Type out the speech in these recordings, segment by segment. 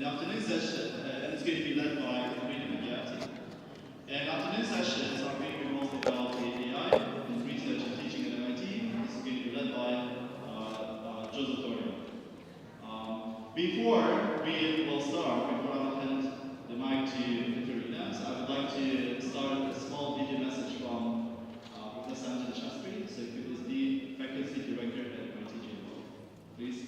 An afternoon session, and it's going to be led by kunidan. And afternoon sessions are going to be mostly about AI and research and teaching at MIT. This is going to be led by Joseph Dorian. Before we will start, before I hand the mic to Katerina, I would like to start with a small video message from Professor Angela Shastri, so who is the faculty director at MIT General. Please.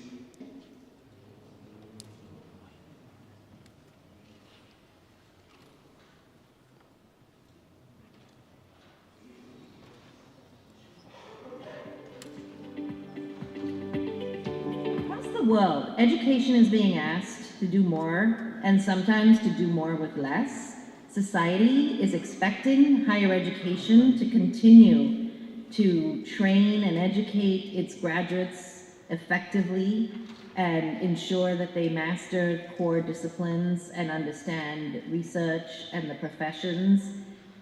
World, education is being asked to do more and sometimes to do more with less. Society is expecting higher education to continue to train and educate its graduates effectively and ensure that they master core disciplines and understand research and the professions.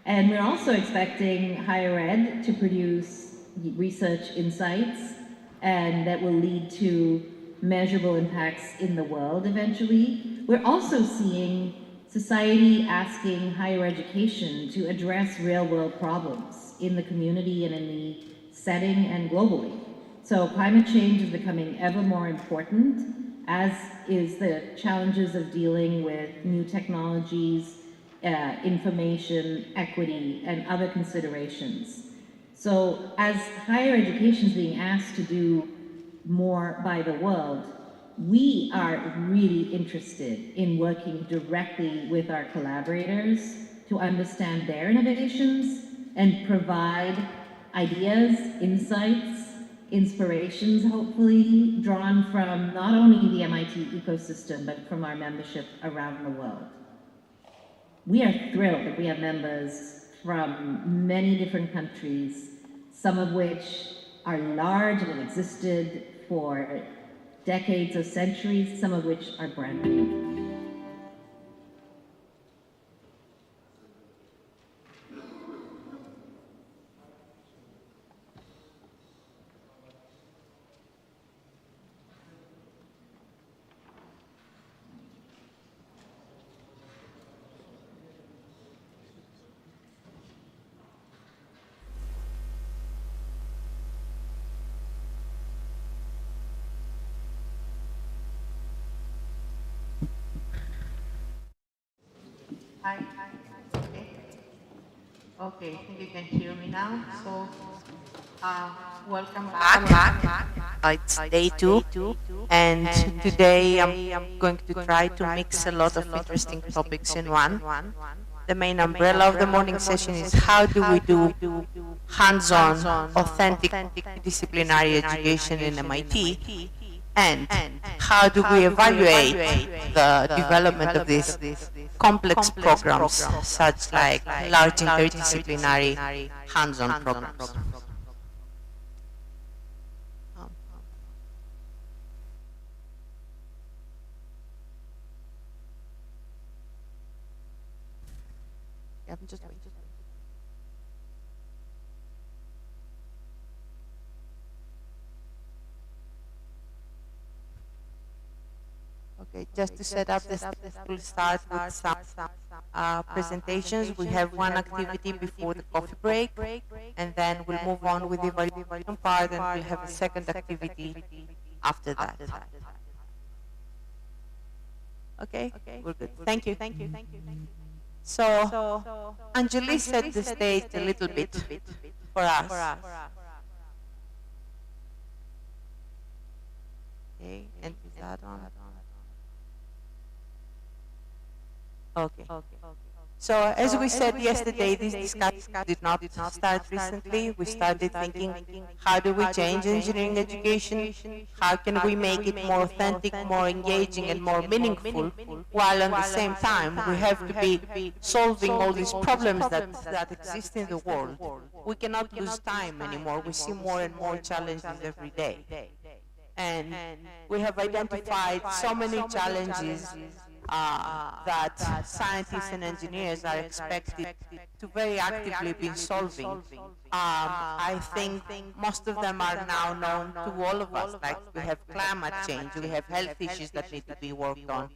And we're also expecting higher ed to produce research insights and that will lead to measurable impacts in the world eventually. We're also seeing society asking higher education to address real world problems in the community and in the setting and globally. So climate change is becoming ever more important, as is the challenges of dealing with new technologies, information, equity, and other considerations. So as higher education is being asked to do more by the world, we are really interested in working directly with our collaborators to understand their innovations and provide ideas, insights, inspirations, hopefully, drawn from not only the MIT ecosystem, but from our membership around the world. We are thrilled that we have members from many different countries, some of which are large and have existed for decades or centuries, some of which are brand new. Hi. Okay, I think you can hear me now. So, welcome back. It's day two, and today I'm going to try to mix a lot of interesting topics in one. The main umbrella of the morning session is how do we do hands-on, authentic disciplinary education in MIT, and how do we evaluate the development of these complex programs, such like large interdisciplinary hands-on programs. Yeah, I'm just waiting. Okay, just to set up this, we'll start with some presentations. We have one activity before the coffee break, and then we'll move on with the evaluation part, and we'll have a second activity after that. Okay, we're good. Thank you. So, Anjali set the stage a little bit for us. Okay, and is that on? Okay. So as we said yesterday, this discussion did not start recently. We started thinking, how do we change engineering education? How can we make it more authentic, more engaging, and more meaningful, while at the same time we have to be solving all these problems that exist in the world. We cannot lose time anymore. We see more and more challenges every day. And we have identified so many challenges that scientists and engineers are expected to very actively be solving. I think most of them are now known to all of us, like we have climate change, we have health issues that need to be worked on,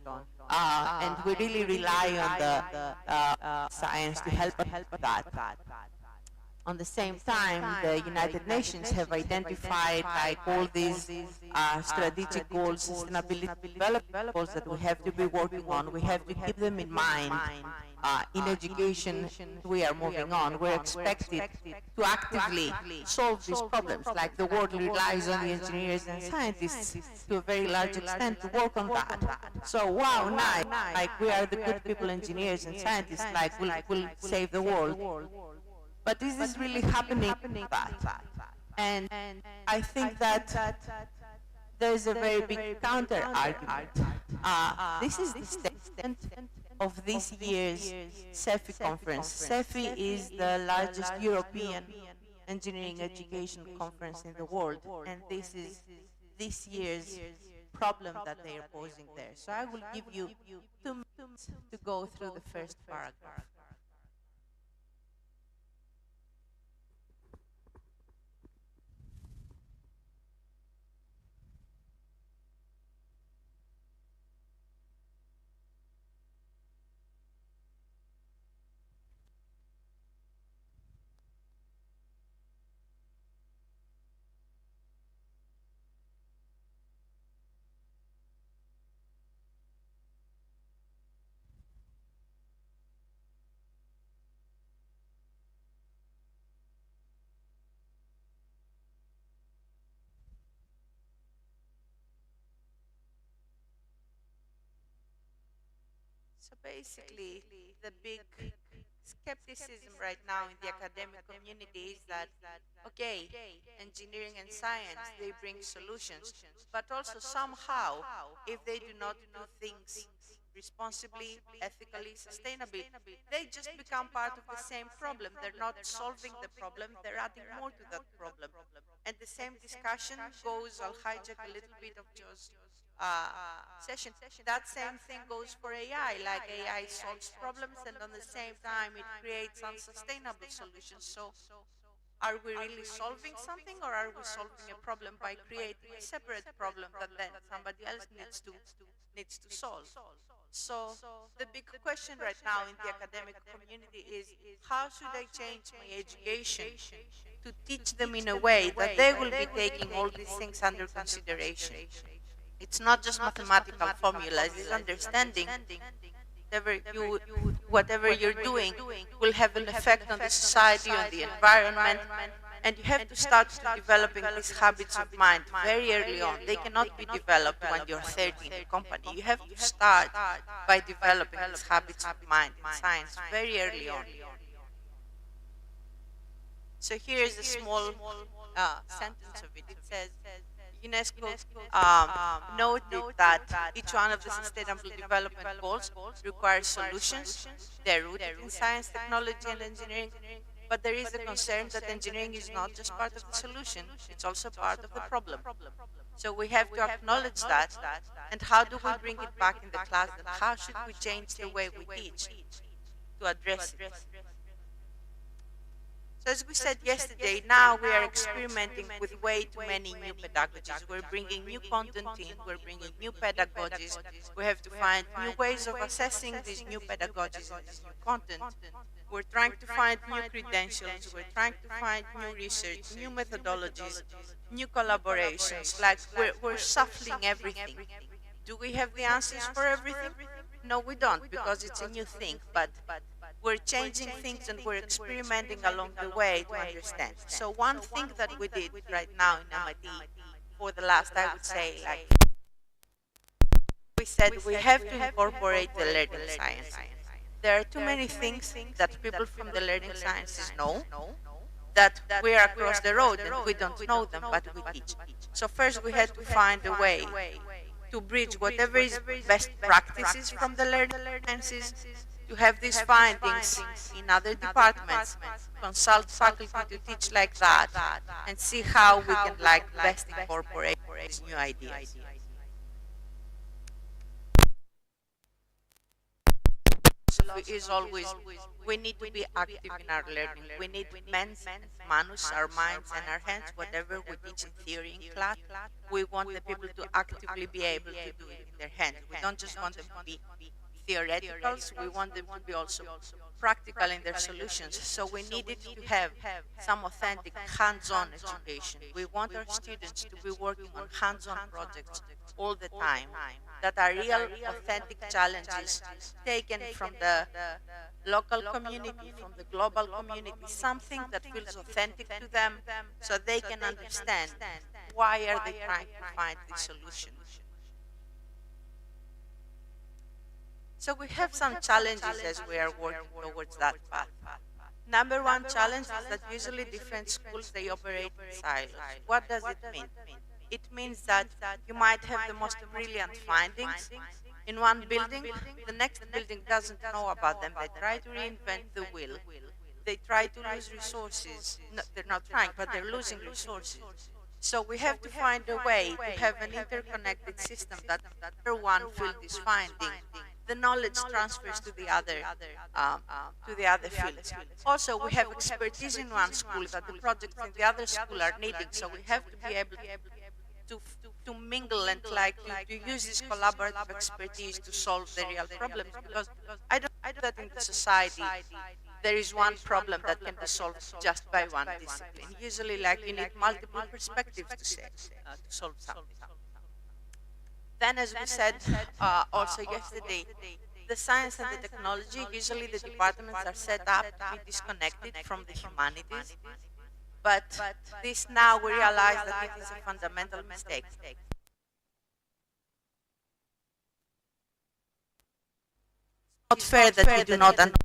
And we really rely on the science to help us with that. On the same time, the United Nations have identified like all these strategic goals, sustainability development goals that we have to be working on. We have to keep them in mind. In education, we are moving on. We're expected to actively solve these problems. Like the world relies on the engineers and scientists to a very large extent to work on that. So wow, nice. Like we are the good people, engineers and scientists. Like we'll save the world. But this is really happening that. And I think that there's a very big counter argument. This is the statement of this year's CEFI conference. CEFI is the largest European engineering education conference in the world, and this is this year's problem that they are posing there. So I will give you 2 minutes to go through the first paragraph. So basically, the big skepticism right now in the academic community is that, okay, engineering and science, they bring solutions, but also somehow, if they do not do things responsibly, ethically, sustainably, they just become part of the same problem. They're not solving the problem, they're adding more to that problem. And the same discussion goes, I'll hijack a little bit of Joe's session. That same thing goes for AI, like AI solves problems and on the same time it creates unsustainable solutions. So are we really solving something, or are we solving a problem by creating a separate problem that then somebody else needs to solve? So the big question right now in the academic community is, how should I change my education to teach them in a way that they will be taking all these things under consideration? It's not just mathematical formulas, it's understanding whatever you're doing will have an effect on the society, on the environment, and you have to start developing these habits of mind very early on. They cannot be developed when you're 30 in the company. You have to start by developing these habits of mind in science very early on. So here is a small sentence of it. It says, UNESCO noted that each one of the sustainable development goals requires solutions. They're rooted in science, technology, and engineering. But there is a concern that engineering is not just part of the solution, it's also part of the problem. So we have to acknowledge that. And how do we bring it back in the class? And how should we change the way we teach to address it? So as we said yesterday, now we are experimenting with way too many new pedagogies. We're bringing new content in, we're bringing new pedagogies. We have to find new ways of assessing these new pedagogies and this new content. We're trying to find new credentials, we're trying to find new research, new methodologies, new collaborations. Like we're shuffling everything. Do we have the answers for everything? No, we don't, because it's a new thing. But we're changing things and we're experimenting along the way to understand. So one thing that we did right now in MIT for the last, I would say, like, we said we have to incorporate the learning science. There are too many things that people from the learning sciences know that we are across the road and we don't know them, but we teach. So first we had to find a way to bridge whatever is best practices from the learning sciences, to have these findings in other departments, consult faculty to teach like that, and see how we can like best incorporate these new ideas. So philosophy is always we need to be active in our learning. We need manus, our minds and our hands, whatever we teach in theory in class. We want the people to actively be able to do it in their hands. We don't just want them to be theoreticals, we want them to be also practical in their solutions. So we needed to have some authentic hands-on education. We want our students to be working on hands-on projects all the time that are real, authentic challenges taken from the local community, from the global community, something that feels authentic to them so they can understand why are they trying to find the solution. So we have some challenges as we are working towards that path. Number one challenge is that usually different schools, they operate in silos. What does it mean? It means that you might have the most brilliant findings in one building, the next building doesn't know about them. They try to reinvent the wheel. They try to lose resources. No, they're not trying, but they're losing resources. So we have to find a way to have an interconnected system that after one field is finding, the knowledge transfers to the other fields. Also, we have expertise in one school that the projects in the other school are needing. So we have to be able to mingle and to use this collaborative expertise to solve the real problems. Because I don't know that in the society there is one problem that can be solved just by one discipline. Usually, you need multiple perspectives to solve something. Then, as we said also yesterday, the science and the technology, usually the departments are set up to be disconnected from the humanities. But this now we realize that it is a fundamental mistake. It's not fair that we do not understand.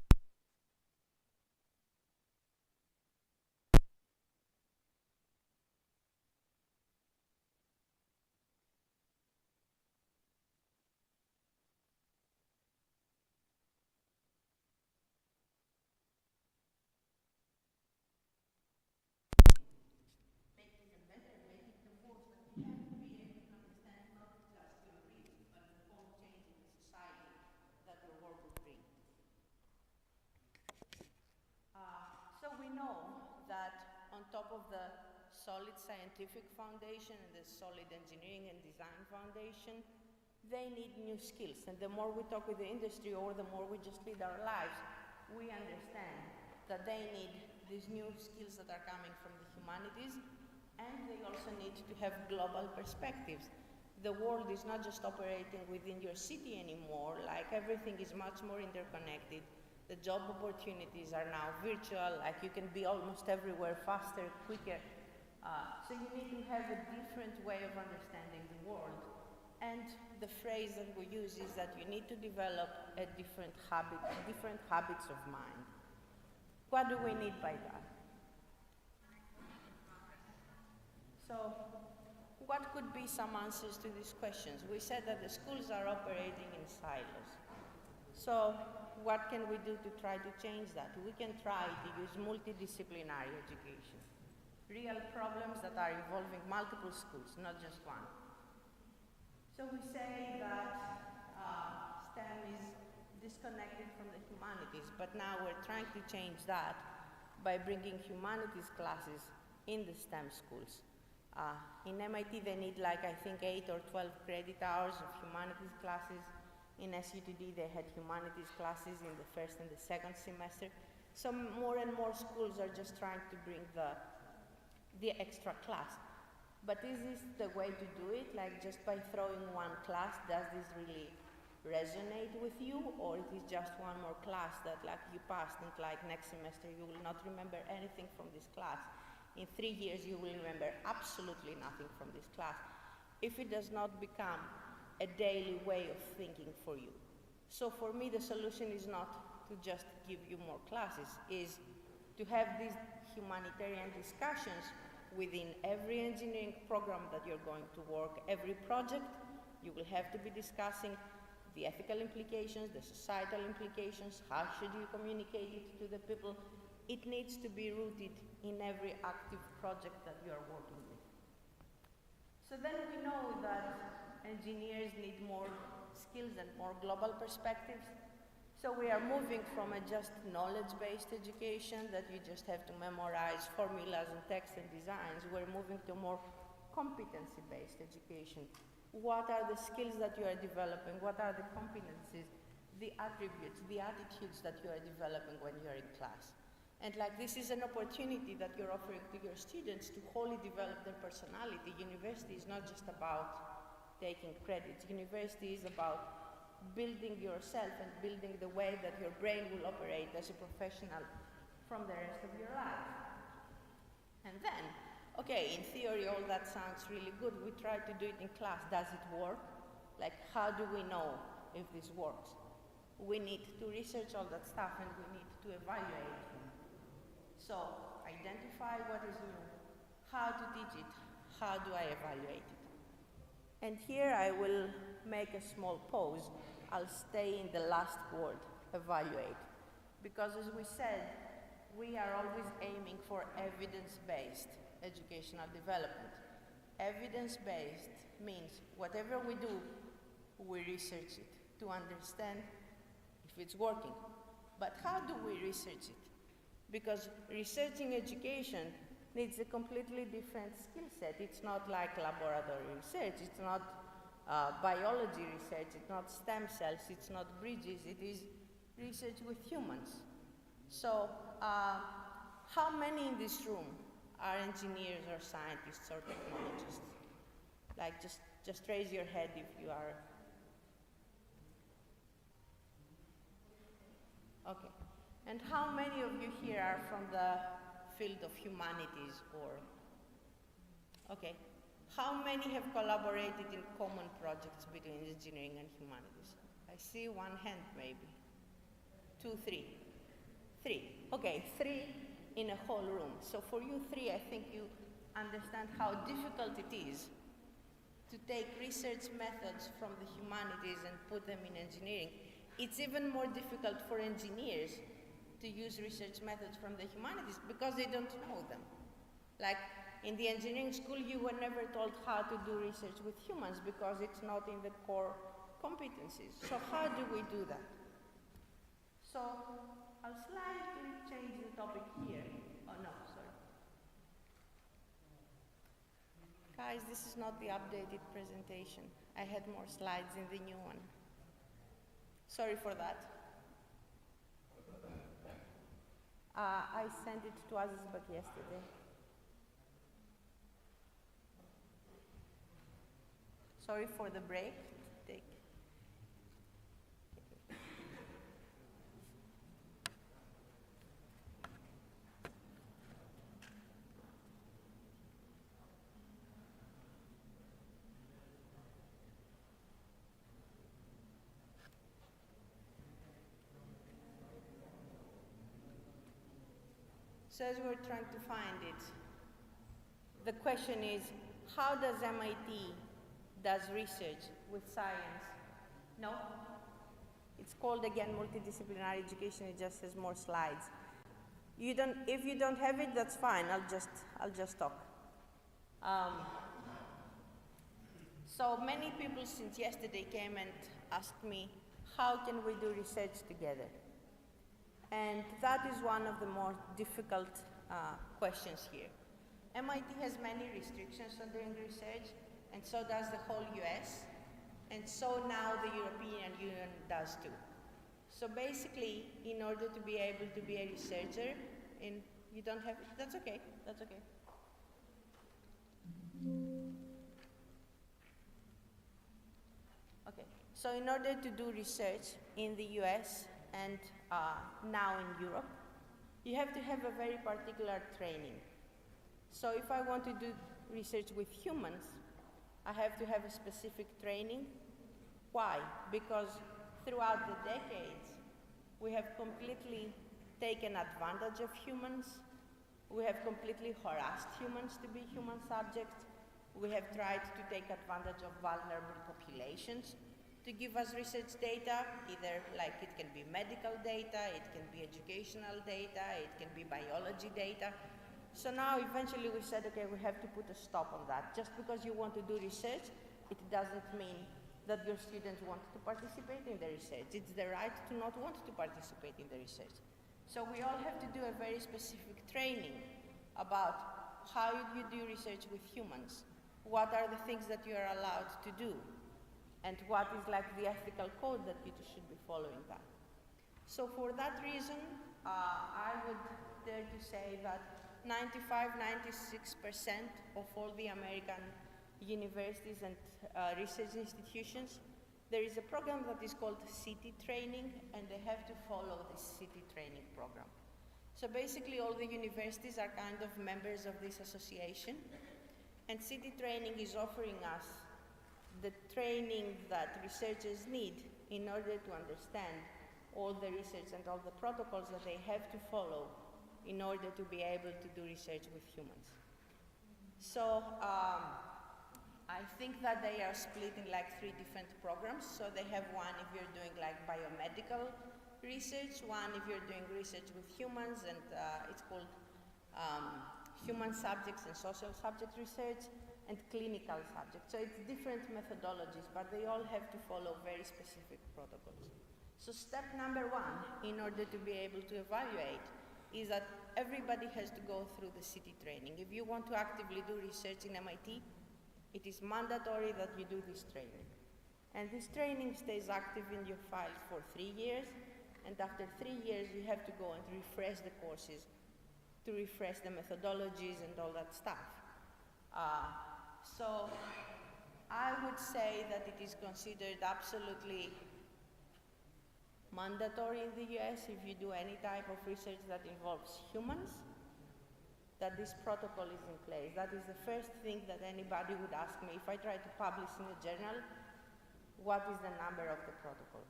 So we know that on top of the solid scientific foundation and the solid engineering and design foundation, they need new skills. And the more we talk with the industry or the more we just lead our lives, we understand that they need these new skills that are coming from the humanities, and they also need to have global perspectives. The world is not just operating within your city anymore, like everything is much more interconnected. The job opportunities are now virtual, like you can be almost everywhere faster, quicker. So you need to have a different way of understanding the world. And the phrase that we use is that you need to develop different habits of mind. What do we need by that? So, what could be some answers to these questions? We said that the schools are operating in silos. So, what can we do to try to change that? We can try to use multidisciplinary education. Real problems that are involving multiple schools, not just one. So we say that STEM is disconnected from the humanities, but now we're trying to change that by bringing humanities classes in the STEM schools. In MIT, they need I think 8 or 12 credit hours of humanities classes. In SUTD, they had humanities classes in the first and the second semester. So more and more schools are just trying to bring the extra class. But is this the way to do it? Just by throwing one class, does this really resonate with you? Or it is just one more class that you passed and next semester you will not remember anything from this class. In 3 years you will remember absolutely nothing from this class. If it does not become a daily way of thinking for you. So for me, the solution is not to just give you more classes, is to have these humanitarian discussions within every engineering program that you're going to work, every project. You will have to be discussing the ethical implications, the societal implications, how should you communicate it to the people. It needs to be rooted in every active project that you are working with. So then we know that engineers need more skills and more global perspectives. So we are moving from a just knowledge-based education that you just have to memorize formulas and text and designs. We're moving to more competency-based education. What are the skills that you are developing? What are the competencies, the attributes, the attitudes that you are developing when you are in class? And like this is an opportunity that you're offering to your students to wholly develop their personality. University is not just about taking credits. University is about building yourself and building the way that your brain will operate as a professional from the rest of your life. And then, okay, in theory all that sounds really good. We try to do it in class. Does it work? Like, how do we know if this works? We need to research all that stuff and we need to evaluate. So, identify what is new, how to teach it, how do I evaluate it? And here I will make a small pause. I'll stay in the last word, evaluate. Because as we said, we are always aiming for evidence-based educational development. Evidence-based means whatever we do, we research it to understand if it's working. But how do we research it? Because researching education needs a completely different skill set. It's not like laboratory research, it's not biology research, it's not stem cells, it's not bridges, it is research with humans. So, how many in this room are engineers or scientists or technologists? Like, just raise your head if you are. Okay. And how many of you here are from the field of humanities or, okay. How many have collaborated in common projects between engineering and humanities? I see one hand maybe. 2, 3. 3. Okay, 3 in a whole room. So for you 3, I think you understand how difficult it is to take research methods from the humanities and put them in engineering. It's even more difficult for engineers to use research methods from the humanities because they don't know them. Like in the engineering school, you were never told how to do research with humans because it's not in the core competencies. So how do we do that? So I'll slightly change the topic here. Oh no, sorry. Guys, this is not the updated presentation. I had more slides in the new one. Sorry for that. I sent it to Azizbek yesterday. Sorry for the break. Take. So as we're trying to find it, the question is, how does MIT does research with science? No? It's called again multidisciplinary education, it just has more slides. If you don't have it, that's fine, I'll just talk. So many people since yesterday came and asked me, how can we do research together? And that is one of the more difficult questions here. MIT has many restrictions on doing research, and so does the whole US, and so now the European Union does too. So basically, in order to be able to be a researcher, and you don't have, that's okay, that's okay. Okay, so in order to do research in the US and now in Europe, you have to have a very particular training. So if I want to do research with humans, I have to have a specific training. Why? Because throughout the decades, we have completely taken advantage of humans. We have completely harassed humans to be human subjects. We have tried to take advantage of vulnerable populations to give us research data, either like it can be medical data, it can be educational data, it can be biology data. So now eventually we said, okay, we have to put a stop on that. Just because you want to do research, it doesn't mean that your students want to participate in the research. It's the right to not want to participate in the research. So we all have to do a very specific training about how you do research with humans, what are the things that you are allowed to do, and what is like the ethical code that you should be following that. So for that reason, I would dare to say that 95–96% of all the American universities and research institutions, there is a program that is called city training, and they have to follow the city training program. So basically all the universities are kind of members of this association, and city training is offering us the training that researchers need in order to understand all the research and all the protocols that they have to follow in order to be able to do research with humans. So I think that they are split in like 3 different programs. So they have one if you're doing like biomedical research, one if you're doing research with humans, and it's called human subjects and social subject research, and clinical subjects. So it's different methodologies, but they all have to follow very specific protocols. So step number 1, in order to be able to evaluate, is that everybody has to go through the city training. If you want to actively do research in MIT, it is mandatory that you do this training. And this training stays active in your file for 3 years, and after 3 years you have to go and refresh the courses, to refresh the methodologies and all that stuff. So I would say that it is considered absolutely mandatory in the US if you do any type of research that involves humans, that this protocol is in place. That is the first thing that anybody would ask me if I try to publish in a journal, what is the number of the protocol?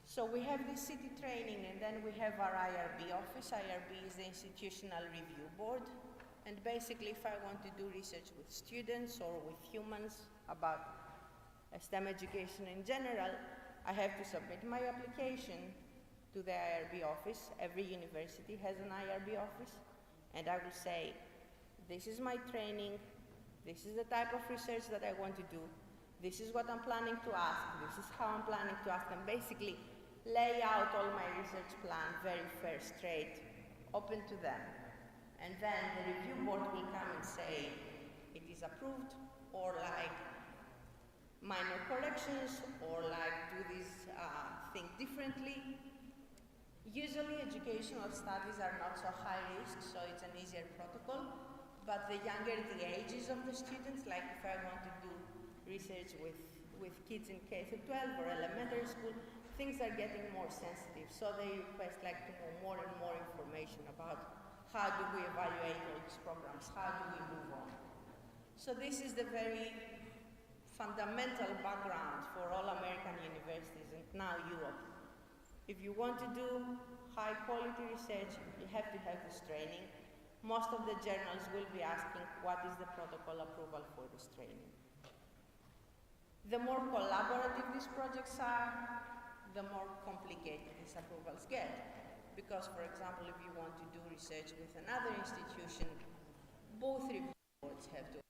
So we have this city training, and then we have our IRB office. IRB is the Institutional Review Board. And basically, if I want to do research with students or with humans about STEM education in general, I have to submit my application to the IRB office. Every university has an IRB office. And I will say, this is my training, this is the type of research that I want to do, this is what I'm planning to ask, this is how I'm planning to ask, and basically lay out all my research plan very fair, straight, open to them. And then the review board will come and say, it is approved, or like minor corrections, or like do this thing differently. Usually educational studies are not so high risk, so it's an easier protocol, but the younger the ages of the students, like if I want to do research with kids in K-12 or elementary school, things are getting more sensitive, so they request like to know more and more information about how do we evaluate all these programs, how do we move on. So this is the very fundamental background for all American universities and now Europe. If you want to do high quality research, you have to have this training. Most of the journals will be asking what is the protocol approval for this training. The more collaborative these projects are, the more complicated these approvals get. Because, for example, if you want to do research with another institution, both review boards have to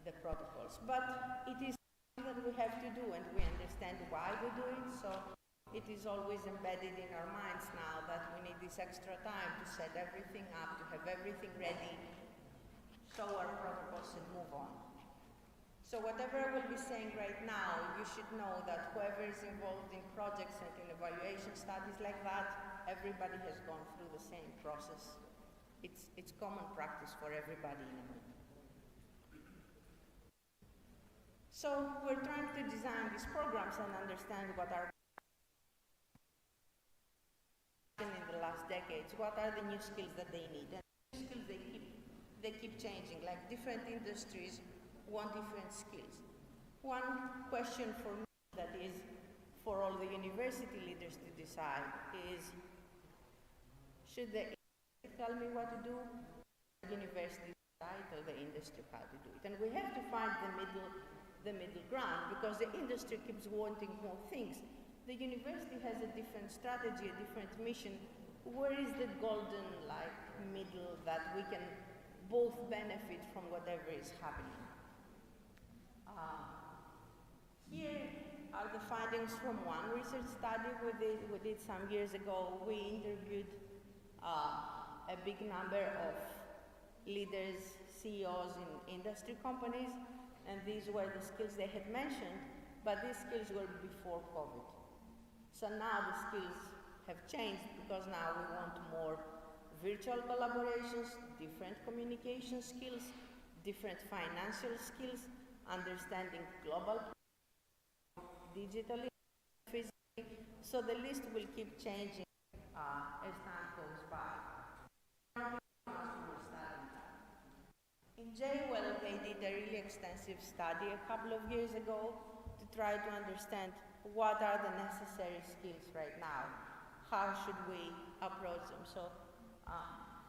the protocols. But it is something that we have to do, and we understand why we do it, so it is always embedded in our minds now that we need this extra time to set everything up, to have everything ready, show our protocols and move on. So whatever I will be saying right now, you should know that whoever is involved in projects and in evaluation studies like that, everybody has gone through the same process. It's common practice for everybody in America. So we're trying to design these programs and understand what are in the last decades, what are the new skills that they need. And new skills they keep changing, like different industries want different skills. One question for me that is for all the university leaders to decide is, should the industry tell me what to do? The university decide or the industry how to do it? And we have to find the middle ground, because the industry keeps wanting more things. The university has a different strategy, a different mission. Where is the golden middle that we can both benefit from whatever is happening? Here are the findings from one research study we did some years ago. We interviewed a big number of leaders, CEOs in industry companies, and these were the skills they had mentioned, but these skills were before COVID. So now the skills have changed because now we want more virtual collaborations, different communication skills, different financial skills, understanding global, digitally, physically. So the list will keep changing as time goes by. In JWell, they did a really extensive study a couple of years ago to try to understand what are the necessary skills right now. How should we approach them? So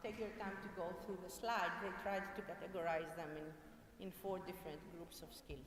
take your time to go through the slide. They tried to categorize them in 4 different groups of skills.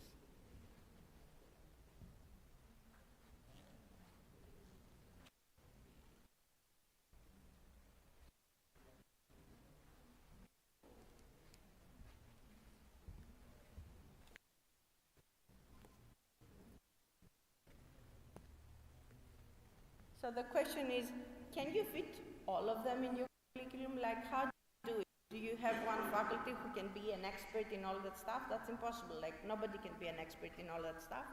So the question is, can you fit all of them in your curriculum? Like, how do you do it? Do you have one faculty who can be an expert in all that stuff? That's impossible. Like, nobody can be an expert in all that stuff.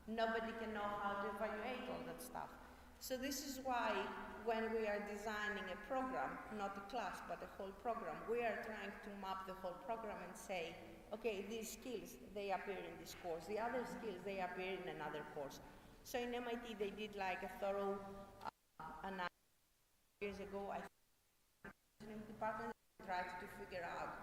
Nobody can know how to evaluate all that stuff. So this is why when we are designing a program, not a class, but a whole program, we are trying to map the whole program and say, okay, these skills, they appear in this course. The other skills, they appear in another course. So in MIT, they did like a thorough analysis years ago. I think in the department tried to figure out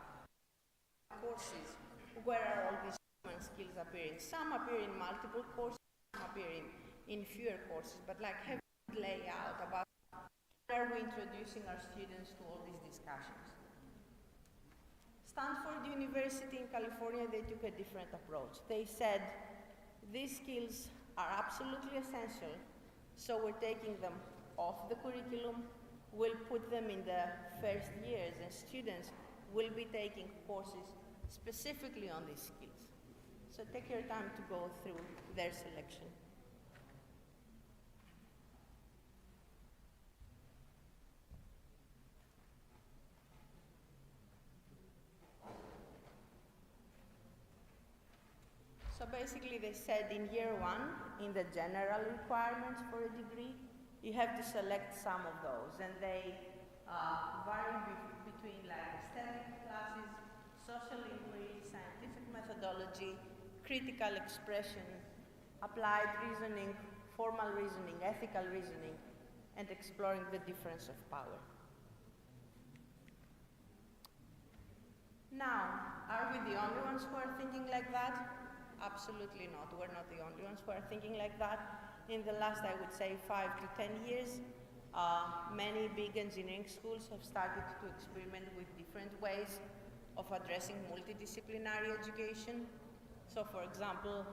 courses, where are all these human skills appearing. Some appear in multiple courses, some appear in fewer courses, but like have a layout about where are we introducing our students to all these discussions. Stanford University in California, they took a different approach. They said these skills are absolutely essential, so we're taking them off the curriculum, we'll put them in the first years, and students will be taking courses specifically on these skills. So take your time to go through their selection. So basically they said in year 1, in the general requirements for a degree, you have to select some of those, and they vary between like aesthetic classes, social inquiry, scientific methodology, critical expression, applied reasoning, formal reasoning, ethical reasoning, and exploring the difference of power. Now, are we the only ones who are thinking like that? Absolutely not. We're not the only ones who are thinking like that. In the last, I would say, 5 to 10 years, many big engineering schools have started to experiment with different ways of addressing multidisciplinary education. So, for example,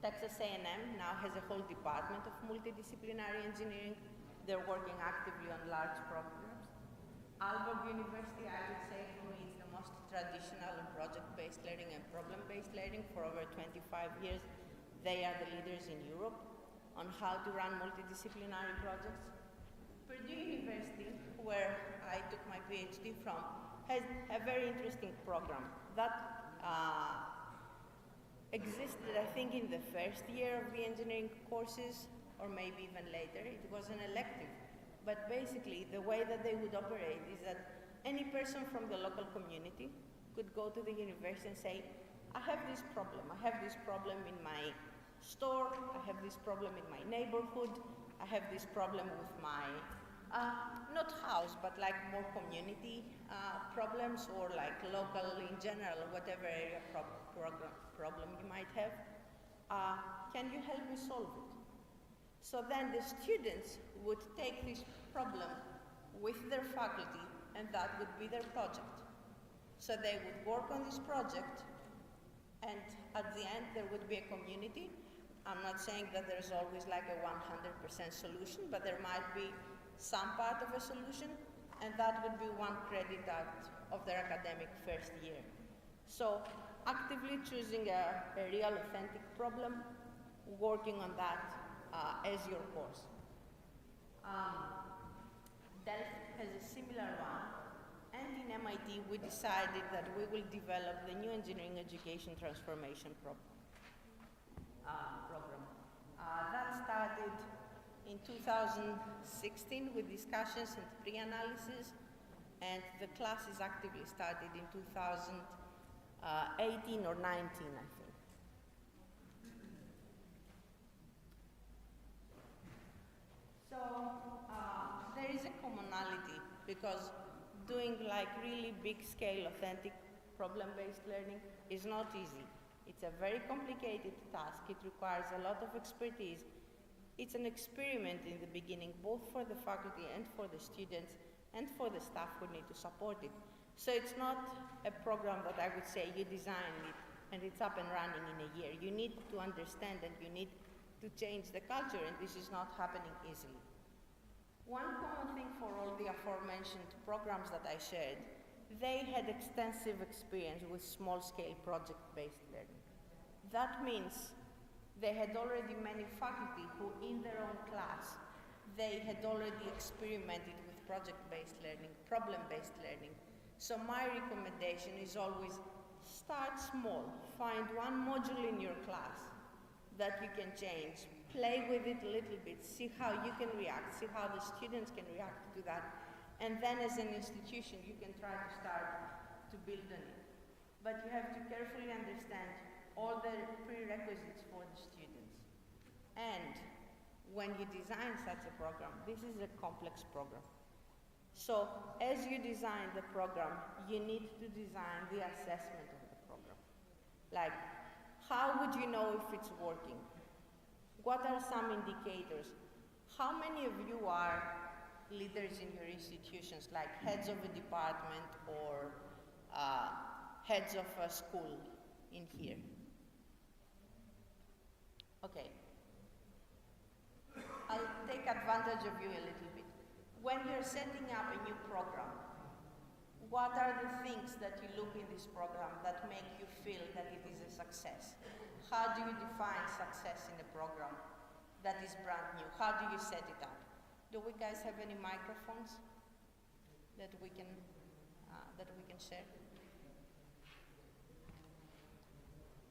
Texas A&M now has a whole department of multidisciplinary engineering. They're working actively on large programs. Aalborg University, I would say, for me, is the most traditional in project-based learning and problem-based learning. For over 25 years, they are the leaders in Europe on how to run multidisciplinary projects. Purdue University, where I took my PhD from, has a very interesting program that existed, I think, in the first year of the engineering courses, or maybe even later. It was an elective. But basically, the way that they would operate is that any person from the local community could go to the university and say, I have this problem. I have this problem in my store. I have this problem in my neighborhood. I have this problem with my, not house, but like more community problems, or like local in general, whatever area problem you might have. Can you help me solve it? So then the students would take this problem with their faculty, and that would be their project. So they would work on this project, and at the end there would be a community. I'm not saying that there's always like a 100% solution, but there might be some part of a solution, and that would be 1 credit out of their academic first year. So actively choosing a real authentic problem, working on that as your course. Delft has a similar one, and in MIT we decided that we will develop the new engineering education transformation program. That started in 2016 with discussions and pre-analysis, and the classes actively started in 2018 or 19, I think. So there is a commonality, because doing like really big scale authentic problem-based learning is not easy. It's a very complicated task. It requires a lot of expertise. It's an experiment in the beginning, both for the faculty and for the students and for the staff who need to support it. So it's not a program that I would say you design it and it's up and running in a year. You need to understand and you need to change the culture, and this is not happening easily. One common thing for all the aforementioned programs that I shared, they had extensive experience with small-scale project-based learning. That means they had already many faculty who, in their own class, they had already experimented with project-based learning, problem-based learning. So my recommendation is always start small. Find one module in your class that you can change. Play with it a little bit, see how you can react, see how the students can react to that. And then as an institution, you can try to start to build on it. But you have to carefully understand all the prerequisites for the students. And when you design such a program, this is a complex program. So as you design the program, you need to design the assessment of the program. Like, how would you know if it's working? What are some indicators? How many of you are leaders in your institutions, like heads of a department or heads of a school in here? Okay. I'll take advantage of you a little bit. When you're setting up a new program, what are the things that you look in this program that make you feel that it is a success? How do you define success in a program that is brand new? How do you set it up? Do we guys have any microphones that we can share?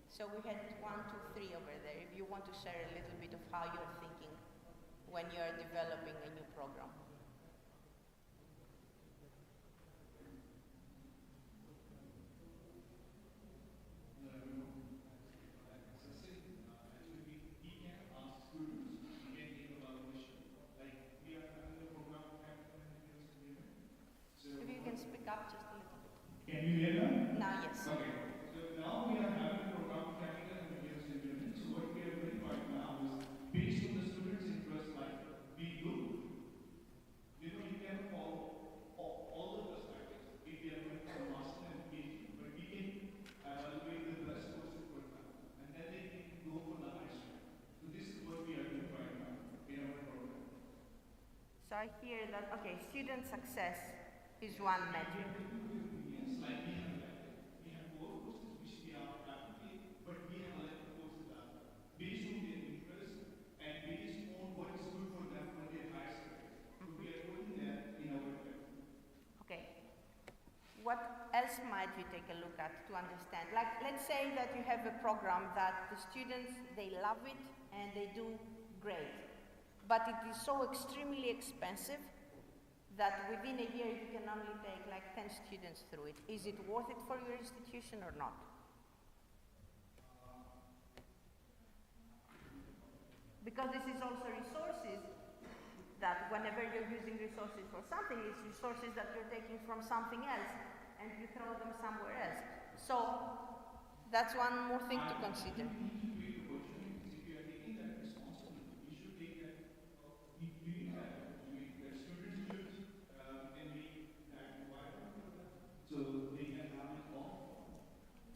So we had 1, 2, 3 over there. If you want to share a little bit of how you're thinking when you're developing a new program. Can you hear that? Now, yes. Okay. So now we are having a program practical and continuous improvement. So what we are doing right now is based on the students' interest, like we look, you can follow all the perspectives. If we are going for master and PhD, but we can evaluate the best person for them, and then they can go for the high school. So this is what we are doing right now in our program. So I hear that, okay, student success is one metric. Like we have 4 courses which we are applying, but we have 11 courses that based on their interest and based on what is good for them for their higher studies. So we are putting that in our program. Okay. What else might you take a look at to understand? Like, let's say that you have a program that the students, they love it and they do great, but it is so extremely expensive that within a year you can only take like 10 students through it. Is it worth it for your institution or not? Because this is also resources that whenever you're using resources for something, it's resources that you're taking from something else and you throw them somewhere else. So that's one more thing to consider.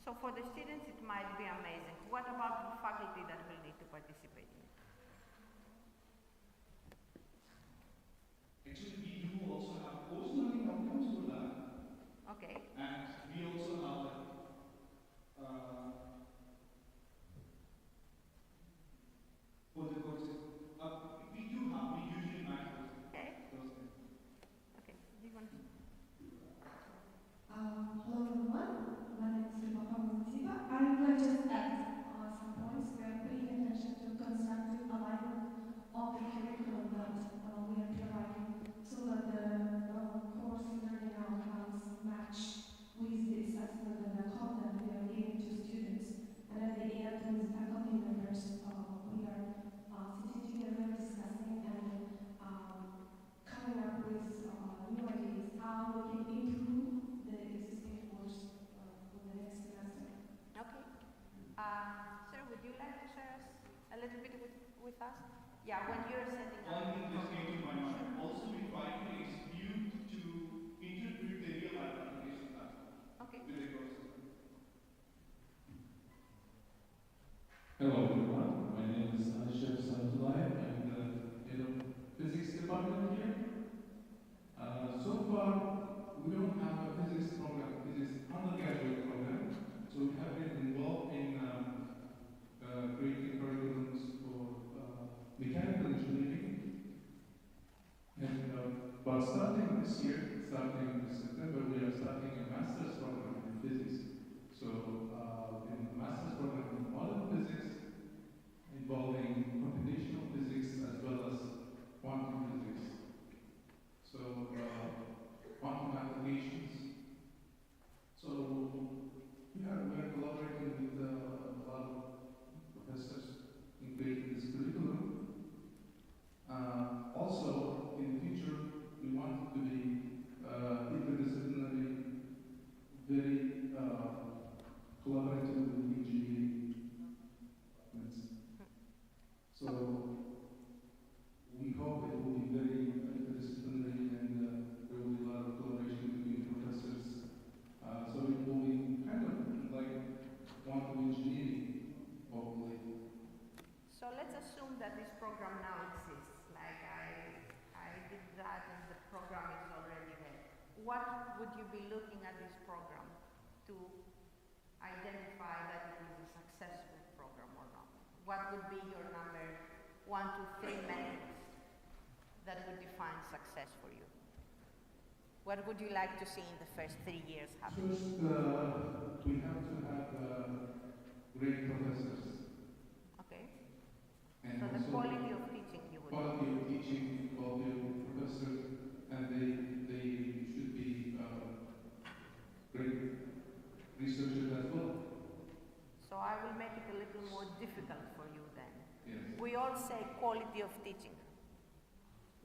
So for the students, it might be amazing. What about the faculty that will need to participate in it? Actually, we do also have post-learning outcomes for that. Okay. And we also have little bit with us? Yeah, when you're setting up. One thing just came to my mind. Also, we try to execute to interpret the real life application platform Okay. with the ecosystem. Hello everyone, my name is Chef Satulay. I'm the head of physics department here. So far, we don't have a physics program, physics undergraduate program. So we have been involved in creating curriculums for mechanical engineering. And but starting this year, starting this September, we are starting a master's program in physics. So in the master's program in modern physics, involving computational physics as well as quantum physics. So quantum applications. So we're collaborating with a lot of professors in creating this curriculum. Also, in the future, we want it to be interdisciplinary, very collaborative with engineering departments. So we hope it will be very interdisciplinary and there will be a lot of collaboration between professors. So it will be kind of like quantum engineering, hopefully. So let's assume that this program now exists. Like I did that and the program is already there. What would you be looking at this program to identify that it is a successful program or not? What would be your number 1, 2, 3 metrics that would define success for you? What would you like to see in the first 3 years happen? First, we have to have great professors. Okay. And So the also quality of teaching you would. quality of teaching, quality of professors, and they should be great researchers as well. So I will make it a little more difficult for you then. Yes. We all say quality of teaching.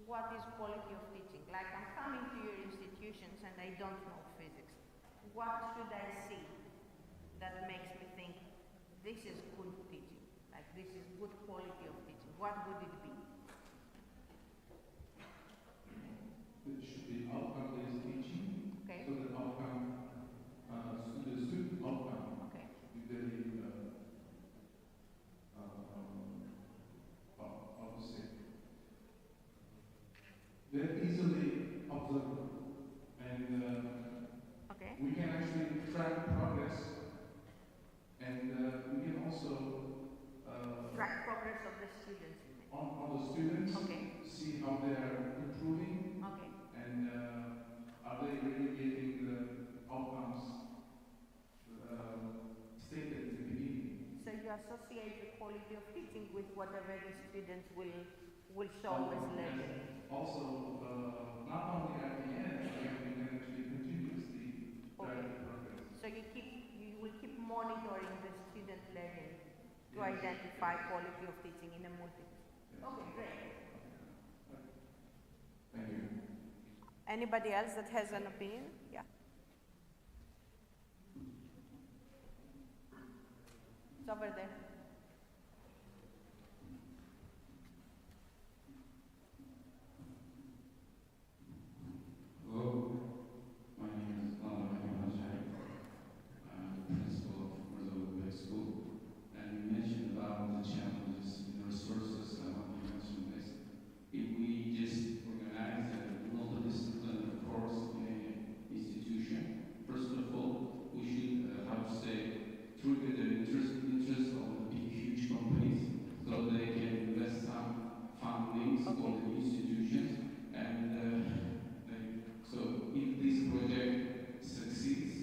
What is quality of teaching? Like I'm coming to your institutions and I don't know physics. What should I see that makes me think this is good teaching? Like this is good quality of teaching. What would it be? It should be outcome-based teaching. Okay. So the outcome, the student outcome Okay. should be very, how to say, very easily observable. And Okay. we can actually track progress, and we can also Track progress of the students you mean. on the students, Okay. see how they are improving, Okay. and are they really getting the outcomes stated in the beginning. So you associate the quality of teaching with whatever the students will show as learning. Also, not only at the end, but we can actually continuously track the progress. So you will keep monitoring the student learning to identify quality of teaching in a multi. Okay, great. Thank you. Anybody else that has an opinion? Yeah. It's over there. Hello, my name is Mahorat. I'm the principal of Mirza High School, and you mentioned about the challenges in resources. I want to mention this. If we just organize a multidisciplinary course in an institution, first of all, we should, how to say, trigger the interest of the big, huge companies, so they can invest some fundings on the institutions, and so if this project succeeds,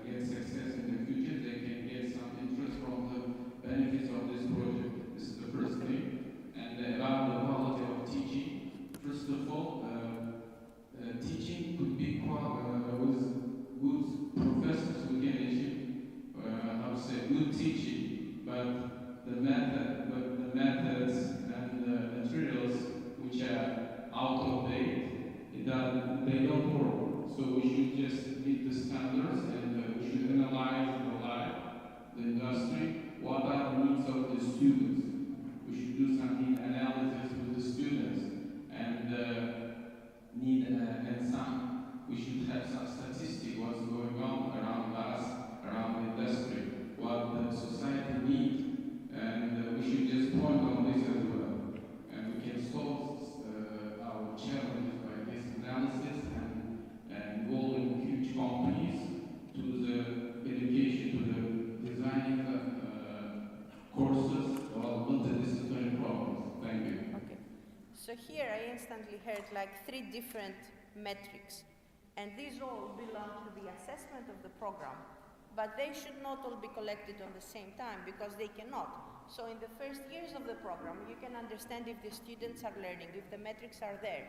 gets success in the future, they can get some interest from the benefits of this project. This is the first thing. And about the quality of teaching, first of all, teaching could be with good professors who can achieve, how to say, good teaching, but the methods and the materials which are out of date, they don't work. So we should just meet the standards, and we should analyze the industry, what are the needs of the students. collect like 3 different metrics. And these all belong to the assessment of the program. But they should not all be collected on the same time because they cannot. So in the first years of the program, you can understand if the students are learning, if the metrics are there.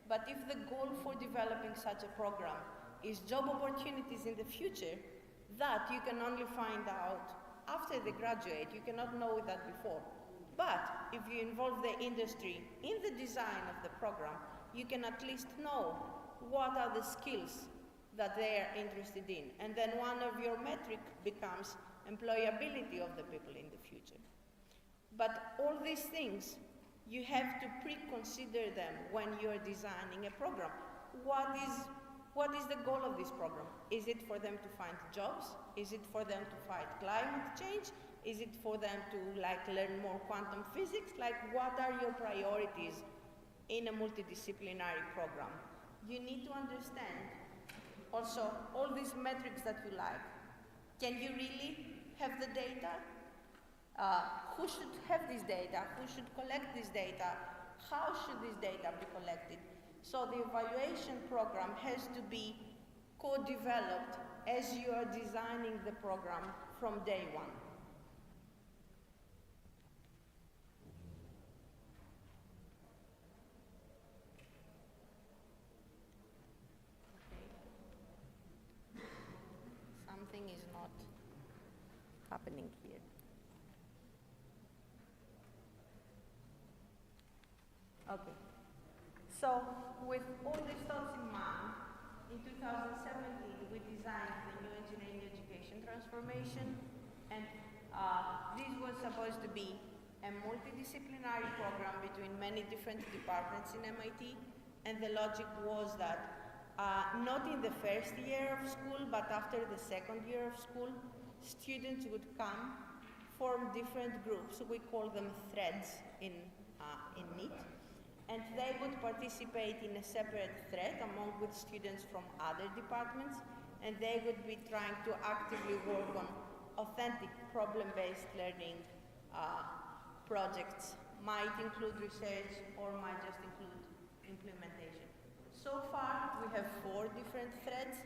But if the goal for developing such a program is job opportunities in the future, that you can only find out after they graduate. You cannot know that before. But if you involve the industry in the design of the program, you can at least know what are the skills that they are interested in. And then one of your metric becomes employability of the people in the future. But all these things, you have to pre-consider them when you're designing a program. What is the goal of this program? Is it for them to find jobs? Is it for them to fight climate change? Is it for them to learn more quantum physics? What are your priorities in a multidisciplinary program? You need to understand also all these metrics that you like. Can you really have the data? Who should have this data? Who should collect this data? How should this data be collected? So the evaluation program has to be co-developed as you are designing the program from day one. Okay. Something is not happening here. Okay. So, with all these thoughts in mind, in 2017 we designed the new engineering education transformation, and this was supposed to be a multidisciplinary program between many different departments in MIT, and the logic was that not in the first year of school, but after the second year of school, students would come, form different groups. We call them threads in NEET. And they would participate in a separate thread with students from other departments, and they would be trying to actively work on authentic problem-based learning projects. Might include research or might just include implementation. So far, we have 4 different threads.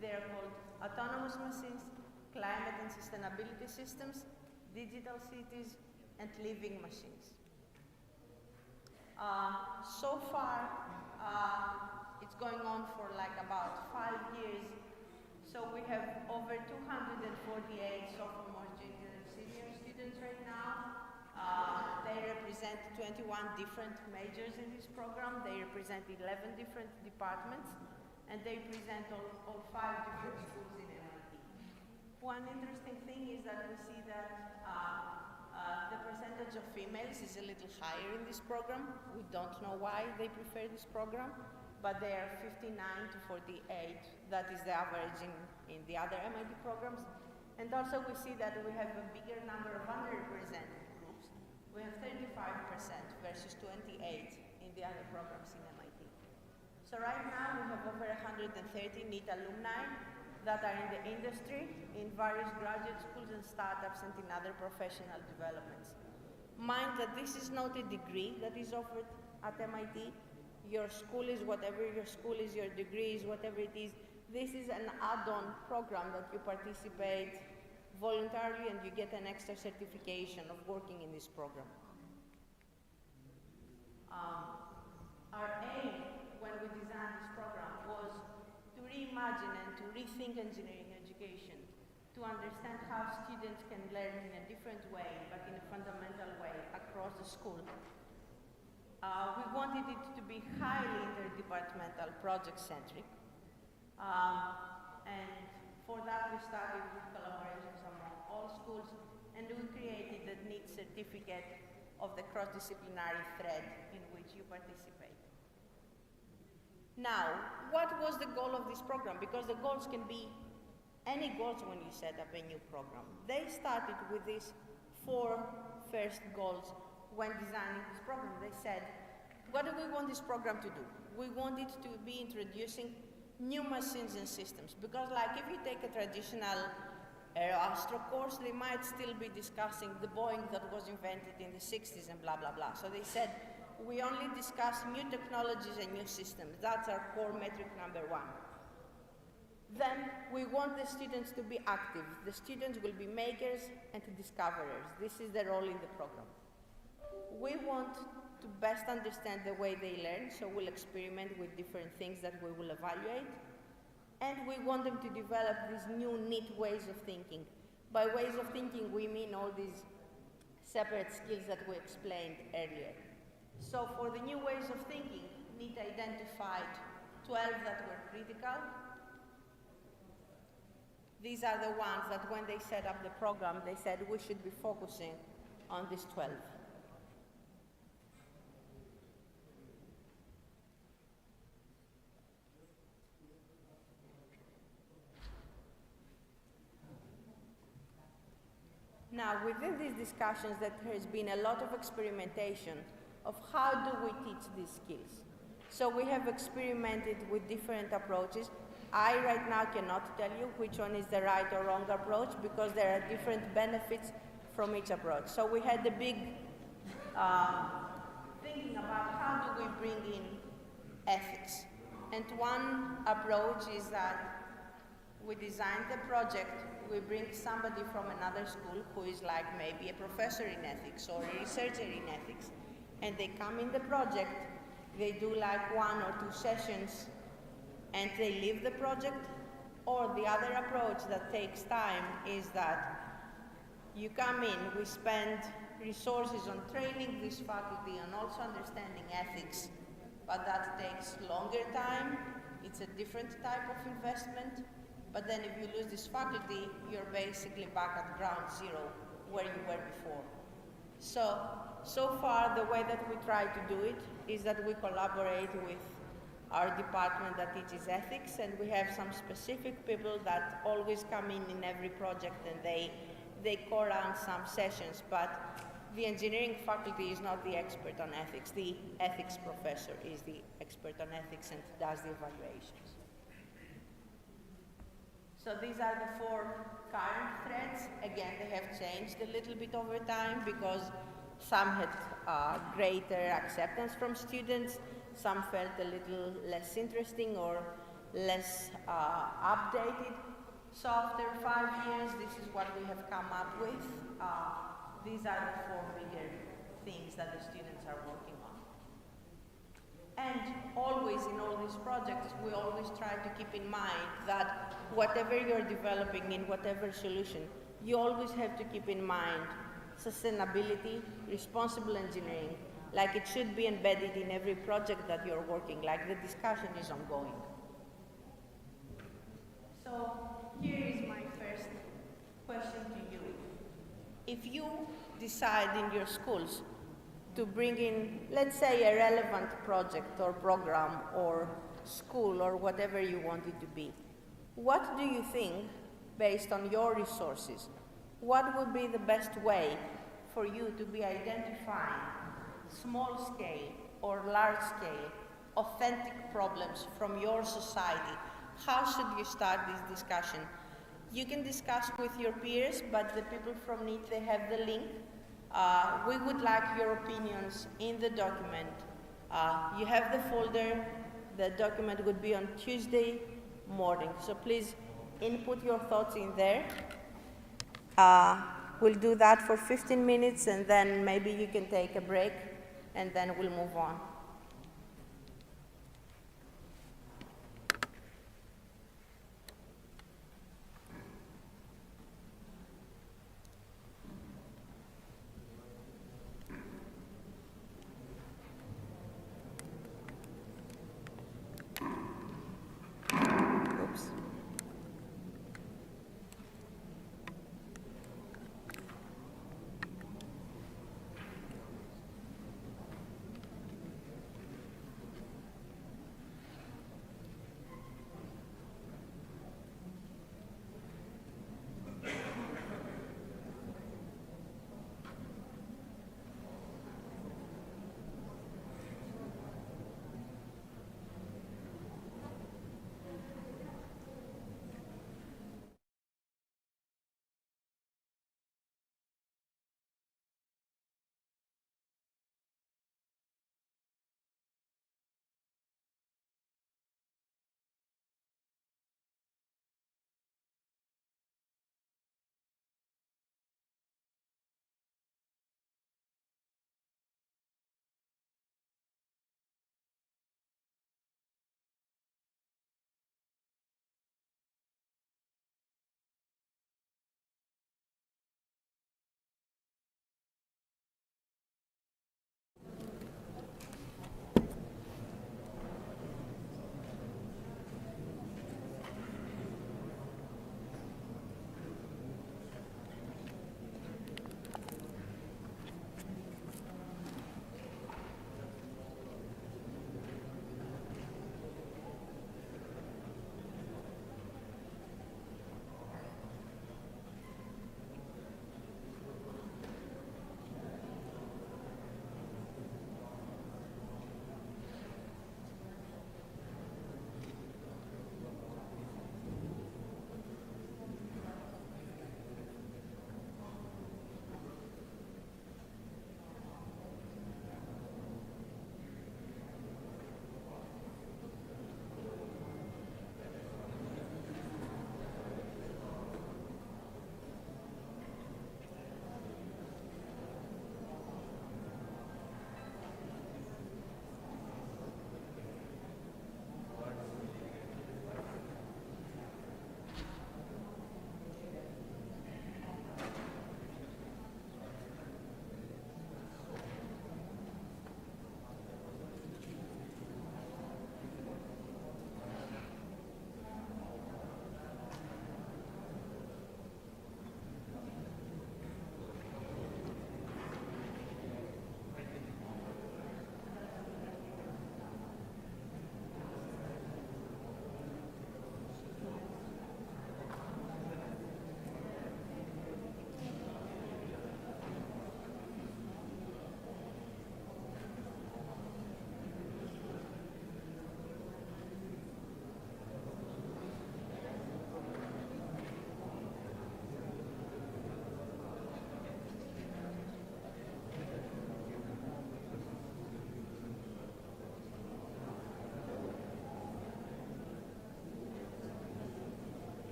They're called autonomous machines, climate and sustainability systems, digital cities, and living machines. So far, it's going on for about 5 years. So we have over 248 sophomore, junior, and senior students right now. They represent 21 different majors in this program. They represent 11 different departments, and they present all 5 different schools in MIT. One interesting thing is that we see that the percentage of females is a little higher in this program. We don't know why they prefer this program, but they are 59 to 48. That is the average in the other MIT programs. And also we see that we have a bigger number of underrepresented groups. We have 35% versus 28 in the other programs in MIT. So right now we have over 130 NEET alumni that are in the industry, in various graduate schools and startups, and in other professional developments. Mind that this is not a degree that is offered at MIT. Your school is whatever your school is, your degree is whatever it is. This is an add-on program that you participate voluntarily and you get an extra certification of working in this program. Our aim when we designed this program was to reimagine and to rethink engineering education, to understand how students can learn in a different way, but in a fundamental way across the school. We wanted it to be highly interdepartmental, project-centric, and for that we started with collaborations among all schools, and we created the NEET certificate of the cross-disciplinary thread in which you participate. Now, what was the goal of this program? Because the goals can be any goals when you set up a new program. They started with these 4 first goals when designing this program. They said, what do we want this program to do? We want it to be introducing new machines and systems. Because if you take a traditional Aeroastro course, they might still be discussing the Boeing that was invented in the 60s and blah, blah, blah. So they said, we only discuss new technologies and new systems. That's our core metric number 1. Then we want the students to be active. The students will be makers and discoverers. This is the role in the program. We want to best understand the way they learn, so we'll experiment with different things that we will evaluate. And we want them to develop these new, neat ways of thinking. By ways of thinking, we mean all these separate skills that we explained earlier. So for the new ways of thinking, NEET identified 12 that were critical. These are the ones that when they set up the program, they said we should be focusing on these 12. Now, within these discussions, there has been a lot of experimentation of how do we teach these skills. So we have experimented with different approaches. I right now cannot tell you which one is the right or wrong approach because there are different benefits from each approach. So we had the big thinking about how do we bring in ethics. And one approach is that we design the project, we bring somebody from another school who is like maybe a professor in ethics or a researcher in ethics, and they come in the project, they do like 1 or 2 sessions, and they leave the project. Or the other approach that takes time is that you come in, we spend resources on training this faculty and also understanding ethics, but that takes longer time, it's a different type of investment. But then if you lose this faculty, you're basically back at ground zero where you were before. So far, the way that we try to do it is that we collaborate with our department that teaches ethics, and we have some specific people that always come in every project, and they co-run some sessions, but the engineering faculty is not the expert on ethics. The ethics professor is the expert on ethics and does the evaluations. So these are the 4 current threads. Again, they have changed a little bit over time because some had greater acceptance from students, some felt a little less interesting or less updated. So after 5 years, this is what we have come up with. These are the 4 bigger things that the students are working on. And always in all these projects, we always try to keep in mind that whatever you're developing in whatever solution, you always have to keep in mind sustainability, responsible engineering, like it should be embedded in every project that you're working, like the discussion is ongoing. So here is my first question to you. If you decide in your schools to bring in, let's say, a relevant project or program or school or whatever you want it to be, what do you think, based on your resources, what would be the best way for you to be identifying small scale or large scale authentic problems from your society? How should you start this discussion? You can discuss with your peers, but the people from NEET, they have the link. We would like your opinions in the document. You have the folder. The document would be on Tuesday morning. So please input your thoughts in there. We'll do that for 15 minutes, and then maybe you can take a break, and then we'll move on.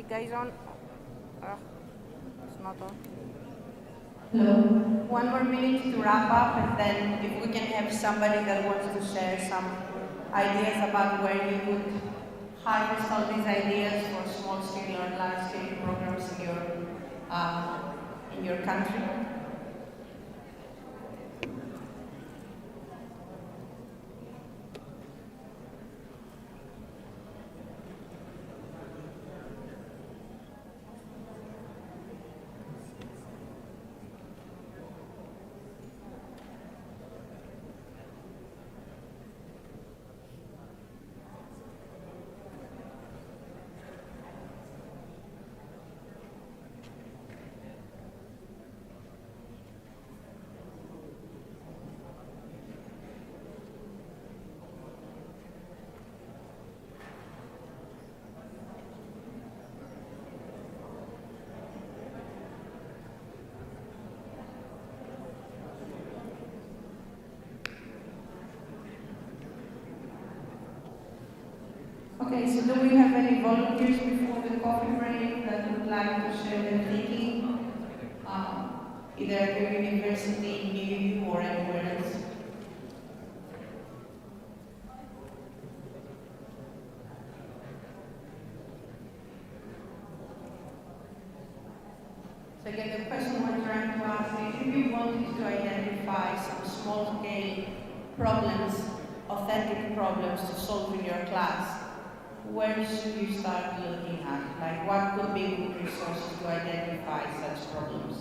you guys on? It's not on. Hello. One more minute to wrap up, and then if we can have somebody that wants to share some ideas about where you would harvest all these ideas for small-scale or large-scale programs in your country. Okay, so do we have any volunteers before the coffee break that would like to share their thinking, either at your university, in UU, or anywhere else? So again, the question we're trying to ask is, if you wanted to identify some small-scale problems, authentic problems to solve in your class, where should you start looking at? Like, what could be good resources to identify such problems?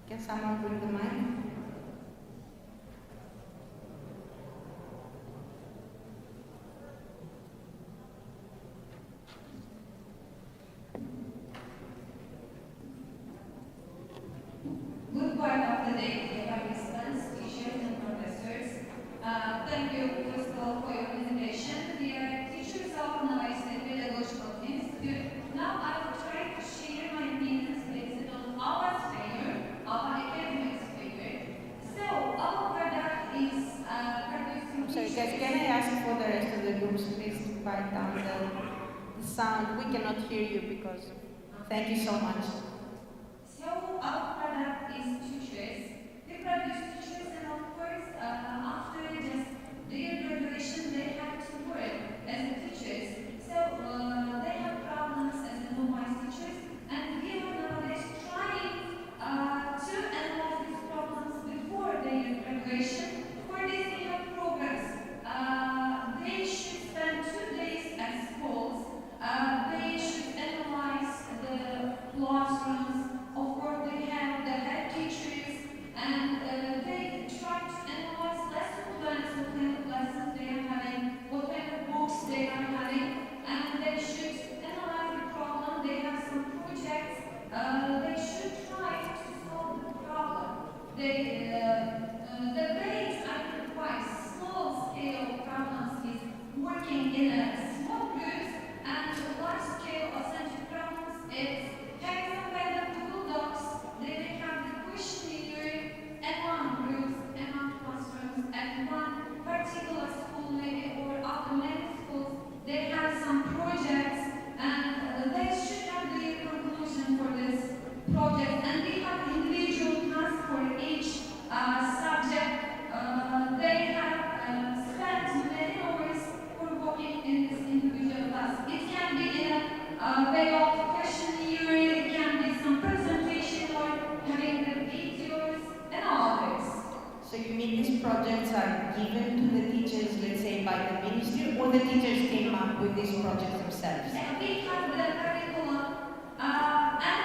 Can someone bring the mic? Good part of the day, dear participants, teachers and professors. Thank you, first of all, for your presentation. Dear teachers of Knowledge and Pedagogical Institute, now I will try to share my opinions based on our failure, our academic failure. So, our product is producing Sorry guys, teachers. can I ask for the rest of the groups please to quiet down the sound? We cannot hear you because, thank you so much. So our product is teachers. They produce teachers, and of course, after just their graduation, they have to work as teachers. So they have problems as novice teachers, and we are nowadays trying to analyze these problems before their graduation. For this, we have programs. They should spend 2 days at schools. They should analyze the classrooms. Of course, they have the head teachers, and they try to analyze lesson plans, what kind of lessons they are having, what kind of books they are having, and they should analyze the problem. They have some projects. They should try to solve the problem. The way I advise small-scale problems is working in a small groups, and large-scale authentic problems is having some kind of Google Docs. They may have the questionnaire at one groups, at one classrooms, at one particular school maybe, or after many schools. They have some projects, and they should have the conclusion for this project, and they have individual tasks for each subject. They have spent many hours for working in this individual task. It can be in a way of questionnaire, it can be some presentation or having the videos and all this. So you mean these projects are given to the teachers, let's say by the ministry, or the teachers came up with these projects themselves? And we have the curriculum, and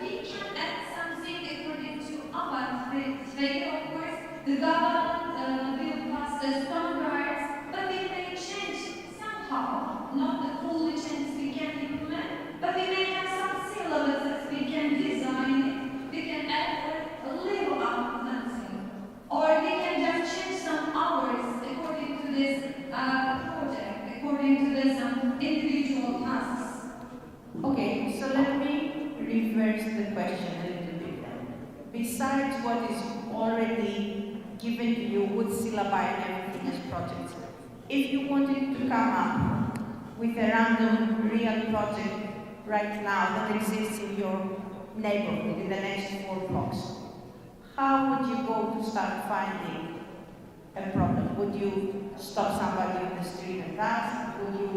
we can add something according to our failure. Of course, the government will pass the standards, but we may change somehow. Not the full changes we can implement, but we may have some syllabuses we can design it. We can add a little up something, or we can just change some hours according to this project, according to this individual tasks. Okay, so let me reverse the besides what is already given to you with syllabi and everything as projects, if you wanted to come up with a random real project right now that exists in your neighborhood in the next 4 blocks, how would you go to start finding a problem? Would you stop somebody on the street and ask? Would you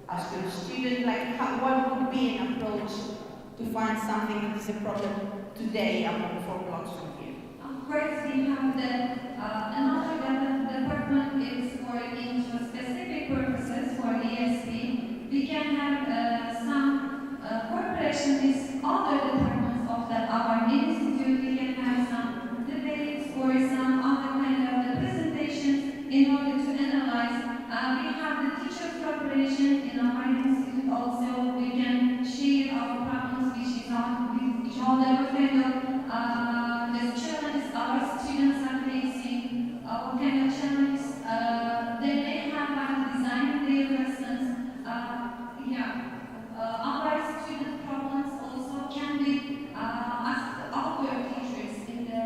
ask your student, like, what would be an approach to find something that is a problem today among 4 blocks from here? Of course, we have another department is for in specific purposes for ESP. We can have some cooperation with other departments of our institute. We can have some debates or some other kind of presentations in order to analyze. We have the teacher cooperation in our institute also. We can share our problems with each other, what kind of the challenges our students are facing, what kind of challenges they may have while designing their lessons. Our student problems also can be asked other teachers in the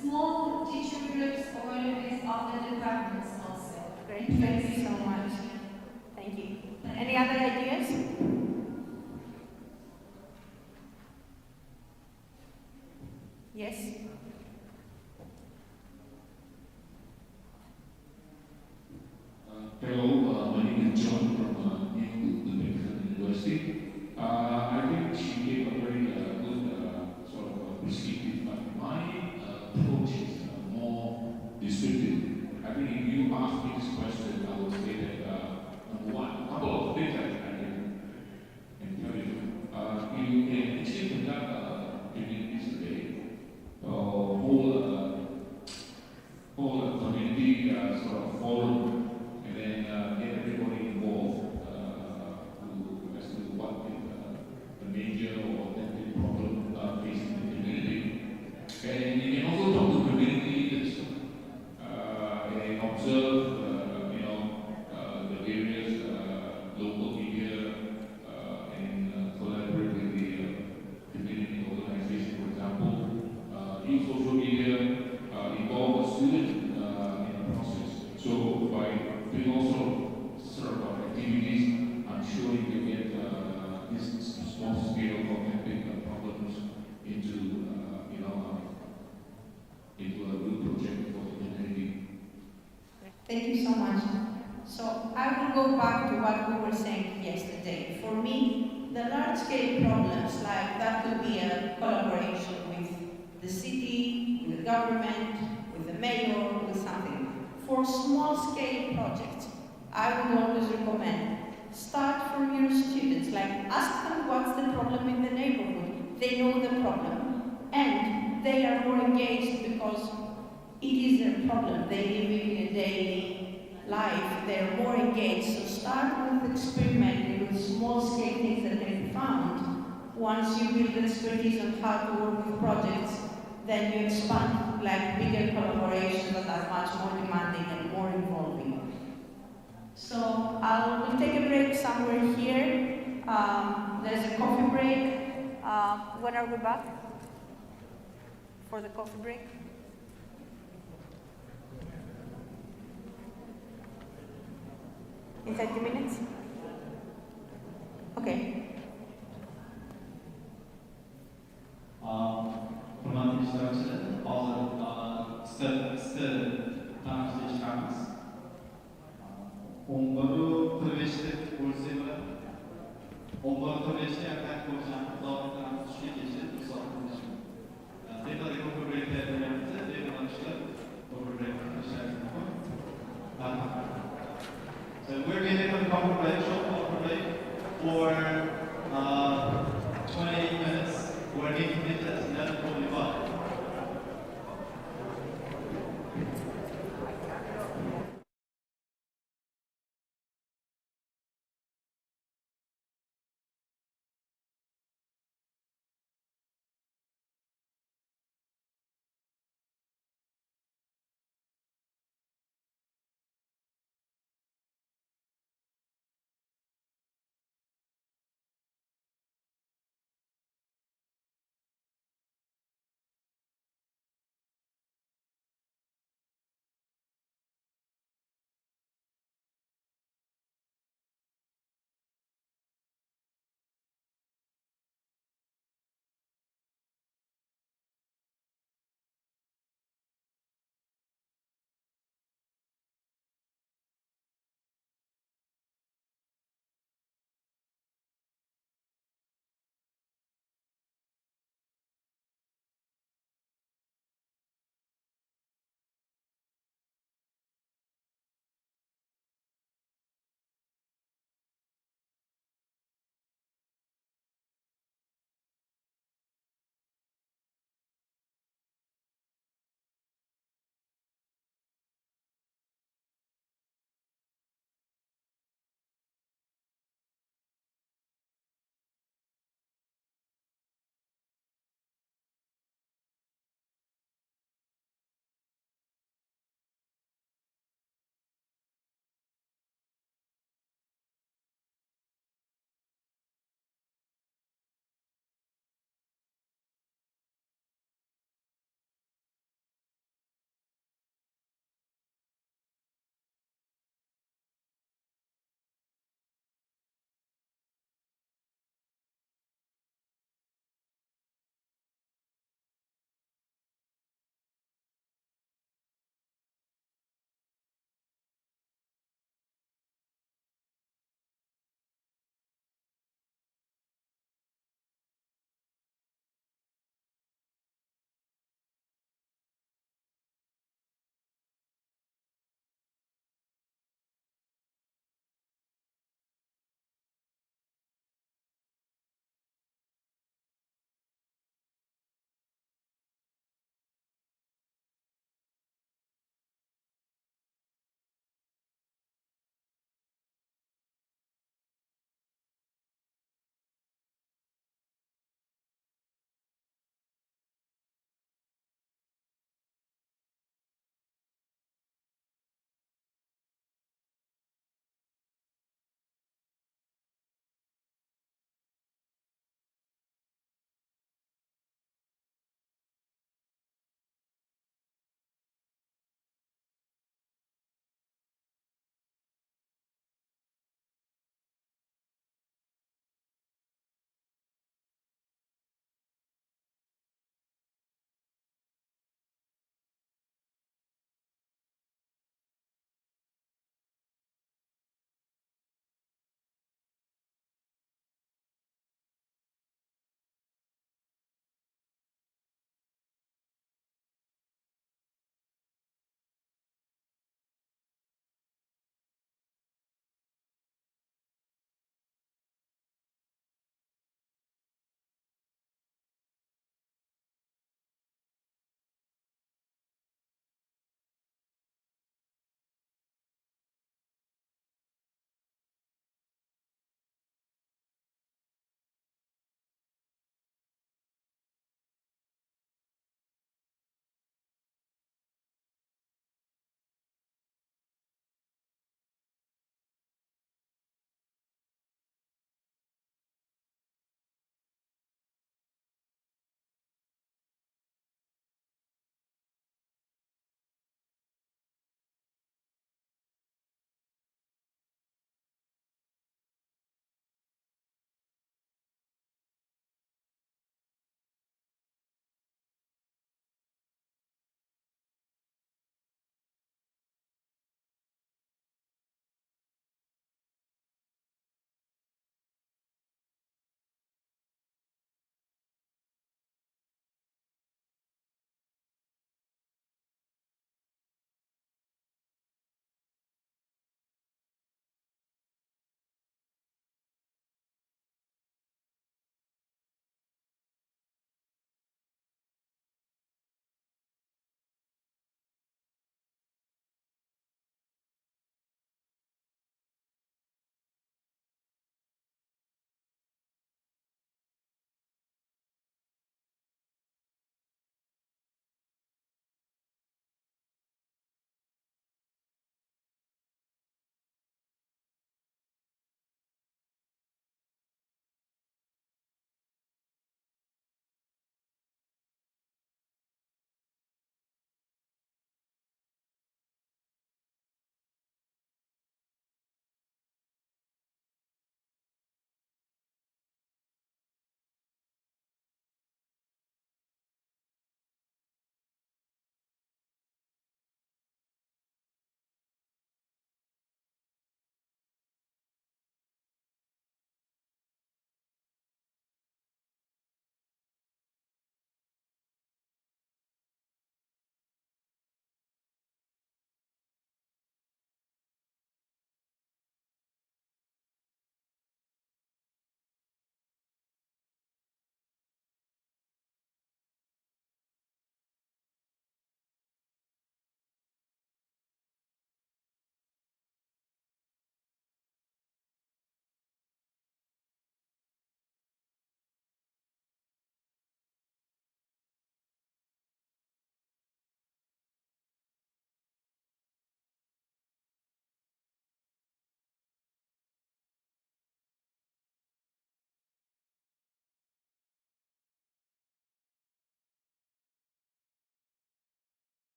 small teacher groups or with other departments also. Great, thank you so much. Thank you. Any other ideas? Yes? Hello, my name is John from the University. I think she gave a very good sort of perspective, but my approach is more descriptive. I think if you ask me this question, I would say that number one, a couple of things I can tell you. You can actually conduct communities today, whole community sort of forum, and then get everybody involved as to what is the major or the problem facing the community. And you can also talk to community leaders and observe, the various local media and collaborate with the community organization. For example, use social media, involve the student in the process. So by doing also sort of activities, I'm sure you can get this small scale of big problems into into a good project for the community. Thank you so much. So I will go back to what we were saying yesterday. For me, the large-scale problems, like that could be a collaboration with the city, with the government, with the mayor, with something. For small-scale projects, I would always recommend start from your students, like ask them what's the problem in the neighborhood. They know the problem, and they are more engaged because it is their problem. They live in a daily life. They're more engaged. So start with experimenting with small-scale things that can be found. Once you build expertise on how to work with projects, then you expand like bigger collaborations that are much more demanding and more involving. So we'll take a break somewhere here. There's a coffee break. When are we back for the coffee break? In 30 minutes? Okay. Hurmatli ishtirokchilar, hozir qisqa tanishlik chiqamiz. 11:45 deb bo'lsa bo'ladi. 11:45 ga qaytib ko'rishamiz. Zavoddan tushga kelishib, bir soat bo'lishimiz. Tepada ko'p break tayyorlayapmiz. Tepada ishlab, ko'p break ishlaymiz. So we're going to have a coffee break, short coffee break for 28 minutes. We're going to meet at 11:45.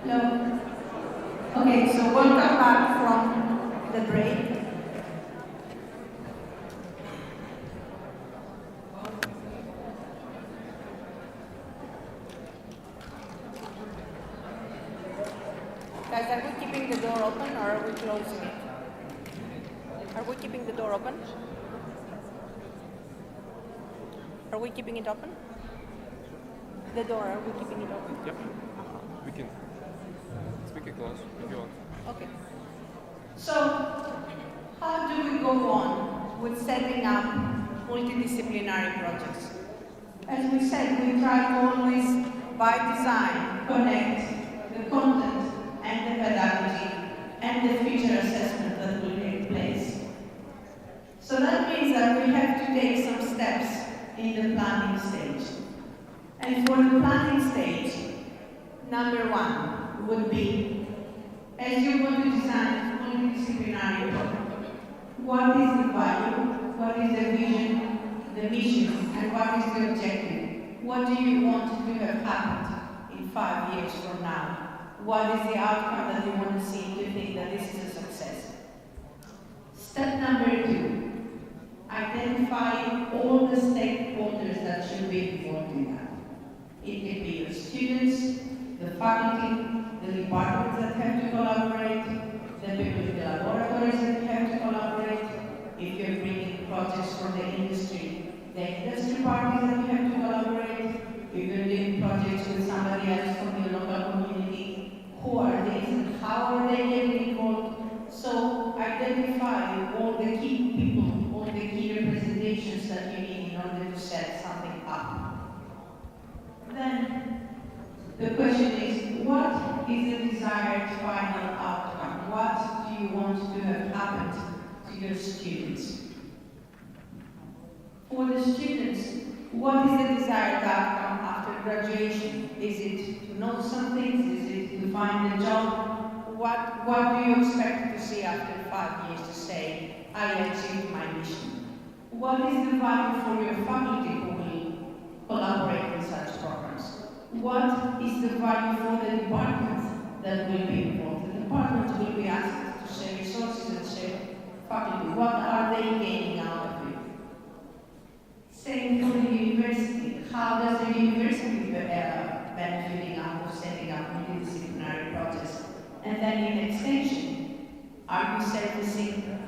Hello. Okay, so welcome back from the break. Guys, are we keeping the door open or are we closing it? Are we keeping the door open? Are we keeping it open? The door, are we keeping it open? Yep. We can speak it close if you want. Okay. So, how do we go on with setting up multidisciplinary projects? As we said, we try to always, by design, connect the content and the pedagogy and the future assessment that will take place. So that means that we have to take some steps in the planning stage. And for the planning stage, number one would be, as you want to design a multidisciplinary program, what is the value, what is the vision, the mission, and what is the objective? What do you want to have happened in 5 years from now? What is the outcome that you want to see to think that this is a success? Step number two, identify all the stakeholders that should be involved in that. It can be your students, the faculty, the departments that have to collaborate, the people in the laboratories that have to collaborate. If you're bringing projects from the industry, the industry parties that you have to collaborate. If you're doing projects with somebody else from your local community, who are these and how are they getting involved? So identify all the key people, all the key representations that you need in order to set something up. Then the question is, what is the desired final outcome? What do you want to have happened to your students? For the students, what is the desired outcome after graduation? Is it to know some things? Is it to find a job? What do you expect to see after 5 years to say, I achieved my mission? What is the value for your faculty who will collaborate in such programs? What is the value for the departments that will be involved? The departments will be asked to share resources and share faculty. What are they gaining out of it? Same for the university. How does the university benefiting out of setting up multidisciplinary projects? And then in extension, are you servicing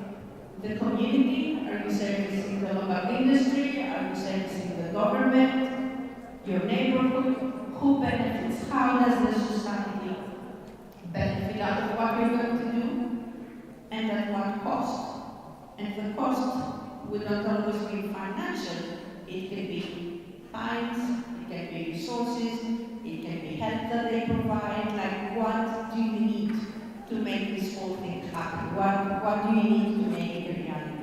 the community? Are you servicing the local industry? Are you servicing the government? Your neighborhood? Who benefits? How does the society benefit out of what you're going to do? And at what cost? And the cost will not always be financial. It can be times, it can be resources, it can be help that they provide. Like, what do you need to make this whole thing happen? What do you need to make it a reality?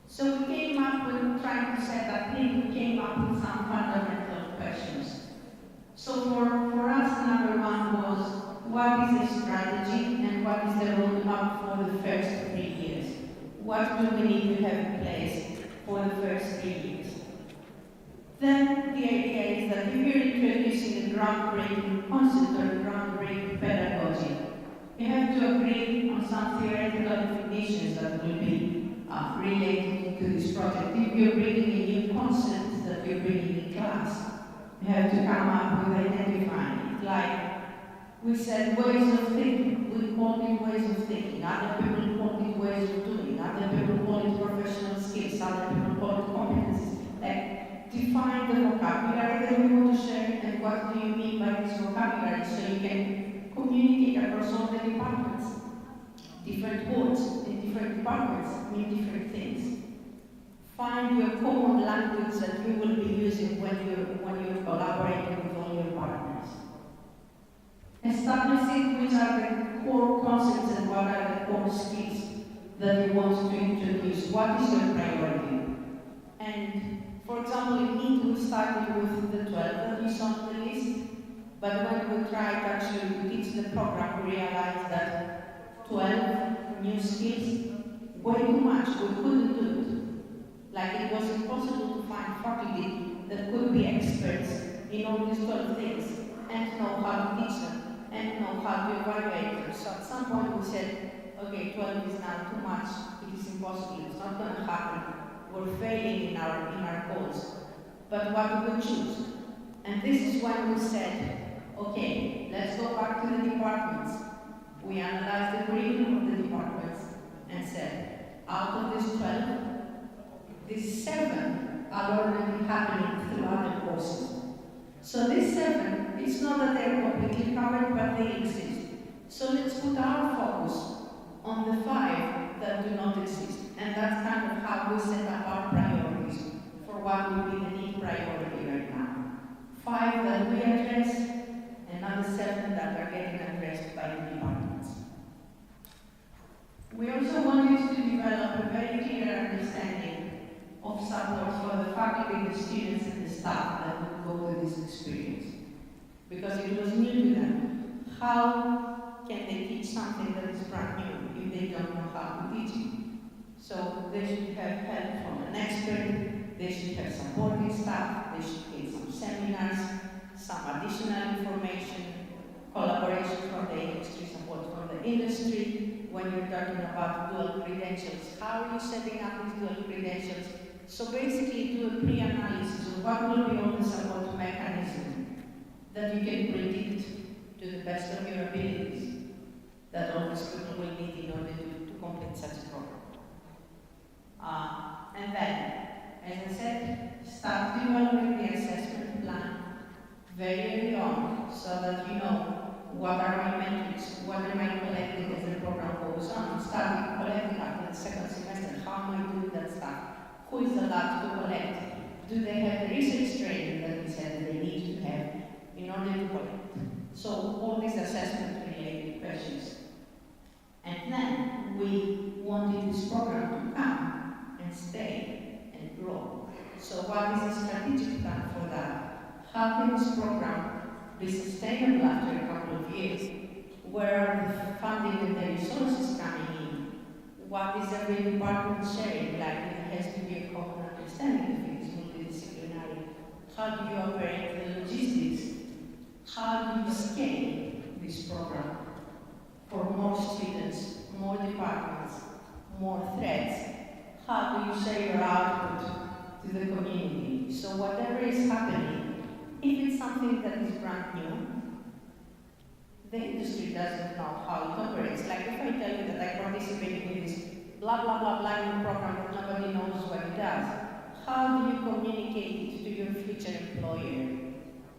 So we came up with trying to set that thing, we came up with some fundamental questions. So for us, number one was, what is the strategy and what is the roadmap for the first 3 years? What do we need to have in place for the first 3 years? Then the idea is that if you're introducing a groundbreaking concept or a groundbreaking pedagogy, you have to agree on some theoretical definitions that will be related to this project. If you're bringing a new concept that you're bringing in class, you have to come up with identifying it. Like we said, ways of thinking. We call it ways of thinking. Other people call it ways of doing. Other people call it professional skills. Other people call it competencies. Like, define the vocabulary that we want to share and what do you mean by this vocabulary so you can communicate across all the departments. Different words in different departments mean different things. Find your common language that you will be using when you're collaborating with all your partners. Establishing which are the core concepts and what are the core skills that you want to introduce. What is your priority? And for example, in NEET we started with the 12 that you saw on the list, but when we tried actually to teach the program, we realized that 12 new skills, way too much, we couldn't do it. Like it was impossible to find faculty that could be experts in all these 12 things. and know how to teach them, and know how to evaluate them. So at some point we said, okay, 12 is now too much, it is impossible, it's not going to happen. We're failing in our goals. But what do we choose? And this is when we said, okay, let's go back to the departments. We analyzed the curriculum of the departments and said, out of these 12, these 7 are already happening through other courses. So these 7, it's not that they're completely covered, but they exist. So let's put our focus on the 5 that do not exist. And that's kind of how we set up our priorities for what would be the need priority right now. 5 that we address, another 7 that are getting addressed by the departments. We also wanted to develop a very clear understanding of support for the faculty, the students, and the staff that would go to this experience. Because it was new to them. How can they teach something that is brand new if they don't know how to teach it? So they should have help from an expert, they should have supporting staff, they should get some seminars, some additional information, collaboration from the industry, support from the industry. When you're talking about dual credentials, how are you setting up these dual credentials? So basically do a pre-analysis of what will be all the support mechanism that you can predict to the best of your abilities that all these people will need in order to complete such a program. And then, as I said, start developing the assessment plan very early on so that you know what are my metrics, what am I collecting as the program goes on. Start collecting after the second semester, how am I doing that stuff? Who is allowed to collect? Do they have the research training that we said they need to have in order to collect? So all these assessment related questions. And then we wanted this program to come and stay and grow. So what is the strategic plan for that? How can this program be sustainable after a couple of years? Where are the funding and the resources coming in? What is every department sharing? Like it has to be a common understanding if it is multidisciplinary. How do you operate the logistics? How do you scale this program for more students, more departments, more threads? How do you share your output to the community? So whatever is happening, if it's something that is brand new, the industry doesn't know how it operates. Like if I tell you that I participated in this blah blah blah blah new program that nobody knows what it does, how do you communicate it to your future employer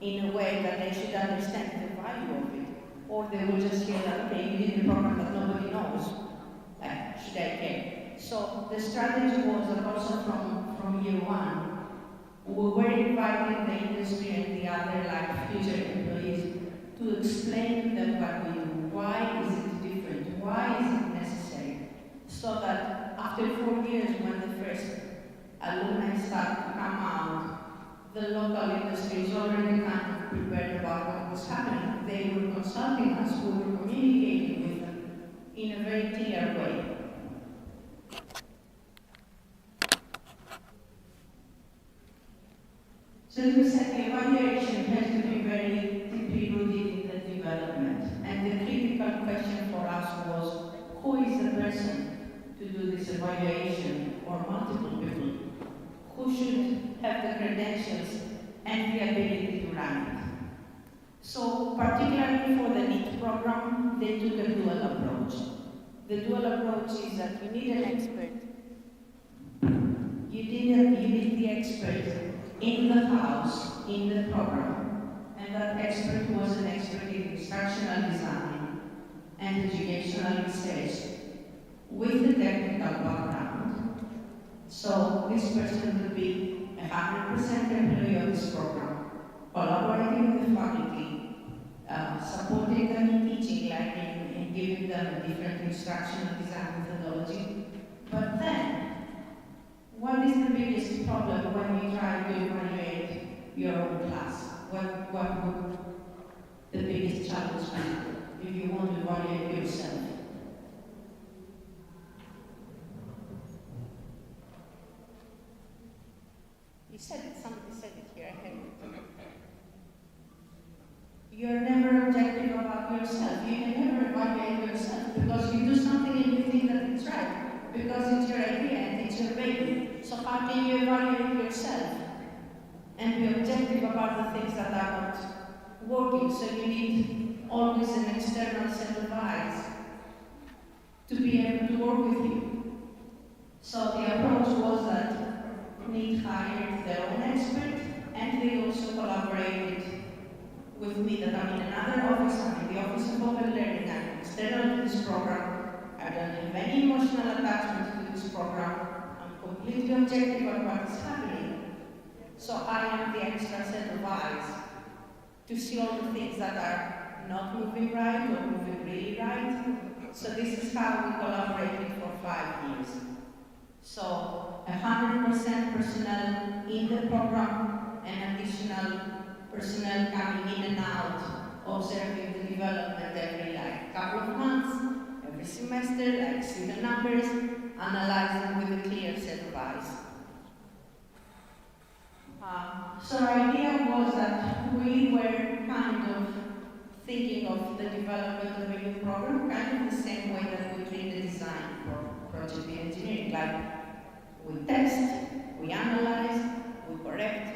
in a way that they should understand the value of it? Or they will just hear that, okay, you did a program that nobody knows. Like, should I care? So the strategy was that also from year one, we were inviting the industry and the other like future employees to explain to them what we do. Why is it different? Why is it necessary? So that after 4 years, when the first alumni start to come out, the local industry is already kind of prepared about what was happening. They were consulting us, we were communicating with them in a very clear way. So as we said, the evaluation has to be very deeply rooted in the development. And the critical question for us was, who is the person to do this evaluation, or multiple people? Who should have the credentials and the ability to run it? So particularly for the NEET program, they took a dual approach. The dual approach is that you need an expert. You need the expert in the house, in the program, and that expert was an expert in instructional design and educational research with a technical background. So this person will be 100% employee of this program, collaborating with the faculty, supporting them in teaching, like in giving them a different instructional design methodology. But then, what is the biggest problem when you try to evaluate your own class? What would the biggest challenge be if you want to evaluate yourself? You said it, somebody said it here, I heard it. Your yourself. You can never evaluate yourself because you do something and you think that it's right because it's your idea and it's your baby. So how can you evaluate yourself and be objective about the things that are not working? So you need always an external set of eyes to be able to work with you. So the approach was that NEET hired their own expert and they also collaborated with me that I'm in another office, I'm in the Office of Open Learning, I'm external to this program. I don't have any emotional attachment to this program. I'm completely objective about what is happening. So I am the extra set of eyes to see all the things that are not moving right or moving really right. So this is how we collaborated for 5 years. So 100% personnel in the program and additional personnel coming in and out, observing the development every couple of months, every semester, see the numbers, analyze them with a clear set of eyes. So our idea was that we were kind of thinking of the development of a new program kind of the same way that we treat the design for project engineering. Like we test, we analyze, we correct,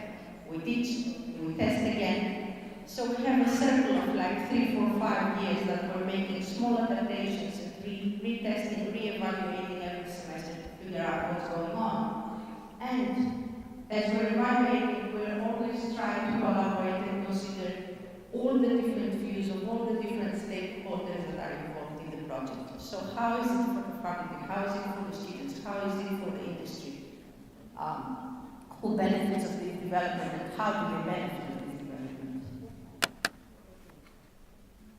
we teach, we test again. So we have a circle of 3, 4, 5 years that we're making small adaptations and retesting, re-evaluating every semester to figure out what's going on. And as we're evaluating, we're always trying to collaborate and consider all the different views of all the different stakeholders that are involved in the project. So how is it for the faculty? How is it for the students? How is it for the industry? Who benefits of this development and how do they benefit of this development?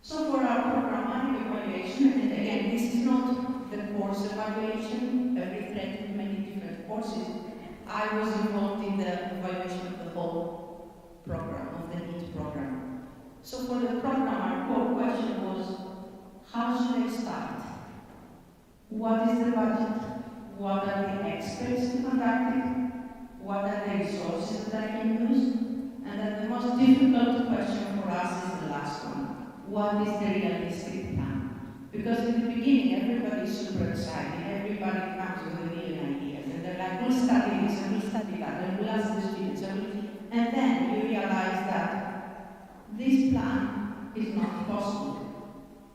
So for our programmatic evaluation, and again, this is not the course evaluation, every thread with many different courses. I was involved in the evaluation of the whole program, of the NEET program. So for the program, our core question was, how should I start? What is the budget? What are the experts to conduct it? What are the resources that I can use? And then the most difficult question for us is the last one. What is the realistic plan? Because in the beginning, everybody is super excited. Everybody comes with a million ideas. And they're like, we'll study this and we'll study that and we'll ask the students. And then you realize that this plan is not possible.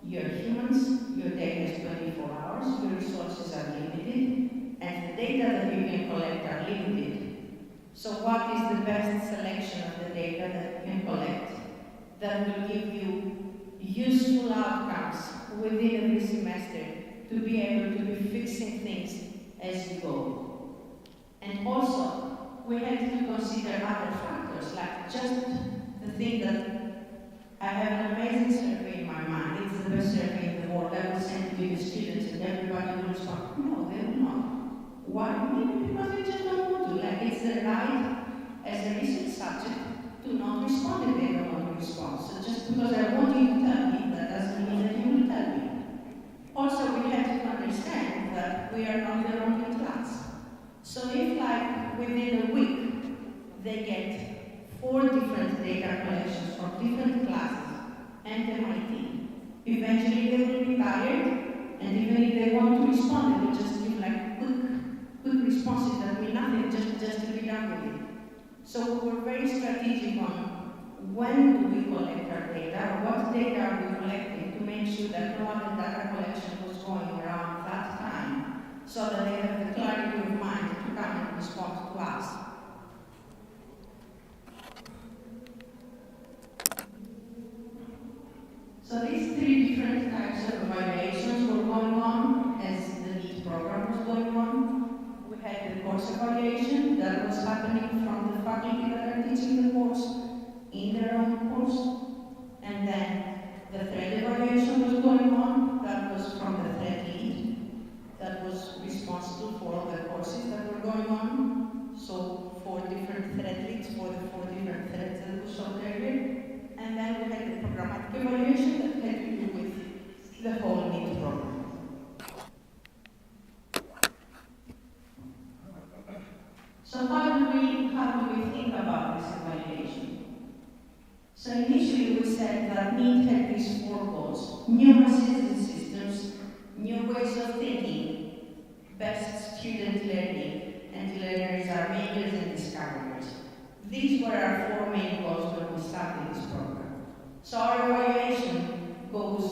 You're humans, your data is 24 hours, your resources are limited, and the data that you can collect are limited. So what is the best selection of the data that you can collect that will give you useful outcomes within every semester to be able to be fixing things as you go? And also, we had to consider other factors, like just the thing that I have an amazing survey in my mind. It's the best survey in the world. I will send it to the students and everybody will respond. No, they will not. Why? Maybe because they just don't want to. It's the right as a research subject to not respond if they don't want to respond. So just because I want you to tell me, that doesn't mean that you will tell me. Also, we have to understand that we are not the only class. So if within a week they get 4 different data collections from different classes and MIT, eventually they will be tired, and even if they want to respond, they will just give quick responses that mean nothing, just to be done with it. So we're very strategic on when do we collect our data, what data are we collecting to make sure that no other data collection was going around that time, so that they have the clarity of mind to come and respond to us. So these 3 different types of evaluations were going on as the NEET program was going on. We had the course evaluation that was happening from the faculty that are teaching the course in their own course. And then the thread evaluation was going on. That was from the thread lead that was responsible for all the courses that were going on. So 4 different thread leads for the 4 different threads that we showed earlier. And then we had the programmatic evaluation that had to do with the whole NEET program. So how do we think about this evaluation? So initially we said that NEET had these four goals: new assessment systems, new ways of thinking, best student learning, and learners are makers and discoverers. These were our four main goals when we started this program. So our evaluation goes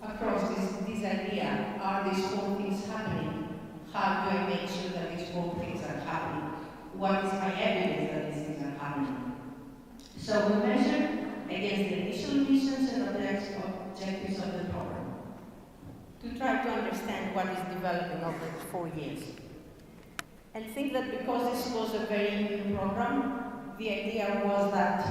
across this idea: are these four things happening? How do I make sure that these four things are happening? What is my evidence that these things are happening? So we measure against the initial missions and objectives of the program to try to understand what is developing over the 4 years. And think that because this was a very new program, the idea was that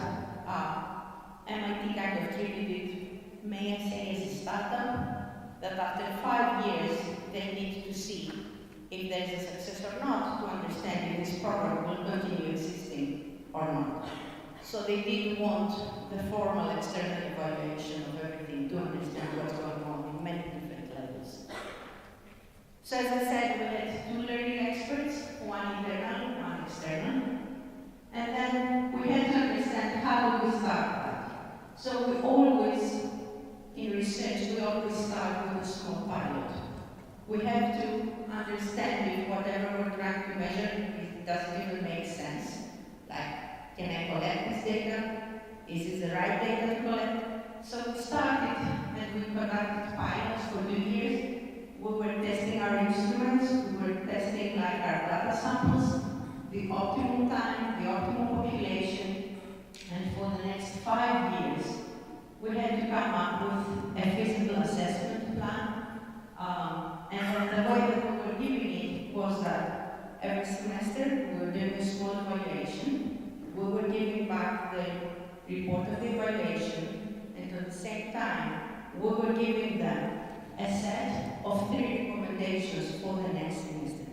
MIT kind of treated it, may I say, as a startup, that after 5 years they need to see if there is a success or not to understand if this program will continue existing or not. So they didn't want the formal external evaluation of everything to understand what's going on in many different levels. So as I said, we had 2 learning experts, one internal, one external. And then we had to understand how do we start that. So we always, in research, we always start with a small pilot. We have to understand if whatever we're trying to measure, does it even make sense. Like, can I collect this data? Is it the right data to collect? So we started and we conducted pilots for 2 years. We were testing our instruments, we were testing like our data samples, the optimal time, the optimal population, and for the next 5 years, we had to come up with a feasible assessment plan. And then the way that we were giving it was that every semester we were doing a small evaluation. We were giving back the report of the evaluation, and at the same time, we were giving them a set of 3 recommendations for the next semester.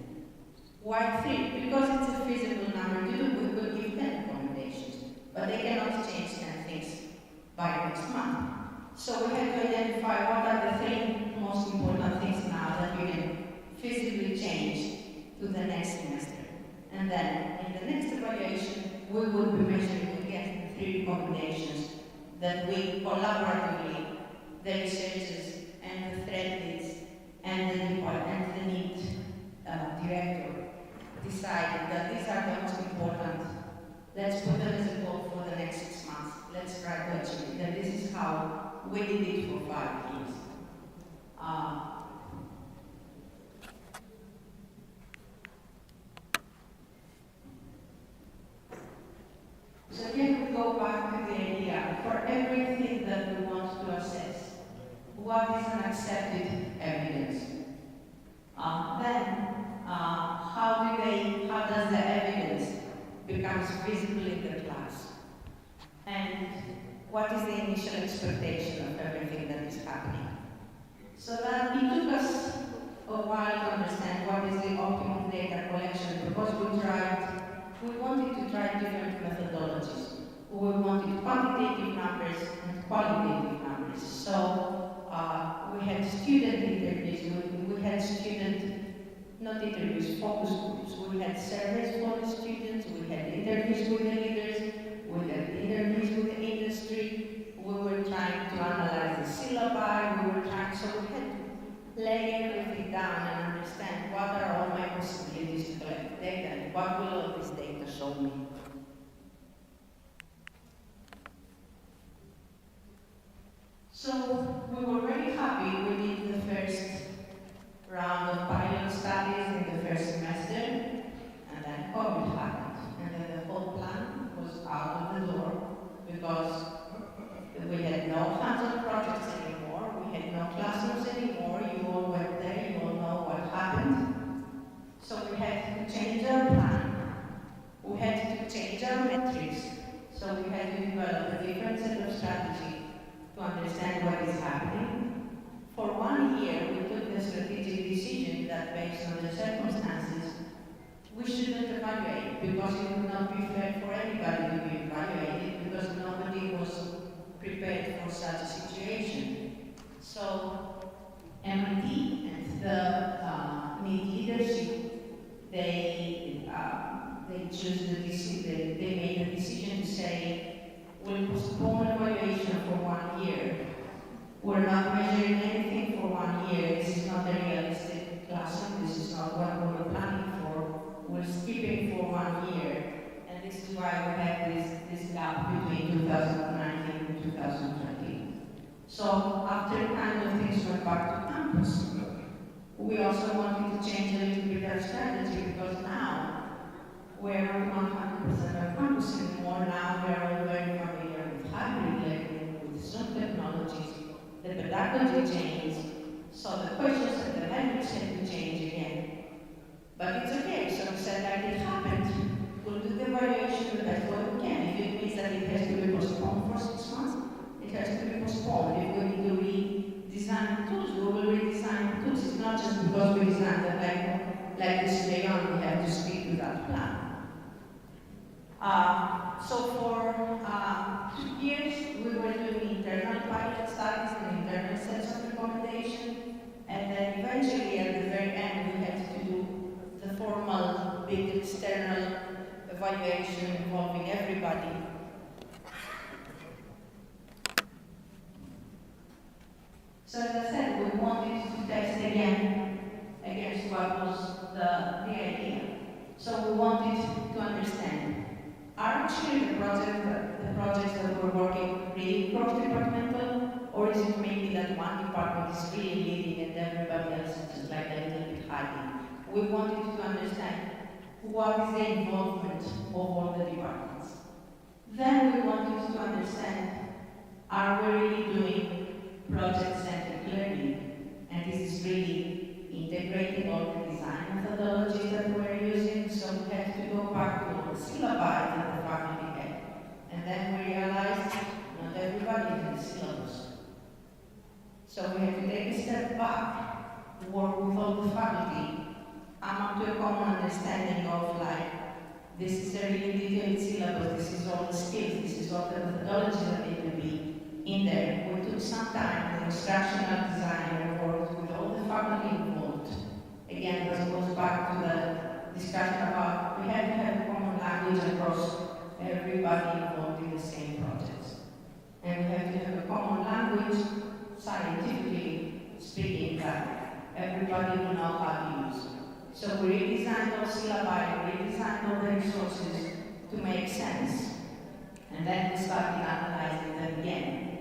Why 3? Because it's a feasible number to do. We will give 10 recommendations, but they cannot change 10 things by next month. So we had to identify what are the 3 most important things now that we can feasibly change to the next semester. And then in the next evaluation, we will be measuring against the 3 recommendations that we collaboratively, the researchers and the thread leads and the NEET director, decided that these are the most important. Let's put them as a goal for the next 6 months. Let's try to achieve it. And this is how we did it for 5 years. So again, we go back to the idea, for everything that we want to assess, what is an accepted evidence? How does the evidence becomes visible in the class? And what is the initial expectation of everything that is happening? So that it took us a while to understand what is the optimal data collection, because we wanted to try different methodologies. We wanted quantitative numbers and qualitative numbers. So we had student interviews, we had not interviews, focus groups. We had surveys for the students, we had interviews with the leaders, we had interviews with the industry. We were trying to analyze the syllabi, we had to lay everything down and understand what are all my possibilities to collect data and what will all this data show me. So we were very happy. We did the first round of pilot studies in the first semester, and then COVID happened. And then the whole plan was out of the door because we had no hands-on projects anymore, we had no classrooms anymore, you all went there, you all know what happened. So we had to change our plan, we had to change our metrics, so we had to develop a different set of strategy to understand what is happening. For 1 year, we took the strategic decision that based on the circumstances, we shouldn't evaluate because it would not be fair for anybody to be evaluated because nobody was prepared for such a situation. So MIT and the NEET leadership, they made the decision to say will postpone evaluation for 1 year. We're not measuring anything for 1 year. This is not a realistic classroom. This is not what we were planning for. We're skipping for 1 year. And this is why we have this gap between 2019 and 2020. So after kind of things went back to campus, we also wanted to change a little bit our strategy because now we're not 100% on campus anymore. Now we're all very familiar with hybrid learning, with Zoom technologies. The pedagogy changed, so the questions and the language had to change again. But it's okay, so we said like it happened. We'll do the evaluation the best way we can. If it means that it has to be postponed for 6 months, it has to be postponed. If we need to redesign the tools, we will redesign the tools. It's not just because we designed that like this day on, we have to stick to that plan. So for 2 years, we were doing internal pilot studies and internal sets of recommendation, and then eventually at the very end, we had to do the formal big external evaluation involving everybody. So as I said, we wanted to test again against what was the idea. So we wanted to understand, are actually the projects that we're working really cross-departmental, or is it maybe that one department is really leading and everybody else is just like a little bit hiding? We wanted to understand what is the involvement of all the departments. Then we wanted to understand, are we really doing project-centered learning? And this is really integrating all the design methodologies that we're using, so we had to go back to the syllabi that the faculty had. And then we realized not everybody had syllabus. So we had to take a step back, work with all the faculty, come up to a common understanding of like, this is a really detailed syllabus, this is all the skills, this is all the methodologies that need to be in there. We took some time, the instructional design, and worked with all the faculty involved. Again, this goes back to the discussion about we have to have a common language across everybody involved in the same projects. And we have to have a common language, scientifically speaking, that everybody will know how to use. So we redesigned our syllabi, redesigned all the resources to make sense. And then we started analyzing them again.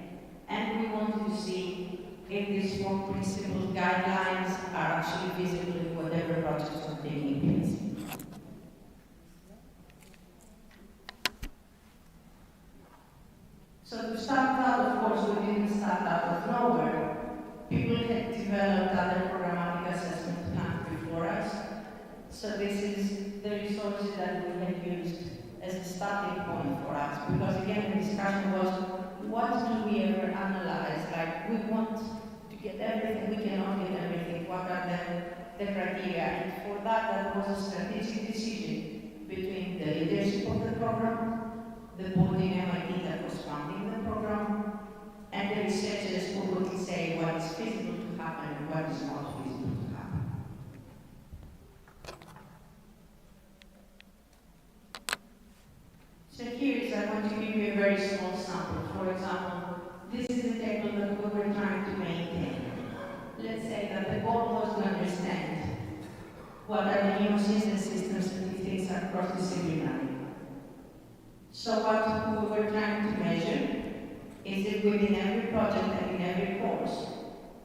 And we wanted to see if these 4 principal guidelines are actually visible in whatever projects are taking place. So to start out, of course, we didn't start out of nowhere. People had developed other programmatic assessment plans before us. So this is the resources that we had used as a starting point for us. Because again, the discussion was, what do we ever analyze? Like, we want to get everything, we cannot get everything. What are the criteria? And for that was a strategic decision between the leadership of the program, the board in MIT that was funding the program, and the researchers who would say what is feasible to happen and what is not feasible to happen. So here is, I want to give you a very small sample. For example, this is a table that we were trying to maintain. Let's say that the goal was to understand what are the neuroscience systems and if things are cross-disciplinary. So what we were trying to measure is if within every project and in every course,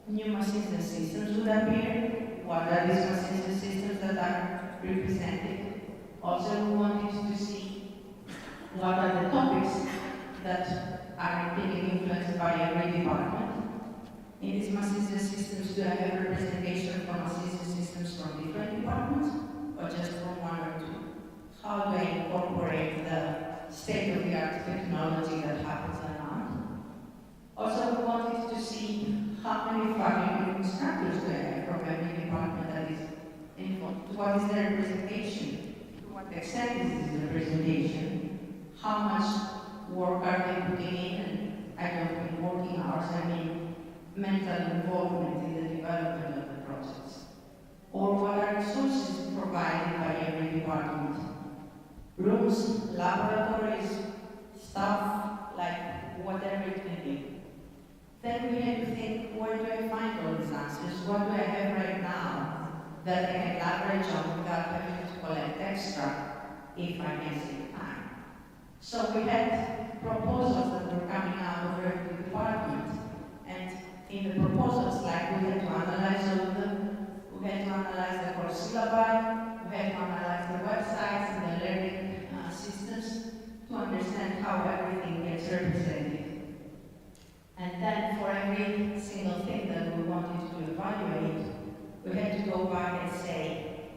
new machines and systems would appear. What are these machines and systems that are represented? Also, we wanted to see what are the topics that are being influenced by every department. In these machines and systems, do I have representation from machines and systems from different departments, or just from 1 or 2? How do I incorporate the state-of-the-art technology that happens around? Also, we wanted to see how many faculty instructors do I have from every department that is involved. What is their representation? To what extent is this representation? How much work are they putting in? And I don't mean working hours, I mean mental involvement in the development of the projects. Or what are resources provided by every department? Rooms, laboratories, staff, like whatever it may be. Then we had to think, where do I find all these answers? What do I have right now that I can leverage on without having to collect extra if I can save time? So we had proposals that were coming out of the department, and in the proposals, like we had to analyze all of them, we had to analyze the course syllabi, we had to analyze the websites and the learning systems to understand how everything gets represented. And then for every single thing that we wanted to evaluate, we had to go back and say,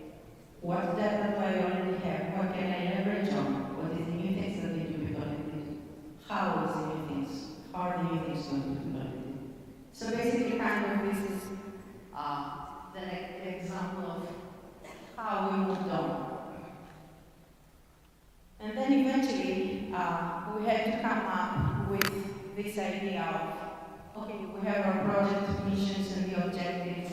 what data do I already have? What can I leverage on? What is the new things that need to be collected? How is the new things? How are the new things going to be collected? So basically, kind of this is the example of how we moved on. And then eventually, we had to come up with this idea of, okay, we have our project missions and the objectives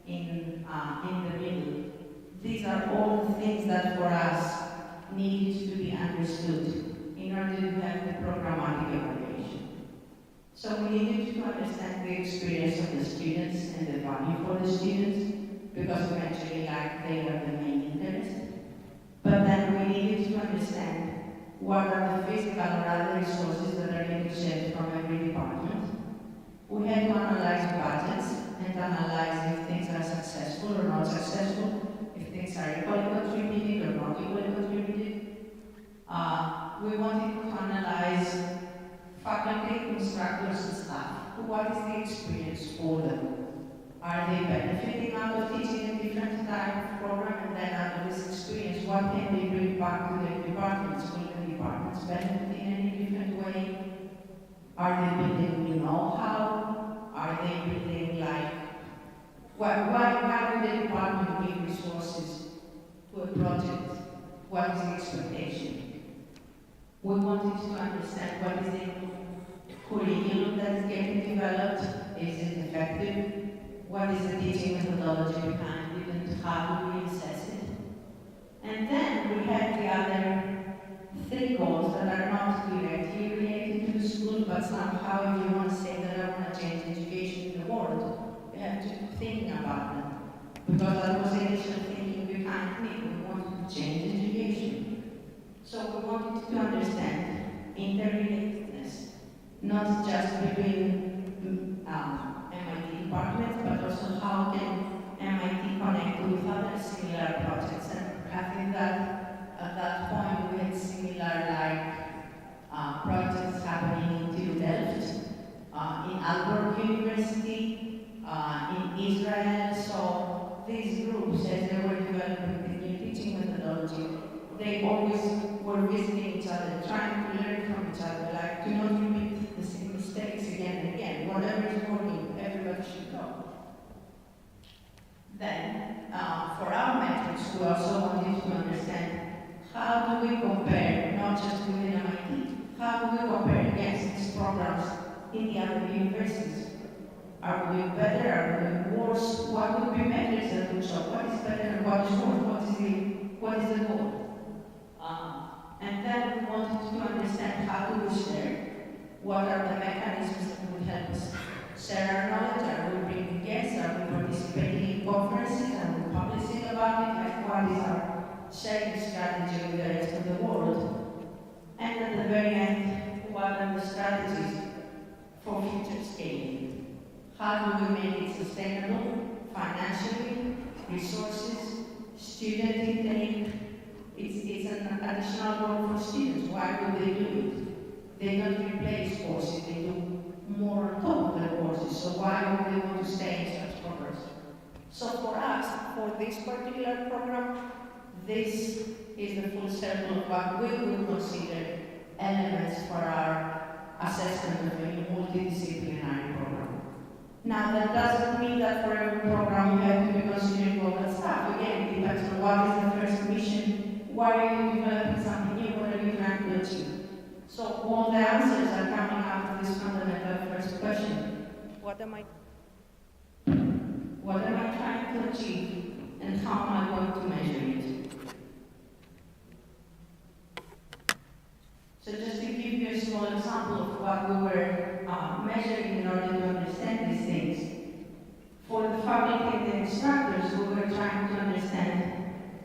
in the middle. These are all the things that for us needed to be understood in order to have the programmatic evaluation. So we needed to understand the experience of the students and the value for the students, because eventually they were the main interest. But then we needed to understand what are the physical or other resources that are being shared from every department. We had to analyze budgets and analyze if things are successful or not successful, if things are equally contributed or not equally contributed. We wanted to analyze faculty, instructors, and staff. What is the experience for them? Are they benefiting out of teaching a different type of program, and then out of this experience, what can they bring back to their departments? Will the departments benefit in any different way? Are they building new know-how? Are they building why would the department give resources to a project? What is the expectation? We wanted to understand what is the curriculum that is getting developed. Is it effective? What is the teaching methodology behind it, and how do we assess it? And then we had the other three goals that are not directly related to the school, but somehow if you want to say that I want to change education in the world, you have to think about them. Because that was the initial thinking behind me. We wanted to change education. So we wanted to understand interrelatedness, not just between MIT departments, but also how can MIT connect with other similar projects. And I think that at that point we had similar projects happening in TU Delft, in Aalborg University, in Israel. So these groups, as they were developing the new teaching methodology, they always were visiting each other, trying to learn from each other, like do not repeat the same mistakes again and again. Whatever is working, everybody should go. Then, for our metrics, we also wanted to understand how do we compare, not just within MIT, how do we compare against these programs in the other universities? Are we doing better? Are we doing worse? What would be metrics that would show what is better and what is worse? What is the goal? And then we wanted to understand how do we share, what are the mechanisms that would help us share our knowledge, are we bringing guests, are we participating in conferences, are we publishing about it, like what is our sharing strategy with the rest of the world? And at the very end, what are the strategies for future scaling? How do we make it sustainable, financially, resources, student intake? It's an additional work for students. Why would they do it? They don't replace courses, they do more on top of their courses. So why would they want to stay in such programs? So for us, for this particular program, this is the full circle of what we will consider elements for our assessment of a multidisciplinary program. Now, that doesn't mean that for every program we have to be considering all that stuff. Again, it depends on what is the first mission. Why are you developing something new? What are you trying to achieve? So all the answers are coming out of this fundamental first question. What am I trying to achieve, and how am I going to measure it? So just to give you a small example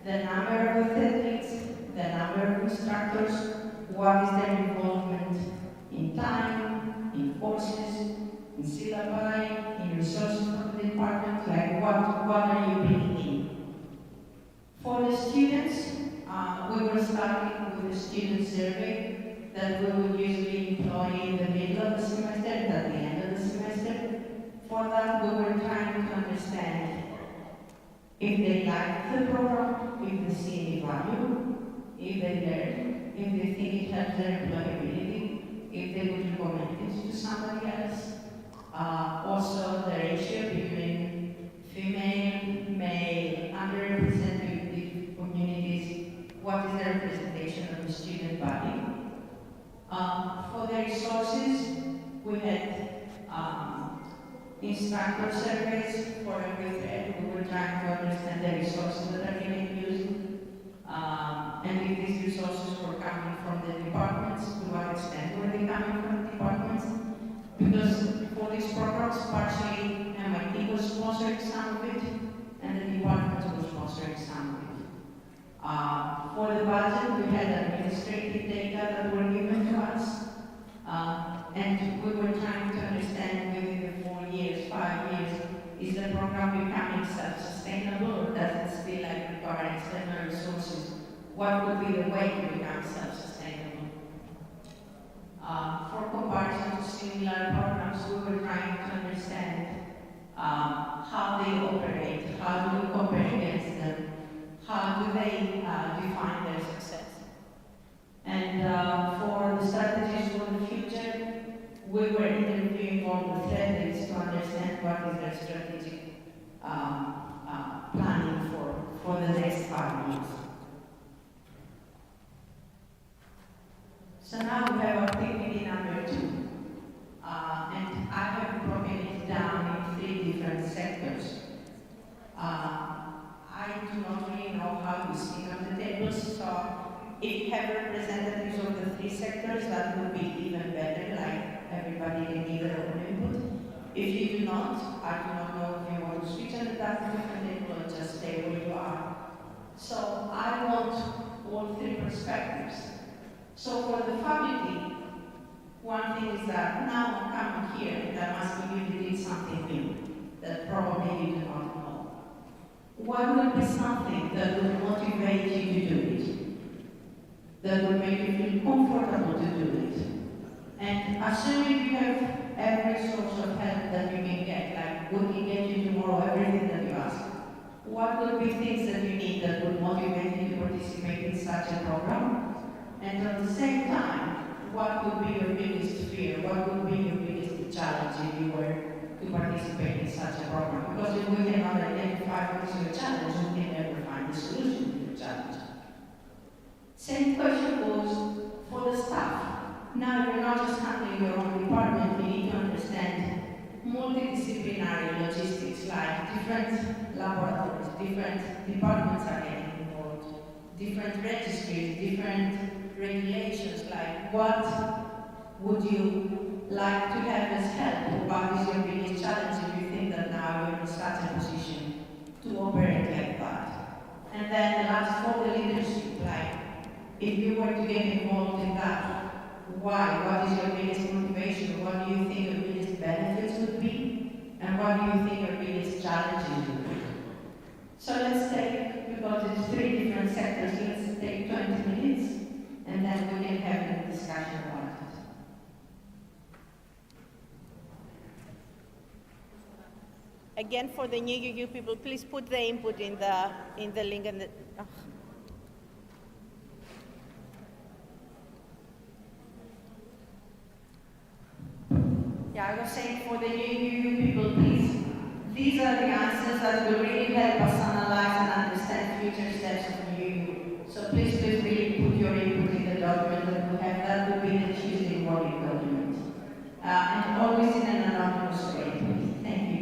the number of athletes, the number of instructors, what is their involvement in time, in courses, in syllabi, in resources from the department, like what are you bringing in? For the students, we were starting with a student survey that we would usually employ in the middle of the semester and at the end of the semester. For that, we were trying to understand if they like the program, if they see any value, if they learn, if they think it helps their employability, if they would recommend it to somebody else. Also, the ratio between female, male, underrepresented communities, what is the representation of the student body. For the resources, we had instructor surveys for every thread. We were trying to understand the resources that are being used, and if these resources were coming from the departments, to what extent were they coming from the departments? Because for these programs, partially MIT was sponsoring some of it, and the departments were sponsoring some of it. For the budget, we had administrative data that were given to us, and we were trying to understand within the 4 years, 5 years, is the program becoming self-sustainable, or does it still require external resources? What would be the way to become self-sustainable? For comparison to similar programs, we were trying to understand how they operate, how do we compare against them, how do they define their success. And for the strategies for the future, we were interviewing all the threads to understand what is their strategic planning for the next 5 years. So now we have activity number 2, and I have broken it down in 3 different sectors. I do not really know how you see on the tables, so if you have representatives of the 3 sectors, that would be even better, like everybody can give their own input. If you do not, I do not know if you want to switch on the different table or just stay where you are. So I want all 3 perspectives. So for the faculty, one thing is that now I'm coming here and I'm asking you to do something new that probably you do not know. What would be something that would motivate you to do it? That would make you feel comfortable to do it? And assuming you have every source of help that you can get, like we can get you tomorrow everything that you ask, what would be things that you need that would motivate you to participate in such a program? And at the same time, what would be your biggest fear? What would be your biggest challenge if you were to participate in such a program? Because if we cannot identify what is your challenge, we can never find a solution to your challenge. Same question goes for the staff. Now you're not just handling your own department, you need to understand multidisciplinary logistics, like different laboratories, different departments are getting involved, different registries, different regulations, like what would you like to have as help? What is your biggest challenge if you think that now you're in such a position to operate like that? And then the last for the leadership, like if you were to get involved in that, why? What is your biggest motivation? What do you think your biggest benefits would be? And what do you think your biggest challenges would be? So let's take, because it's 3 different sectors, let's take 20 minutes and then we can have a discussion about it. Again, for the new UU people, please put the input in the link and the. Oh. Yeah, I was saying for the new UU people, please, these are the answers that will really help us analyze and understand future steps of the UU. So please really put your input in the document that we have. That will be the Tuesday morning document. And always in an anonymous way, please. Thank you.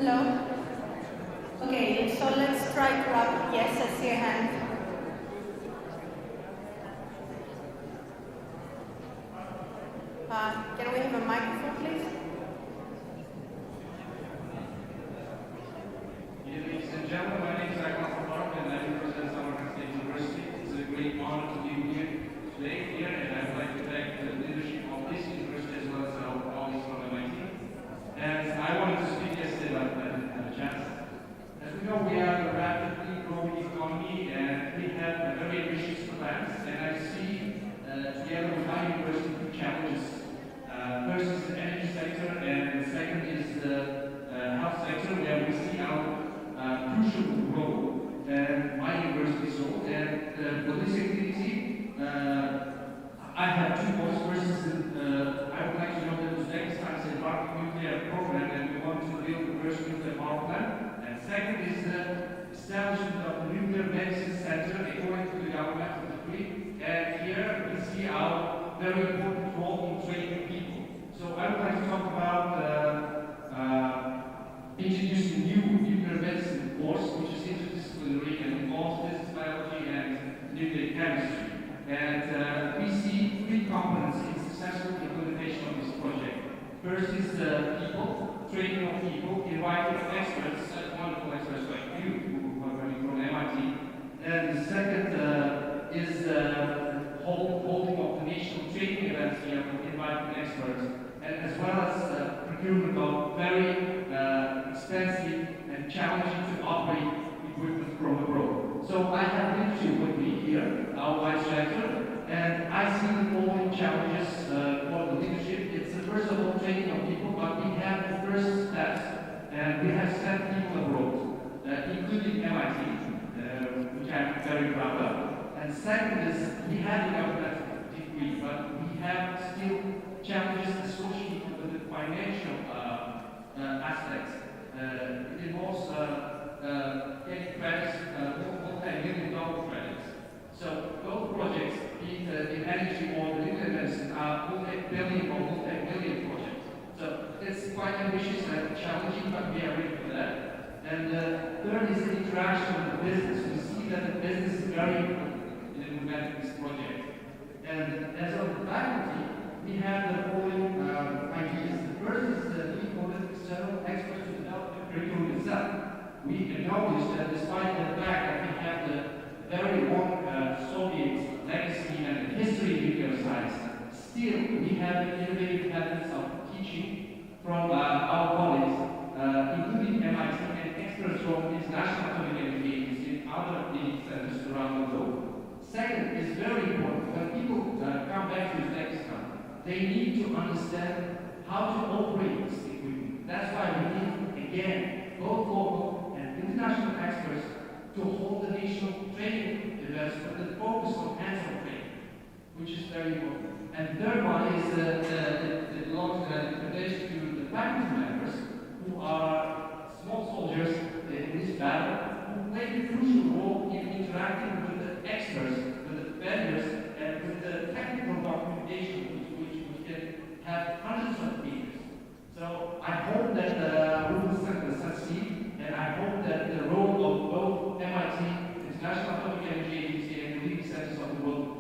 Hello? Okay, so let's try to wrap. Yes, I see a hand. Can we have a microphone, please? Ladies and gentlemen, my name is Mahorat and I represent Mahorat State University. It's a great honor to be here today and I'd like to thank the leadership of this university as well as our colleagues from MIT. And I wanted to speak yesterday, but I didn't have a chance. As we know, we are a rapidly growing economy and we have very ambitious plans. And I see together with my university two challenges. First is the energy sector, and the second is the health sector, where we see our crucial role and my university role. And for this activity, I have two goals. First is I would like to know that Uzbekistan is embarking nuclear program and we want to build the first nuclear power plant. And second is the establishment of the Nuclear Medicine Center according to the governmental decree. And here we see our very important role in training people. So I would like to talk about introducing a new nuclear medicine course, which is interdisciplinary and involves physics, biology, and nuclear chemistry. And we see three components in successful implementation of this project. First is people, training of people, inviting experts, wonderful experts like you, who are coming from MIT. And the second is holding of the national training events here, inviting experts, and as well as procurement of very expensive and challenging to operate equipment from abroad. So I have leadership with me here, our vice rector, and I see the following challenges for the leadership. It's first of all training of people, but we have the first steps, and we have sent people abroad, including MIT, which I'm very proud of. And second is we have the government degree, but we have still challenges associated with the financial aspects. It involves getting credits, multi-million-dollar credits. So both projects, be it in energy or the nuclear medicine, are multi-billion or multi-million projects. So it's quite ambitious and challenging, but we are ready for that. And third is the interaction with the business. We see that the business is very important in implementing this project. And as of the faculty, we have the following ideas. The first is the need for external experts to develop the curriculum itself. We acknowledge that despite the fact that we have the very long Soviet legacy and history of nuclear science, still we have the innovative methods of teaching from our colleagues, including MIT and experts from international atomic energy agencies and other leading centers around the globe. Second is very important. When people come back to Uzbekistan, they need to understand how to operate this equipment. That's why we need, again, both local and international experts to hold the national training events with the focus on hands-on training, which is very important. And third one is the invitation to the faculty members who are small soldiers in this battle, who play a crucial role in interacting with the experts, with the vendors, and with the technical documentation, which can have hundreds of pages. So I hope that we will succeed, and I hope that the role of both MIT, International Atomic Energy Agency, and the leading centers of the world,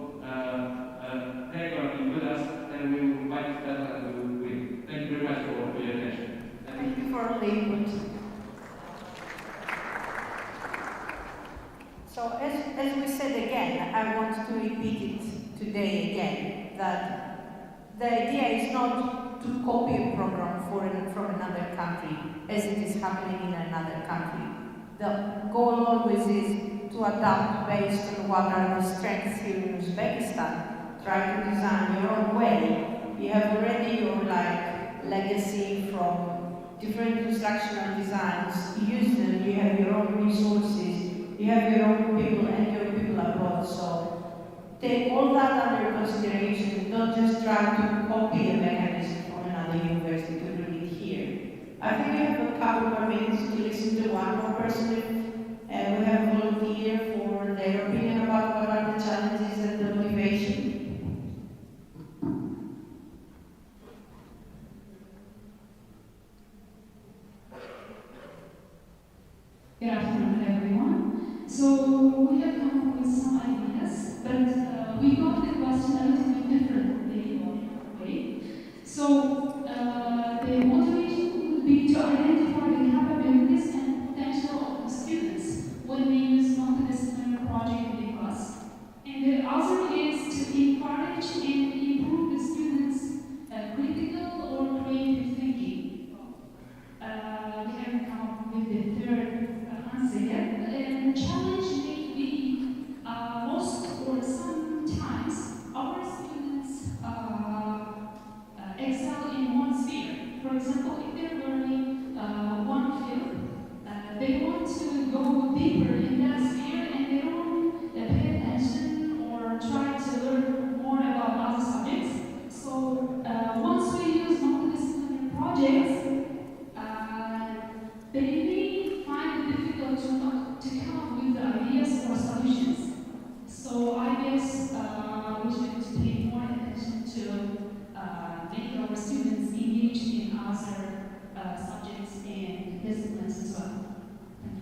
they're going to be with us, and we will fight together and we will win. Thank you very much for your attention. Thank you for the input. So as we said again, I want to repeat it today again, that the idea is not to copy a program from another country as it is happening in another country. The goal always is to adapt based on what are the strengths here in Uzbekistan. Try to design your own way. You have already your legacy from different instructional designs. Use them. You have your own resources. You have your own people and your people abroad. So take all that under consideration. Don't just try to copy a mechanism from another university to bring it here. I think we have a couple more minutes to listen to one more person. We have a volunteer for their opinion about what are the challenges and the motivation. in a little bit different way. So the motivation would be to identify the capabilities and potential of the students when they use multidisciplinary project in the class. And the other is to encourage and improve the students' critical or creative thinking. We haven't come up with the third answer yet. And the challenge may be most or sometimes our students excel in one sphere. For example, if they're learning one field, they want to go deeper in that sphere and they don't pay attention or try to learn more about other subjects. So once we use multidisciplinary projects, they may find it difficult to come up with ideas or solutions. So I guess we should pay more attention to make our students engage in other subjects and disciplines as well.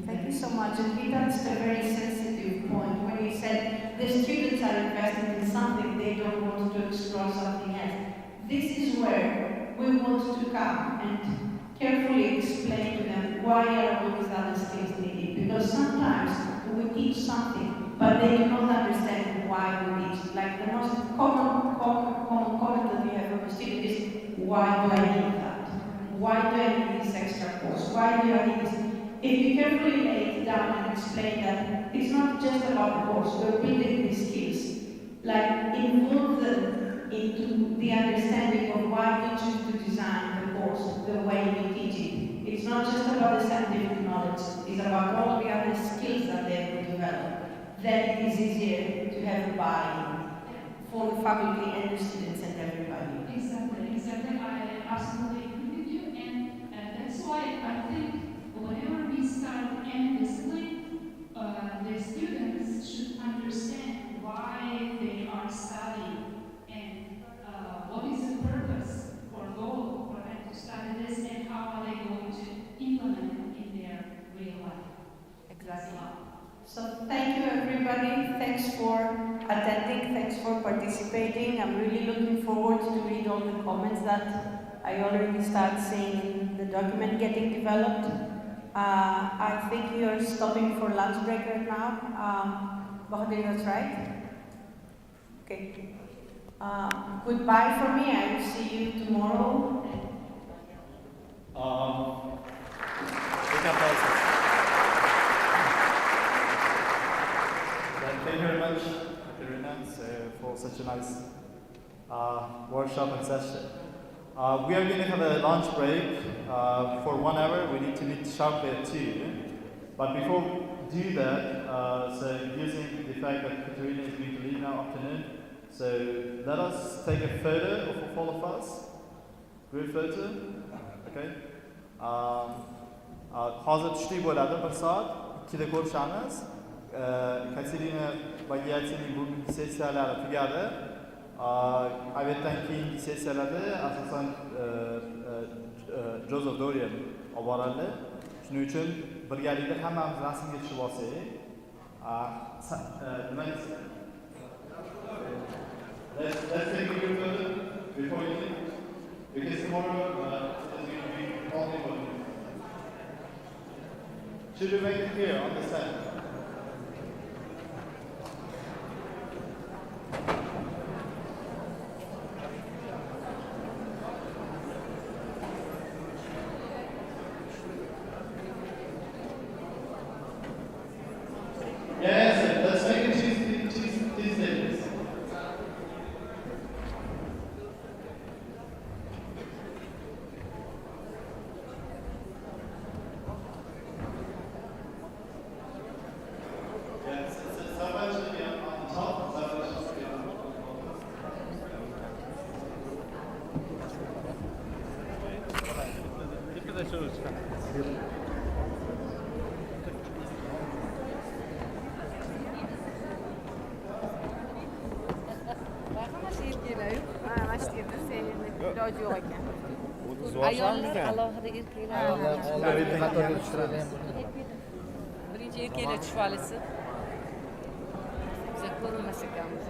Thank you so much. And he touched a very sensitive point when he said the students are invested in something, they don't want to explore something else. This is where we want to come and carefully explain to them why are all these other skills needed. Because sometimes we teach something, but they do not understand why we teach. Like the most common comment that we have from the student is, why do I need that? Why do I need this extra course? Why do I need this? If you carefully lay it down and explain that it's not just about the course, we're building these skills. Like involve them into the understanding of why we choose to design the course the way we teach it. It's not just about the scientific knowledge, it's about all the other skills that they will develop. Then it is easier to have a buy-in for the faculty and the students and everybody. Exactly. I absolutely agree with you, and that's why I think whenever we start any discipline, the students should understand why they are studying and what is the purpose or goal for them to study this and how are they going to implement it in their real life. Exactly. So thank you everybody, thanks for attending, thanks for participating. I'm really looking forward to read all the comments that I already start seeing in the document getting developed. I think you're stopping for lunch break right now. Mahorat, that's right? Okay. Goodbye for me, I will see you tomorrow. Thank you very much, Karina, for such a nice workshop and session. We are going to have a lunch break for 1 hour. We need to meet sharply at 2. But before we do that, so using the fact that Katerina is going to leave now afternoon, so let us take a photo of all of us. Group photo. Okay. Hozir tushlik bo'ladi 1 soat, 2da ko'rishamiz. Katerina va Yeltsinning bugungi sessiyalari tugadi. Avetdan keyingi sessiyalarda asosan Joseph Dorian olib borildi. Shuning uchun birgalikda hammamiz rasmga tushib olsak. Nima deysiz? Let's take a group photo before you leave. Because tomorrow is going to be only for you. Should we make it clear on the stand? Yes, let's make it Tuesday. Yes, someone should be on the top, someone should be on the bottom. Ayollar alohida erkaklar birinchi erkaklar tushib olsin. Biza ko'rinmas ekanmiz.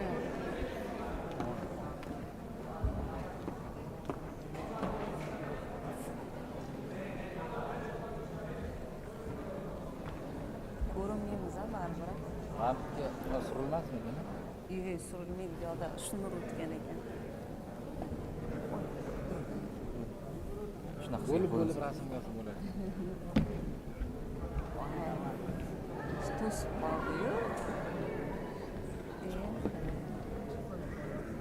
surilmasmidi? Yo'q, surilmaydi. Bu yoqda shuni o'tgan ekan. Shunaqa bo'lib rasmga olsa bo'ladi. To'sib qoldi-yu.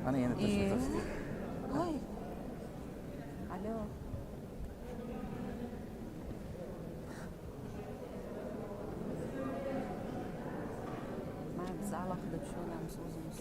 Mana endi to'sib. Voy. Alo. Biz alohida tushunamiz o'zimiz.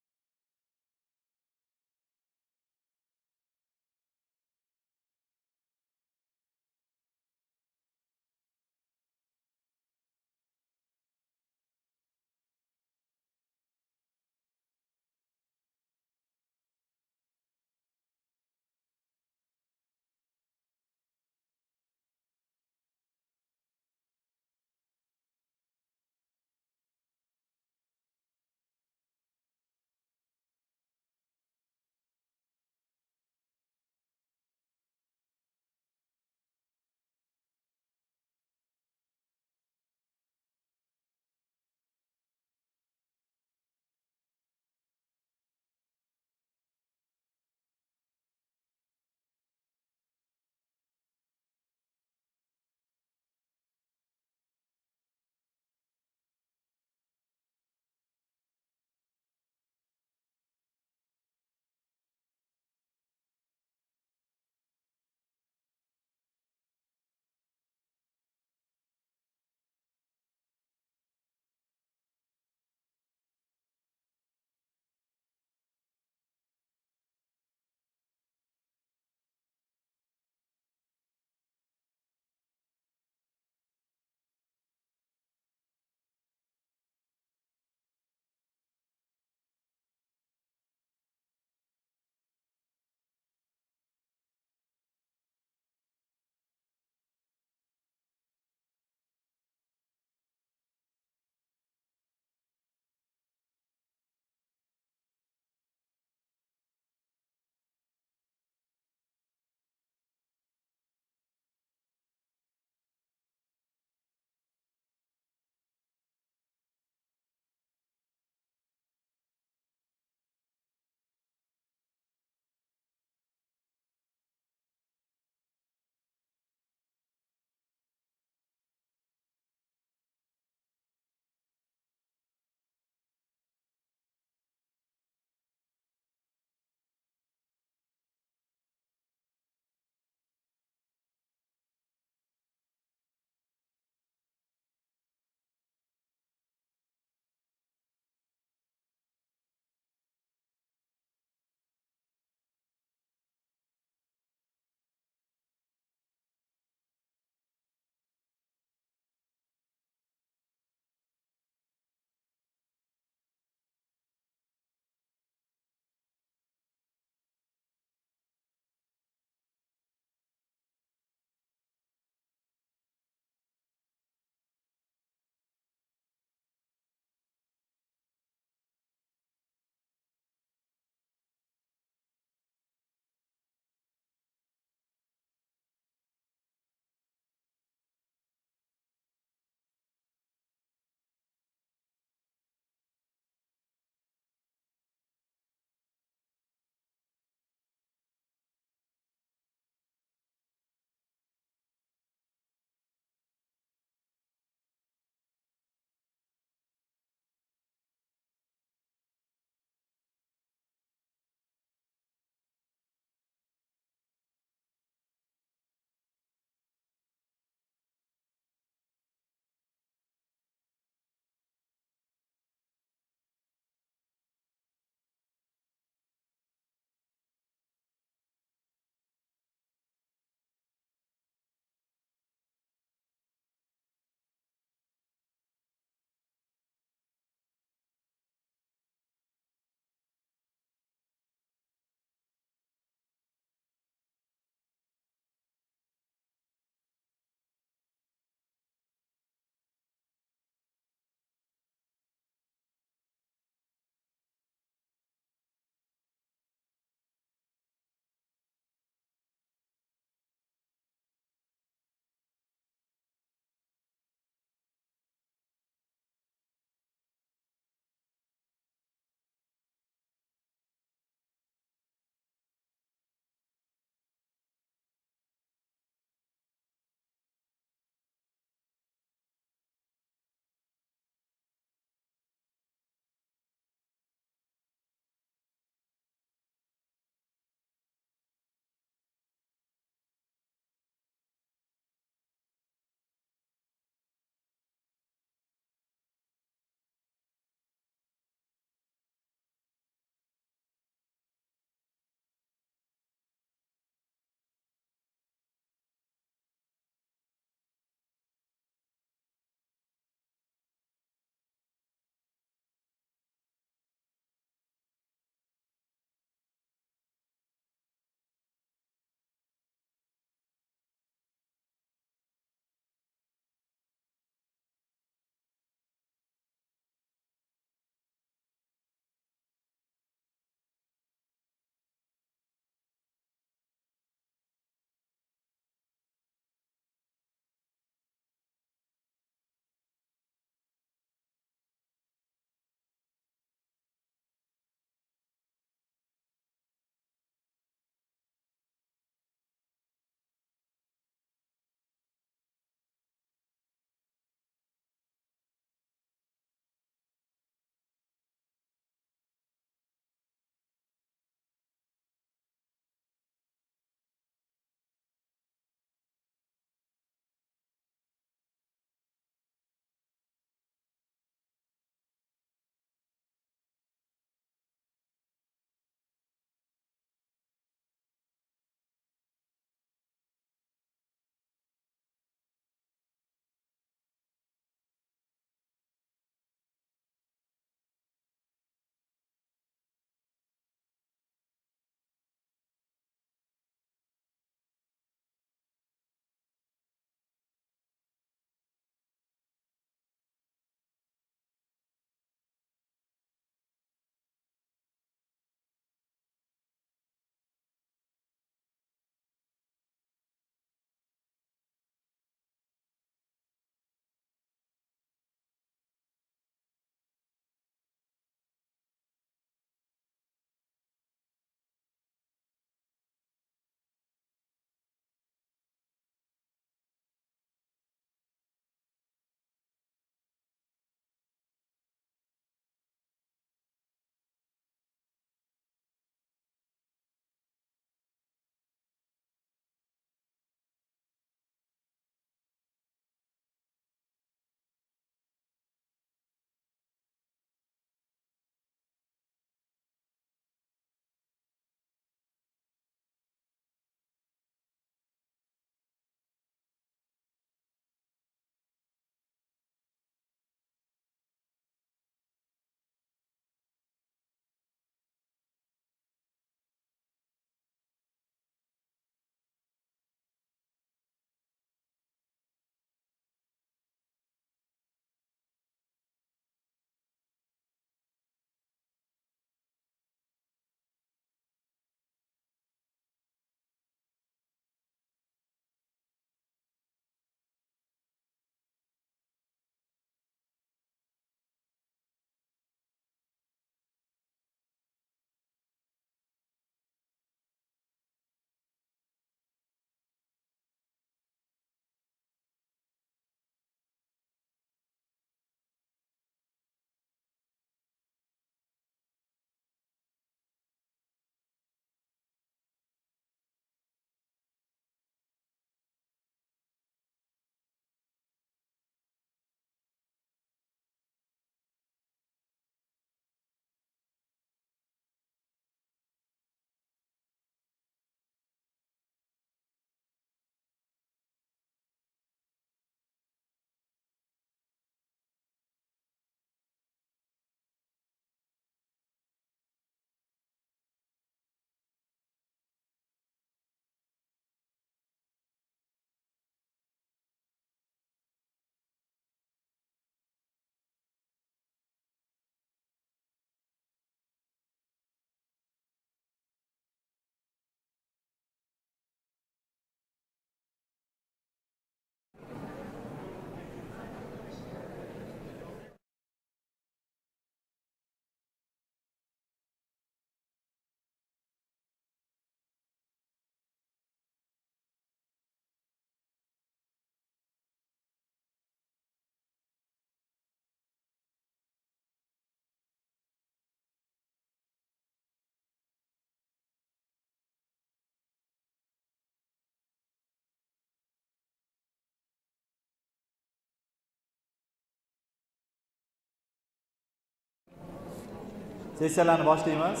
Sessiyalarni boshlaymiz.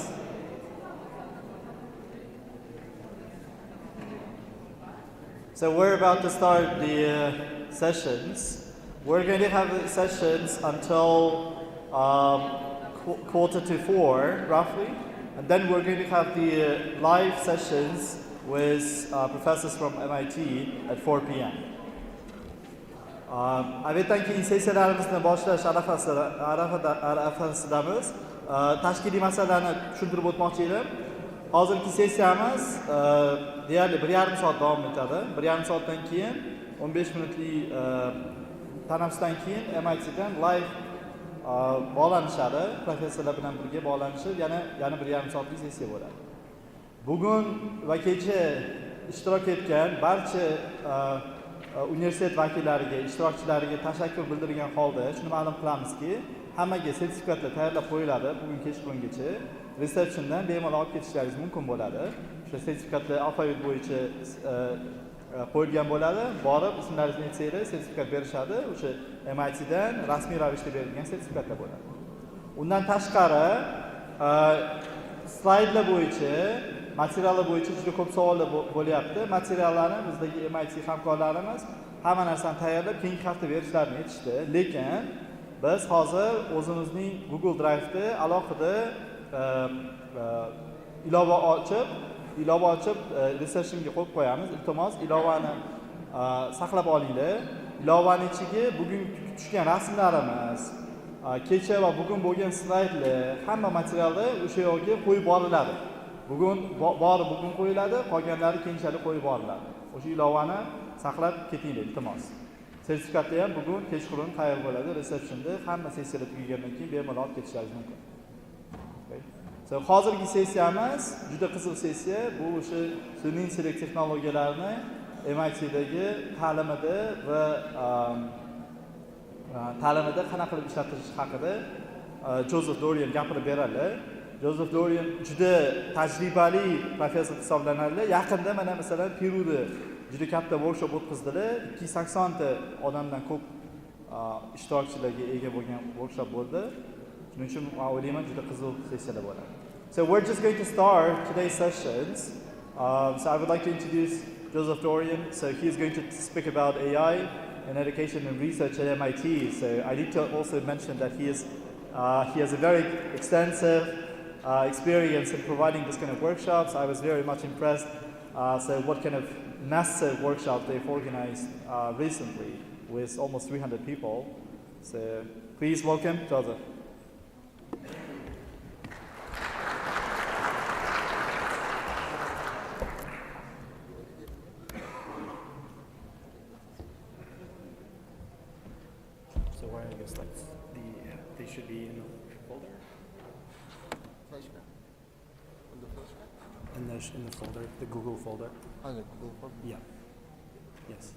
So we're about to start the sessions. We're going to have sessions until 3:45, roughly. And then we're going to have the live sessions with professors from MIT at 4 p.m. Albatta keyin sessiyalarimizni boshlash arafasidamiz. Tashkiliy masalalarni tushuntirib o'tmoqchi edim. Hozirgi sessiyamiz deyarli 1,5 soat davom etadi. 1,5 soatdan keyin 15 minutlik tanaffusdan keyin MIT dan live bog'lanishadi. Professorlar bilan birga bog'lanishib, yana 1,5 soatlik sessiya bo'ladi. Bugun va kecha ishtirok etgan barcha universitet vakillariga, ishtirokchilariga tashakkur bildirgan holda shuni ma'lum qilamizki, hammaga sertifikatlar tayyorlab qo'yiladi bugun kechqurungacha. Receptiondan bemalol olib ketishlaringiz mumkin bo'ladi. O'sha sertifikatlar alfavit bo'yicha qo'yilgan bo'ladi. Borib ismlaringizni aytsanglar, sertifikat berishadi. O'sha MIT dan rasmiy ravishda berilgan sertifikatlar bo'ladi. Undan tashqari slaydlar bo'yicha, materiallar bo'yicha juda ko'p savollar bo'lyapti. Materiallarni bizdagi MIT hamkorlarimiz hamma narsani tayyorlab, keyingi hafta berishlarini aytishdi. Lekin biz hozir o'zimizning Google Drive'da alohida ilova ochib receptionga qo'yib qo'yamiz. Iltimos ilovani saqlab olinglar. Ilovaning ichiga bugun tushgan rasmlarimiz, kecha va bugun bo'lgan slaydlar, hamma materiallar o'sha yerga qo'yib boriladi. Bugun qo'yiladi, qolganlari keyinchalik qo'yib boriladi. O'sha ilovani saqlab ketinglar, iltimos. Sertifikatlar ham bugun kechqurun tayyor bo'ladi receptionda. Hamma sessiyalar tugagandan keyin bemalol olib ketishlaringiz mumkin. So, hozirgi sessiyamiz juda qiziq sessiya. Bu o'sha sun'iy intellekt texnologiyalarini MITdagi ta'limida qanaqa qilib ishlatish haqida Joseph Dorian gapirib beradi. Joseph Dorian juda tajribali professor hisoblanadi. Yaqinda mana masalan Peruda juda katta workshop o'tkazdilar. 280 ta odamdan ko'p ishtirokchilarga ega bo'lgan workshop bo'ldi. Shuning uchun o'ylayman juda qiziq sessiyalar bo'ladi. So we're just going to start today's sessions. So I would like to introduce Joseph Dorian. So he's going to speak about AI and education and research at MIT. So I need to also mention that he has a very extensive experience in providing this kind of workshops. I was very much impressed. So what kind of massive workshop they've organized recently with almost 300 people. So please welcome Joseph. So where are the slides? They should be in the folder. In the folder, the Google folder. Oh, the Google folder? Yeah. Yes.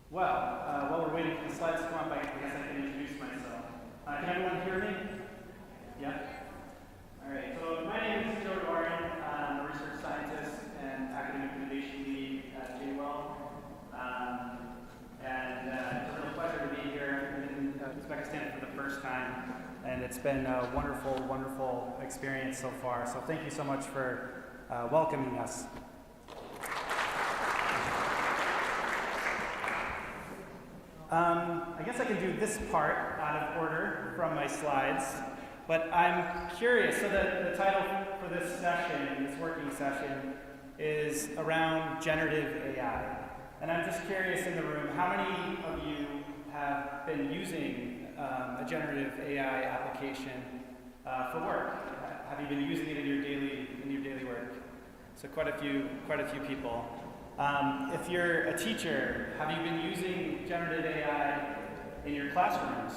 While we're waiting for the slides to come up, I guess I can introduce myself. Can everyone hear me? Yeah? All right. So my name is Joe Dorian. I'm a research scientist and academic innovation lead at JWell. And it's a real pleasure to be here in Uzbekistan for the first time. And it's been a wonderful, wonderful experience so far. So thank you so much for welcoming us. I guess I can do this part out of order from my slides, but I'm curious. So the title for this session, this working session, is around generative AI. And I'm just curious in the room, how many of you have been using a generative AI application for work? Have you been using it in your daily work? So quite a few people. If you're a teacher, have you been using generative AI in your classrooms?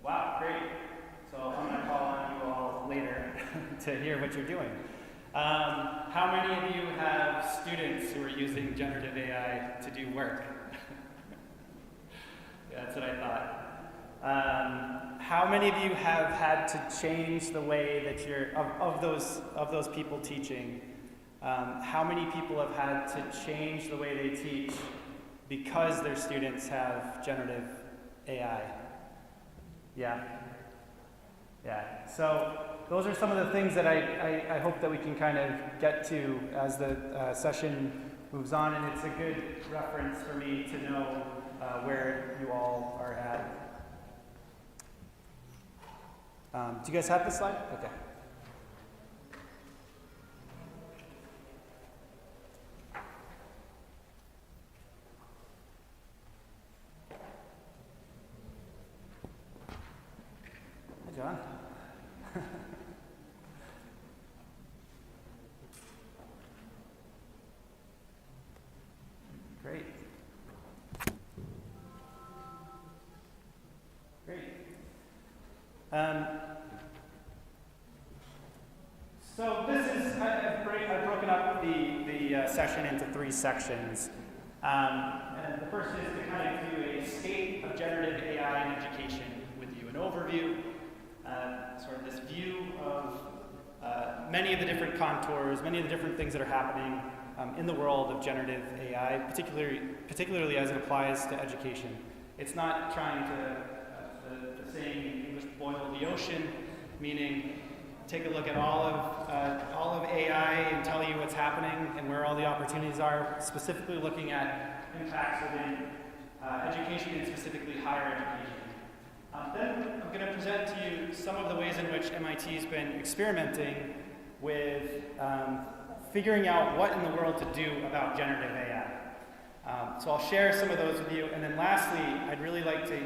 Wow, great. So I'm going to call on you all later to hear what you're doing. How many of you have students who are using generative AI to do work? Yeah, that's what I thought. how many of you have had to change the way that you're, of those people teaching, how many people have had to change the way they teach because their students have generative AI? Yeah. Yeah. So those are some of the things that I hope that we can kind of get to as the session moves on, and it's a good reference for me to know where you all are at. Do you guys have this slide? Okay. Hi, John. Great. Great. So this is, I've broken up the session into 3 sections. And the first is to kind of do a state of generative AI in education with you, an overview, sort of this view of many of the different contours, many of the different things that are happening in the world of generative AI, particularly as it applies to education. It's not trying to, the saying in English, boil the ocean, meaning take a look at all of AI and tell you what's happening and where all the opportunities are, specifically looking at impacts within education and specifically higher education. Then I'm going to present to you some of the ways in which MIT has been experimenting with figuring out what in the world to do about generative AI. So I'll share some of those with you, and then lastly, I'd really like to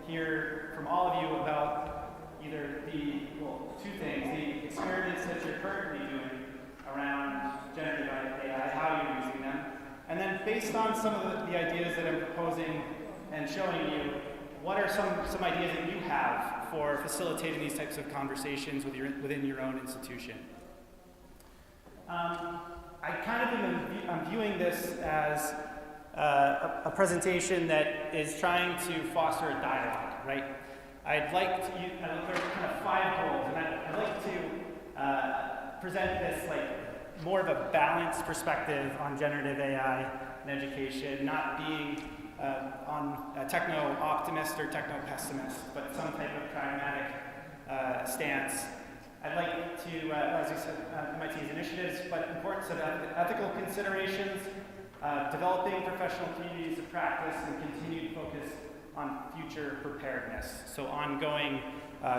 hear from all of you about either two things, the experiments that you're currently doing around generative AI, how you're using them, and then based on some of the ideas that I'm proposing and showing you, what are some ideas that you have for facilitating these types of conversations within your own institution? I'm viewing this as a presentation that is trying to foster a dialogue, right? I'd like to use, there's kind of 5 goals, and I'd like to present this like more of a balanced perspective on generative AI in education, not being on a techno-optimist or techno-pessimist, but some type of pragmatic stance. I'd like to, as I said, MIT's initiatives, but important set of ethical considerations, developing professional communities of practice, and continued focus on future preparedness. So ongoing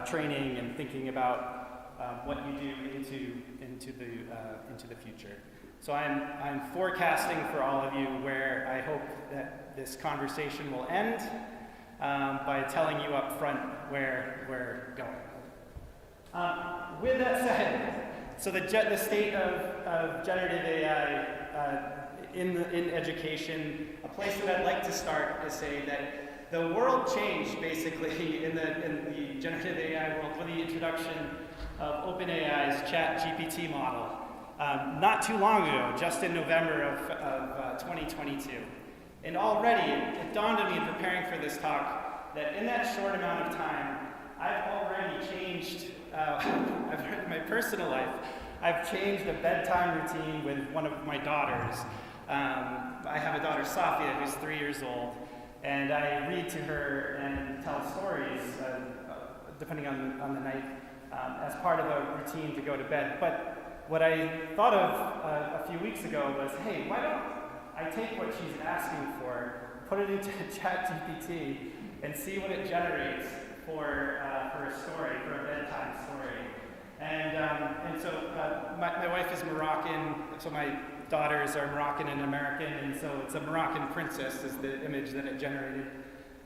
training and thinking about what you do into the future. So I'm forecasting for all of you where I hope that this conversation will end by telling you up front where we're going. With that said, so the state of generative AI in education, a place that I'd like to start is say that the world changed basically in the generative AI world with the introduction of OpenAI's ChatGPT model. Not too long ago, just in November of 2022. And already, it dawned on me in preparing for this talk that in that short amount of time, I've already changed, in my personal life, I've changed a bedtime routine with one of my daughters. I have a daughter, Safia, who's 3 years old, and I read to her and tell stories, depending on the night, as part of a routine to go to bed. But what I thought of a few weeks ago was, hey, why don't I take what she's asking for, put it into ChatGPT, and see what it generates for a story, for a bedtime story. And so my wife is Moroccan, so my daughters are Moroccan and American, and so it's a Moroccan princess is the image that it generated.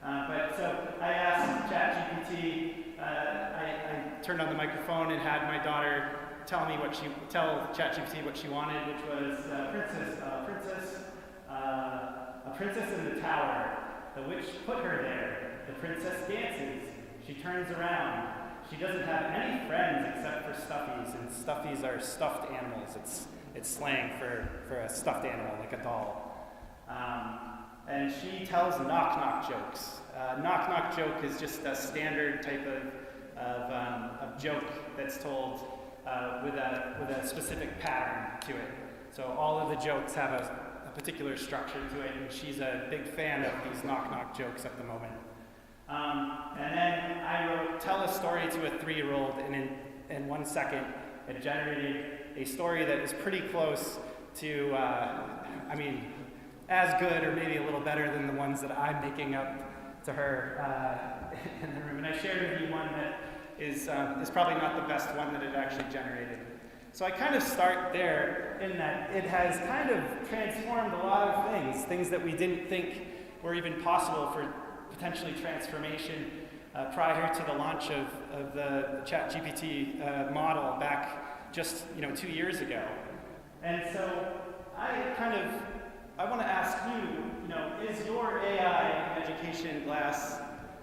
But so I asked ChatGPT, I turned on the microphone and had my daughter tell ChatGPT what she wanted, which was a princess in the tower. The witch put her there. The princess dances. She turns around. She doesn't have any friends except for stuffies, and stuffies are stuffed animals. It's slang for a stuffed animal, like a doll. and she tells knock-knock jokes. Knock-knock joke is just a standard type of joke that's told with a specific pattern to it. So all of the jokes have a particular structure to it, and she's a big fan of these knock-knock jokes at the moment. And then I wrote, tell a story to a 3-year-old, and in 1 second, it generated a story that is pretty close to, I mean, as good or maybe a little better than the ones that I'm making up to her in the room. And I shared with you one that is probably not the best one that it actually generated. So I kind of start there in that it has kind of transformed a lot of things that we didn't think were even possible for potentially transformation prior to the launch of the ChatGPT model back just 2 years ago. And so I want to ask you, is your AI education glass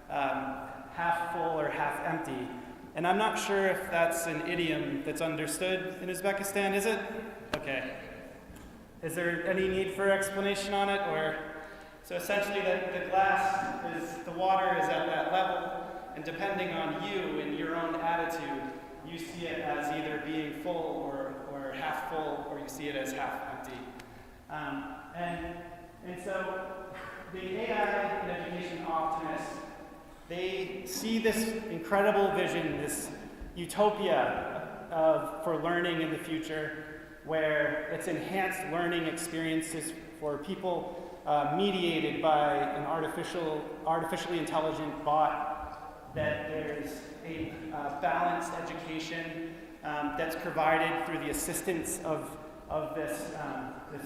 half full or half empty? And I'm not sure if that's an idiom that's understood in Uzbekistan, is it? Okay. Is there any need for explanation on it? Or so essentially the glass the water is at that level, and depending on you and your own attitude, you see it as either being full or half full, or you see it as half empty. And so the AI and education optimists, they see this incredible vision, this utopia for learning in the future, where it's enhanced learning experiences for people mediated by an artificially intelligent bot, that there's a balanced education that's provided through the assistance of this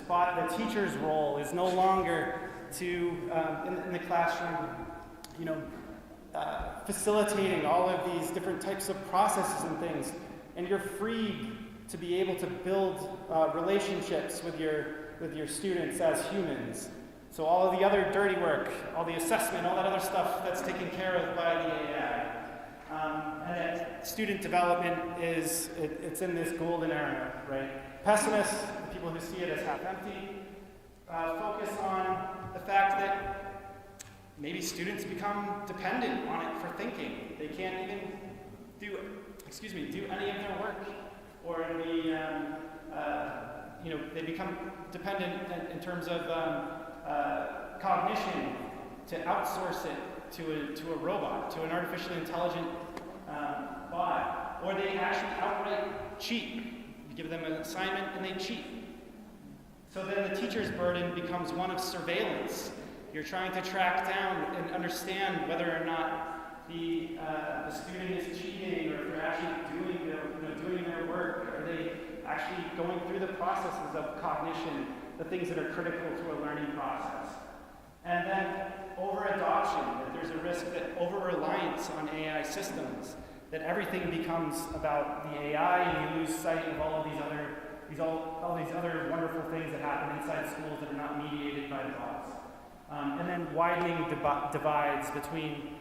bot. The teacher's role is no longer to, in the classroom, facilitating all of these different types of processes and things, and you're free to be able to build relationships with your students as humans. So all of the other dirty work, all the assessment, all that other stuff that's taken care of by the AI. And that student development it's in this golden era, right? Pessimists, the people who see it as half empty, focus on the fact that maybe students become dependent on it for thinking. They can't even do any of their work, or they become dependent in terms of cognition, to outsource it to a robot, to an artificially intelligent bot, or they actually outright cheat. You give them an assignment and they cheat. So then the teacher's burden becomes one of surveillance. You're trying to track down and understand whether or not the student is cheating, or if they're actually doing their work. Are they actually going through the processes of cognition, the things that are critical to a learning process? And then over-adoption, that there's a risk that over-reliance on AI systems, that everything becomes about the AI, and you lose sight of all these other wonderful things that happen inside schools that are not mediated by the bots. And then widening divides between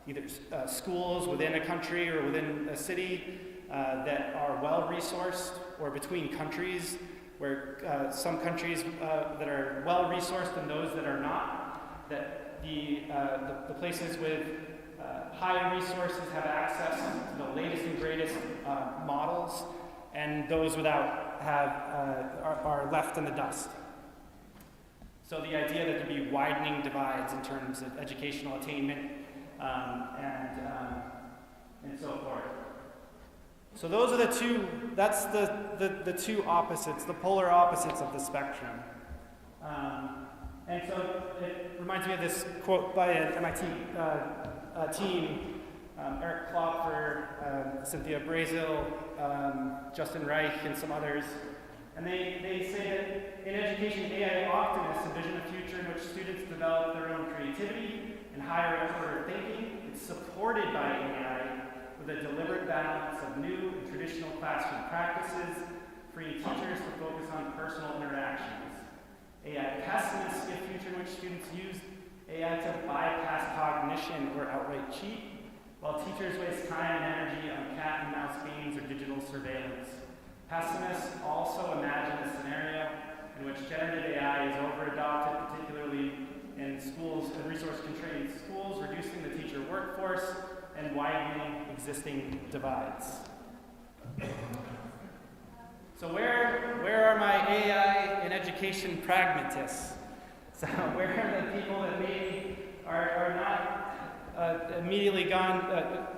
either schools within a country or within a city that are well-resourced, or between countries, where some countries that are well-resourced and those that are not, that the places with high resources have access to the latest and greatest models, and those without are left in the dust. So the idea that there'd be widening divides in terms of educational attainment and so forth. So those are that's the two opposites, the polar opposites of the spectrum. And so it reminds me of this quote by an MIT team, Eric Klopfer, Cynthia Brazil, Justin Reich, and some others. And they say that in education, AI optimists envision a future in which students develop their own creativity and higher order thinking. It's supported by AI with a deliberate balance of new and traditional classroom practices, freeing teachers to focus on personal interactions. AI pessimists see a future in which students use AI to bypass cognition or outright cheat, while teachers waste time and energy on cat and mouse games or digital surveillance. Pessimists also imagine a scenario in which generative AI is over-adopted, particularly in schools and resource-constrained schools, reducing the teacher workforce and widening existing divides. So where are my AI in education pragmatists? So where are the people that maybe are not immediately gone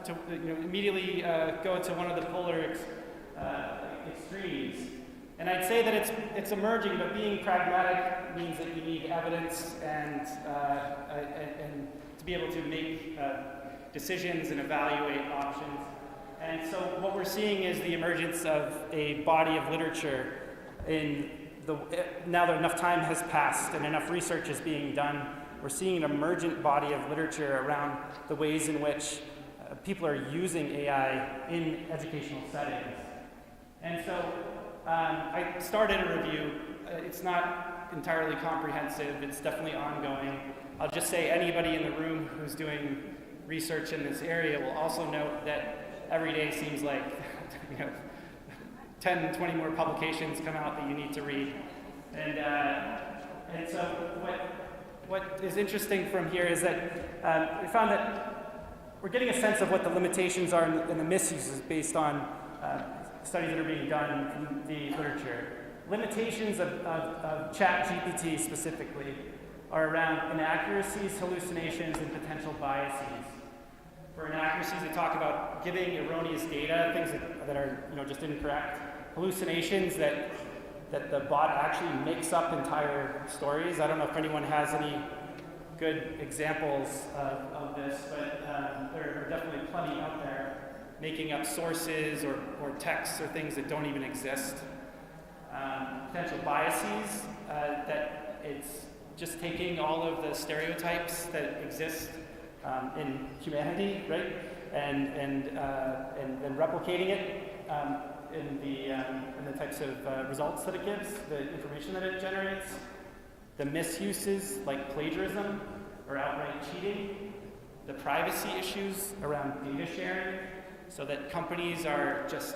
to immediately go to one of the polar extremes? And I'd say that it's emerging, but being pragmatic means that you need evidence and to be able to make decisions and evaluate options. And so what we're seeing is the emergence of a body of literature now that enough time has passed and enough research is being done, we're seeing an emergent body of literature around the ways in which people are using AI in educational settings. And so I started a review. It's not entirely comprehensive. It's definitely ongoing. I'll just say anybody in the room who's doing research in this area will also note that every day seems like 10, 20 more publications come out that you need to read. And so what is interesting from here is that we found that we're getting a sense of what the limitations are and the misuses based on studies that are being done from the literature. Limitations of ChatGPT specifically are around inaccuracies, hallucinations, and potential biases. For inaccuracies, they talk about giving erroneous data, things that are just incorrect. Hallucinations, that the bot actually makes up entire stories. I don't know if anyone has any good examples of this, but there are definitely plenty out there, making up sources or texts or things that don't even exist. Potential biases, that it's just taking all of the stereotypes that exist in humanity, right, and replicating it in the types of results that it gives, the information that it generates. The misuses like plagiarism or outright cheating. The privacy issues around data sharing, so that companies are just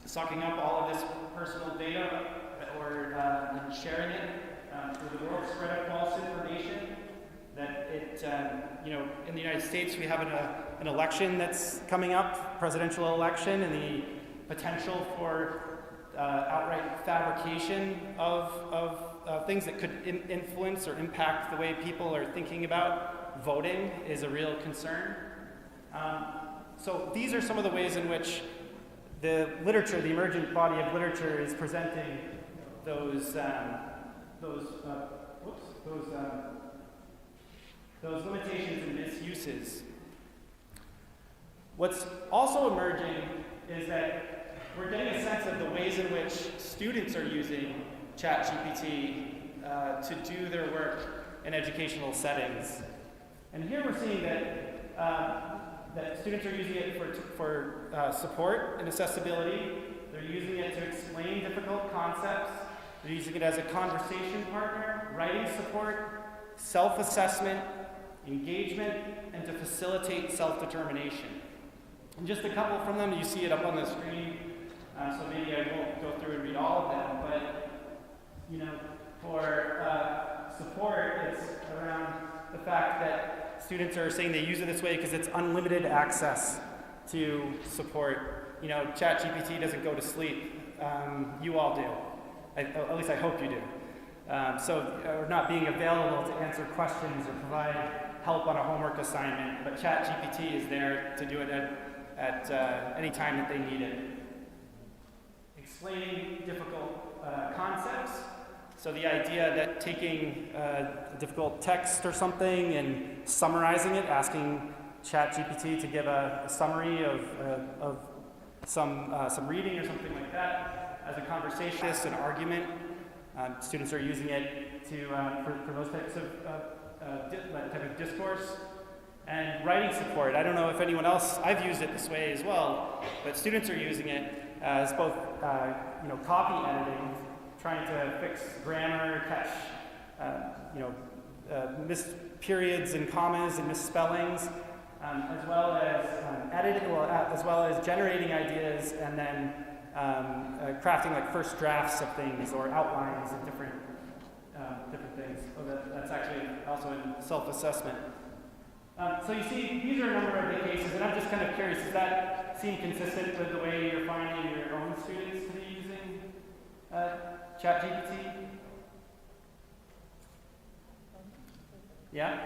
sucking up all of this personal data or sharing it through the world, spread of false information. That it, in the United States, we have an election that's coming up, presidential election, and the potential for outright fabrication of things that could influence or impact the way people are thinking about voting is a real concern. So these are some of the ways in which the literature, the emergent body of literature, is presenting those limitations and misuses. What's also emerging is that we're getting a sense of the ways in which students are using ChatGPT to do their work in educational settings. And here we're seeing that students are using it for support and accessibility. They're using it to explain difficult concepts. They're using it as a conversation partner, writing support, self-assessment, engagement, and to facilitate self-determination. And just a couple from them, you see it up on the screen, so maybe I won't go through and read all of them, but for support, it's around the fact that students are saying they use it this way because it's unlimited access to support. ChatGPT doesn't go to sleep. You all do. At least I hope you do. So not being available to answer questions or provide help on a homework assignment, but ChatGPT is there to do it at any time that they need it. Explaining difficult concepts. So the idea that taking a difficult text or something and summarizing it, asking ChatGPT to give a summary of some reading or something like that as a conversation, an argument. Students are using it for those types of discourse. And writing support. I don't know if anyone else, I've used it this way as well, but students are using it as both copy editing, trying to fix grammar, catch missed periods and commas and misspellings, as well as editing, as well as generating ideas and then crafting like first drafts of things or outlines of different things. So that's actually also in self-assessment. So you see, these are a number of the cases, and I'm just kind of curious, does that seem consistent with the way you're finding your own students to be using ChatGPT? Yeah?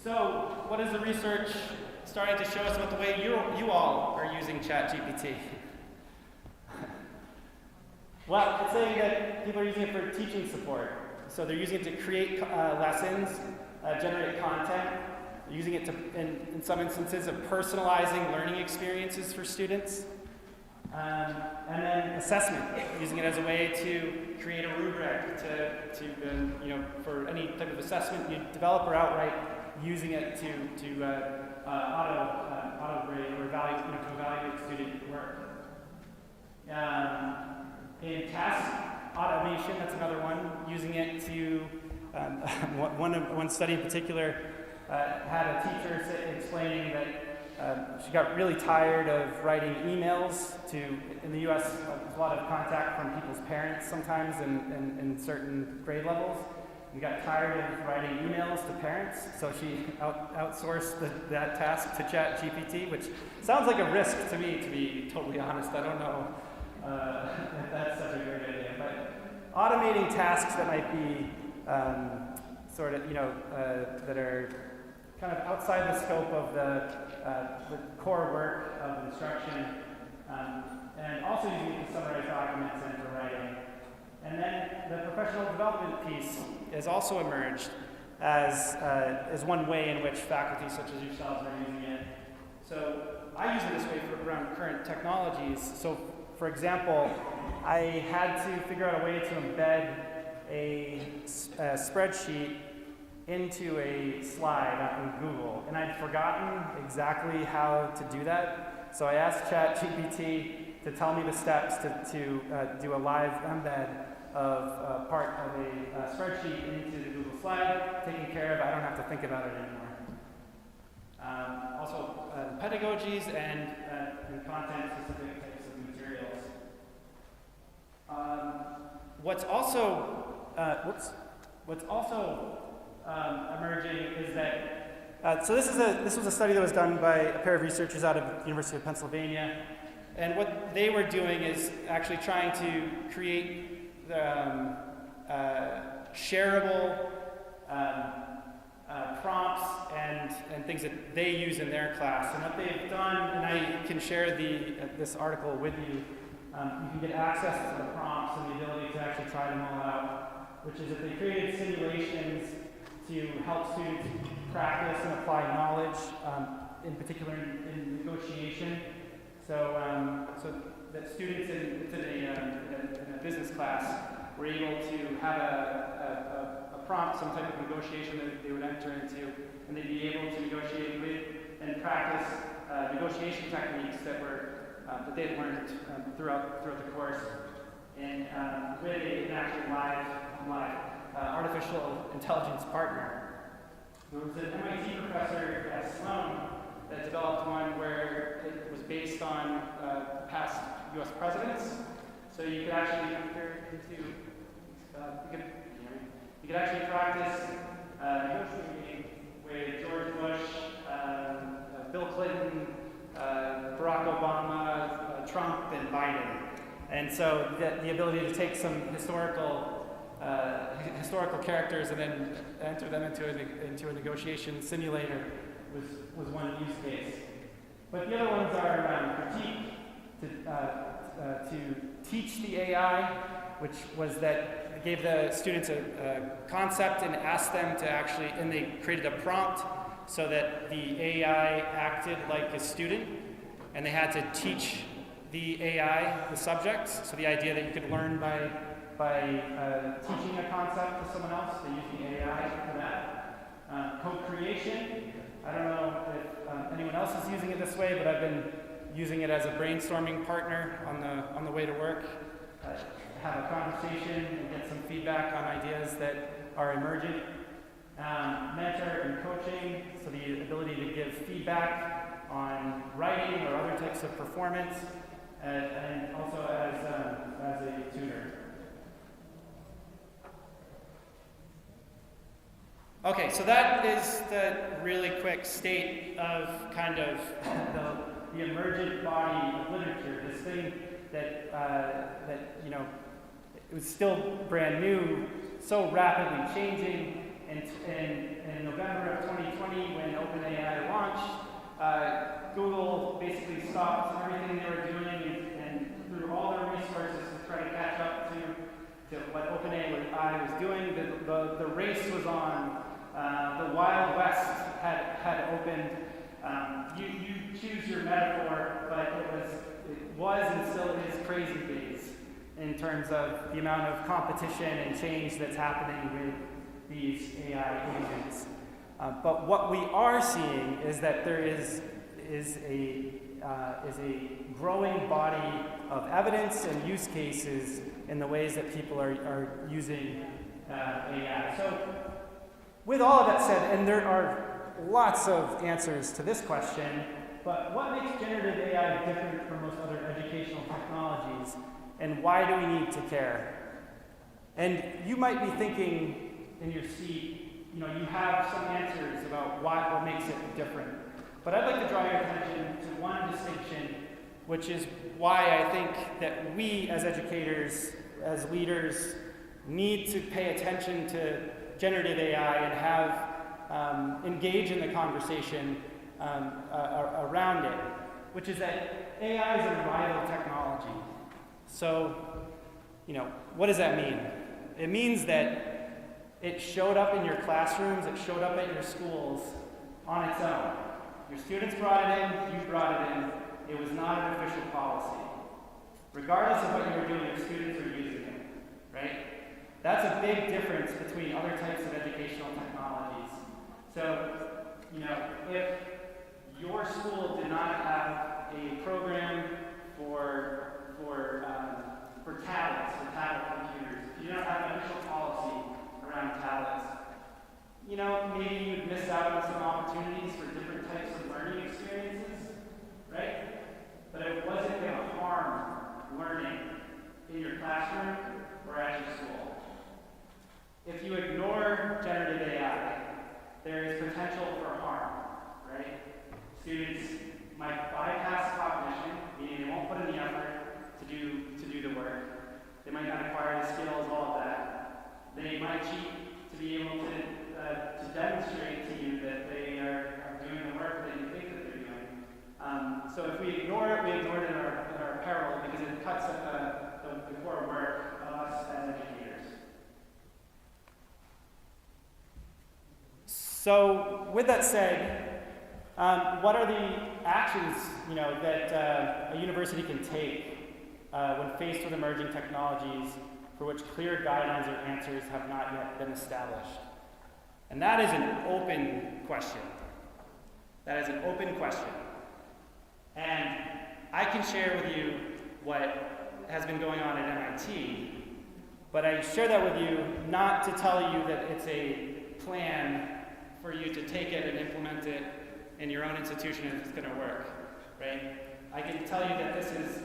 So, what is the research starting to show us about the way you all are using ChatGPT? Well, it's saying that people are using it for teaching support. So they're using it to create lessons, generate content, using it to, in some instances, of personalizing learning experiences for students. And then assessment, using it as a way to create a rubric for any type of assessment you develop, or outright using it to auto grade or to evaluate student work. In task automation, that's another one, using it to, one study in particular had a teacher explaining that she got really tired of writing emails in the US, there's a lot of contact from people's parents sometimes in certain grade levels. We got tired of writing emails to parents, so she outsourced that task to ChatGPT, which sounds like a risk to me, to be totally honest. I don't know if that's such a great idea, but automating tasks that might be that are kind of outside the scope of the core work of instruction, and also using it to summarize documents and for writing. And then the professional development piece has also emerged as one way in which faculty such as yourselves are using it. So I use it this way around current technologies. So for example, I had to figure out a way to embed a spreadsheet into a slide on Google, and I'd forgotten exactly how to do that. So I asked ChatGPT to tell me the steps to do a live embed of part of a spreadsheet into the Google slide, taken care of. I don't have to think about it anymore. Also, pedagogies and content-specific types of materials. What's also emerging is that so this was a study that was done by a pair of researchers out of the University of Pennsylvania, and what they were doing is actually trying to create shareable prompts and things that they use in their class. And what they've done, and I can share this article with you, you can get access to the prompts and the ability to actually try them all out, which is that they created simulations to help students practice and apply knowledge, in particular in negotiation. So that students in a business class were able to have a prompt, some type of negotiation that they would enter into, and they'd be able to negotiate with and practice negotiation techniques that they had learned throughout the course, and with an actual live artificial intelligence partner. There was an MIT professor at Sloan that developed one where it was based on past U.S. presidents. So you could actually enter into, you could actually practice negotiating with George Bush, Bill Clinton, Barack Obama, Trump, and Biden. And so the ability to take some historical characters and then enter them into a negotiation simulator was one use case. But the other ones are critique, to teach the AI, which was that it gave the students a concept and asked them to actually, and they created a prompt so that the AI acted like a student, and they had to teach the AI the subject. So the idea that you could learn by teaching a concept to someone else, they use the AI for that. Co-creation, I don't know if anyone else is using it this way, but I've been using it as a brainstorming partner on the way to work. have a conversation and get some feedback on ideas that are emergent. Mentor and coaching, so the ability to give feedback on writing or other types of performance, and also as a tutor. Okay, so that is the really quick state of kind of the emergent body of literature, this thing that, you know, it was still brand new, so rapidly changing. In November of 2020, when OpenAI launched, Google basically stopped everything they were doing and threw all their resources to try to catch up to what OpenAI was doing. The race was on. The Wild West had opened. You choose your metaphor, but it was and still is crazy days in terms of the amount of competition and change that's happening with these AI agents. But what we are seeing is that there is a growing body of evidence and use cases in the ways that people are using AI. So with all of that said, and there are lots of answers to this question, but what makes generative AI different from most other educational technologies, and why do we need to care? And you might be thinking in your seat, you know, you have some answers about what makes it different. But I'd like to draw your attention to one distinction, which is why I think that we as educators, as leaders, need to pay attention to generative AI and have engage in the conversation around it, which is that AI is a rival technology. So, you know, what does that mean? It means that it showed up in your classrooms, it showed up at your schools on its own. Your students brought it in, you brought it in. It was not an official policy. Regardless of what you were doing, your students were using it, right? That's a big difference between other types of educational technologies. So, you know, if your school did not have a program for tablets, for tablet computers, if you don't have an official policy around tablets, you know, maybe you'd miss out on some opportunities for different types of learning experiences, right? But it wasn't going to harm learning in your classroom or at your school. If you ignore generative AI, there is potential for harm, right? Students might bypass cognition, meaning they won't put in the effort to do the work. They might not acquire the skills, all of that. They might cheat to be able to demonstrate to you that they are doing the work that you think that they're doing. So if we ignore it, we ignore it in our peril because it cuts at the core work of us as educators. So with that said, what are the actions, you know, that a university can take when faced with emerging technologies for which clear guidelines or answers have not yet been established? And that is an open question. That is an open question. And I can share with you what has been going on at MIT, but I share that with you not to tell you that it's a plan for you to take it and implement it in your own institution if it's going to work, right? I can tell you that this is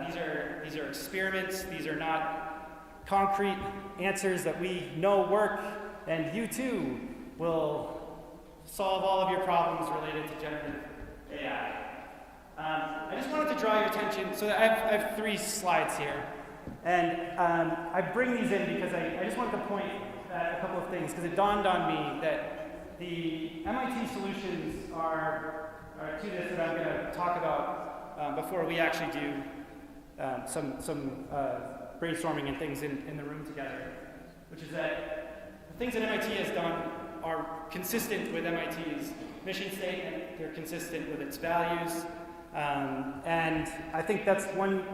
these are experiments. These are not concrete answers that we know work, and you too will solve all of your problems related to generative AI. I just wanted to draw your attention. So I have 3 slides here, and I bring these in because I just wanted to point at a couple of things because it dawned on me that the MIT solutions are to this that I'm going to talk about before we actually do some brainstorming and things in the room together, which is that the things that MIT has done are consistent with MIT's mission statement. They're consistent with its values. And I think that's one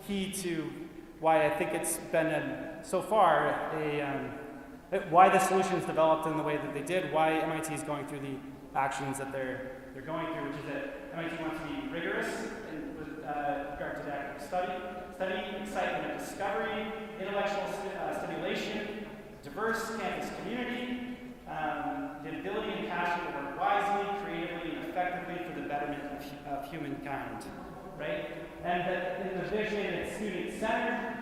key to why I think it's been, so far, why the solutions developed in the way that they did, why MIT is going through the actions that they're going through, which is that MIT wants to be rigorous with regard to academic study, excitement of discovery, community, the ability and passion to work wisely, creatively, and effectively for the betterment of humankind, right? And in the vision, it's student-centered,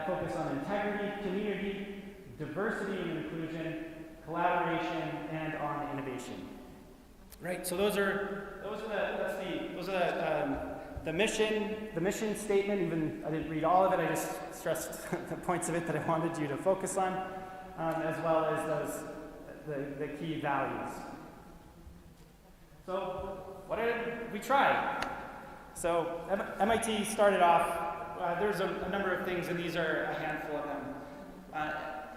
focus on integrity, community, diversity and inclusion, collaboration, and on innovation. Right. So those are the mission statement. Even I didn't read all of it. I just stressed the points of it that I wanted you to focus on, as well as the key values. So what did we try? So MIT started off. There's a number of things, and these are a handful of them.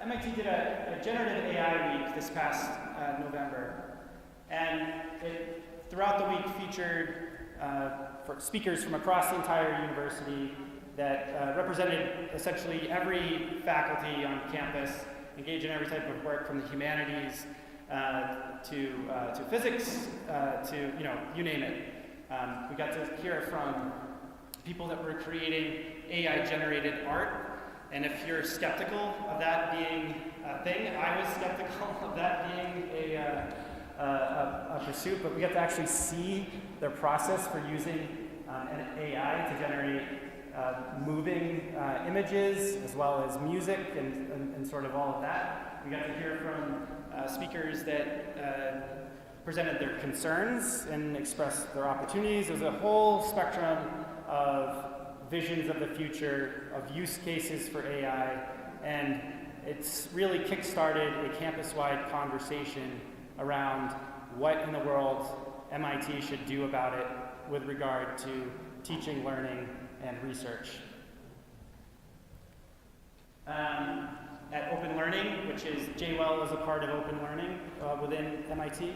MIT did a generative AI week this past November, and it throughout the week featured for speakers from across the entire university that represented essentially every faculty on campus, engaged in every type of work from the humanities to physics to you name it. We got to hear from people that were creating AI-generated art. And if you're skeptical of that being a thing, I was skeptical of that being a pursuit, but we got to actually see their process for using an AI to generate moving images, as well as music and sort of all of that. We got to hear from speakers that presented their concerns and expressed their opportunities. There's a whole spectrum of visions of the future, of use cases for AI, and it's really kick-started a campus-wide conversation around what in the world MIT should do about it with regard to teaching, learning, and research. At Open Learning, which is JWell is a part of Open Learning within MIT,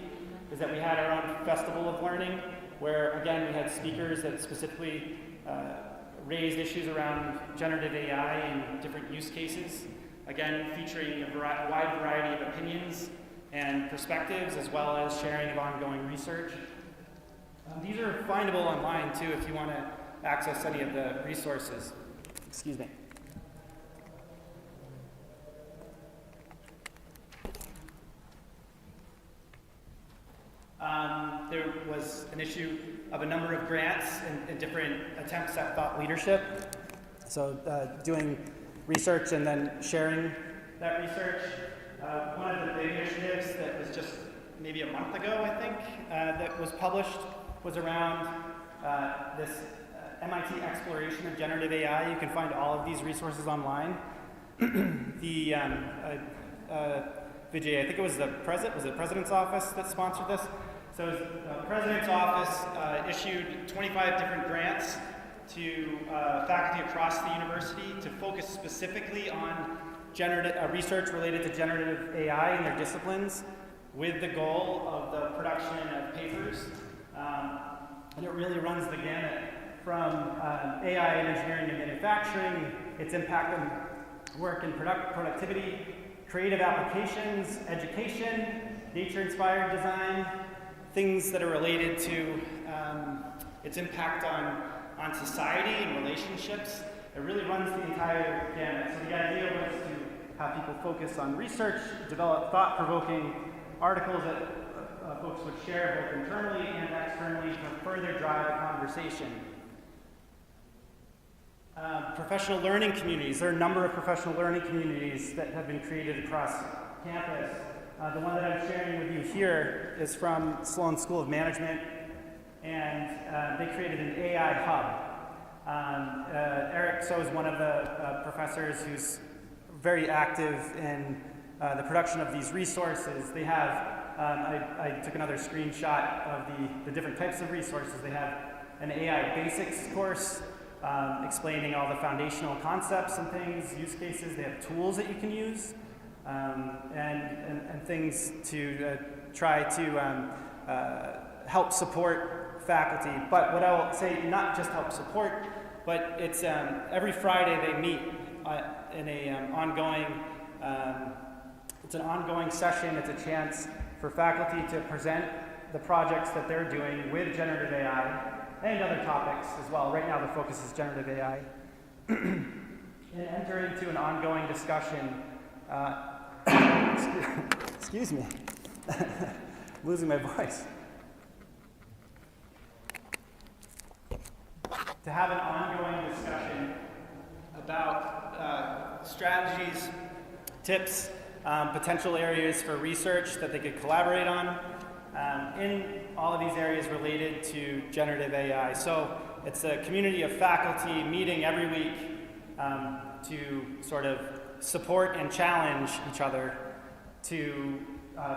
is that we had our own Festival of Learning, where again we had speakers that specifically raised issues around generative AI and different use cases, again featuring a wide variety of opinions and perspectives, as well as sharing of ongoing research. These are findable online too if you want to access any of the resources. Excuse me. There was an issue of a number of grants and different attempts at thought leadership. So doing research and then sharing that research. One of the big initiatives that was just maybe a month ago, I think, that was published was around this MIT exploration of generative AI. You can find all of these resources online. The Vijay, I think it was the President's office that sponsored this. So the President's office issued 25 different grants to faculty across the university to focus specifically on research related to generative AI in their disciplines, with the goal of the production of papers. And it really runs the gamut from AI in engineering and manufacturing, its impact on work and productivity, creative applications, education, nature-inspired design, things that are related to its impact on society and relationships. It really runs the entire gamut. So the idea was to have people focus on research, develop thought-provoking articles that folks would share both internally and externally to further drive a conversation. Professional learning communities. There are a number of professional learning communities that have been created across campus. The one that I'm sharing with you here is from Sloan School of Management, and they created an AI hub. Eric So is one of the professors who's very active in the production of these resources. They have, I took another screenshot of the different types of resources. They have an AI basics course explaining all the foundational concepts and things, use cases. They have tools that you can use and things to try to help support faculty. But what I will say, not just help support, but it's every Friday they meet in a ongoing, it's an ongoing session. It's a chance for faculty to present the projects that they're doing with generative AI and other topics as well. Right now the focus is generative AI. And enter into an ongoing discussion Excuse me. Losing my voice. To have an ongoing discussion about strategies, tips, potential areas for research that they could collaborate on in all of these areas related to generative AI. So it's a community of faculty meeting every week to sort of support and challenge each other to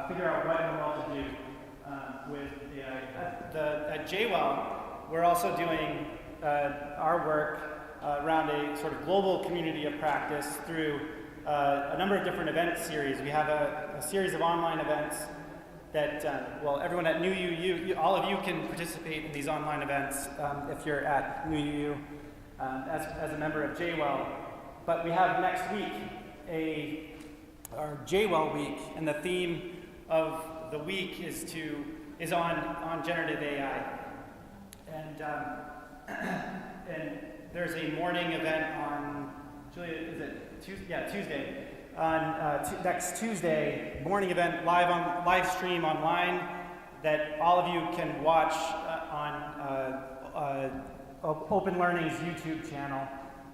figure out what in the world to do with AI. At JWell, we're also doing our work around a sort of global community of practice through a number of different event series. We have a series of online events that, well, everyone at New UU, all of you can participate in these online events if you're at New UU as a member of JWell. But we have next week our JWell week, and the theme of the week is on generative AI. And there's a morning event on, Julia, is it Tuesday? Yeah, Tuesday. On next Tuesday, morning event, live stream online that all of you can watch on Open Learning's YouTube channel.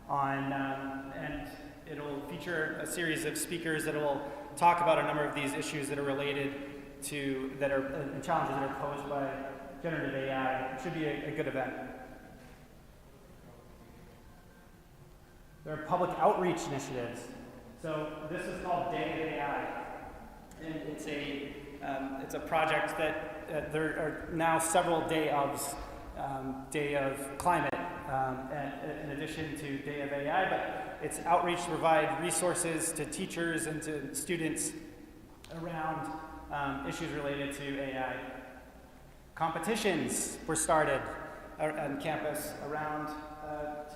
And it'll feature a series of speakers that will talk about a number of these issues that are related to, and challenges that are posed by generative AI. It should be a good event. There are public outreach initiatives. So this is called Day of AI, and it's a project that there are now several day of climate in addition to Day of AI, but it's outreach to provide resources to teachers and to students around issues related to AI. Competitions were started on campus around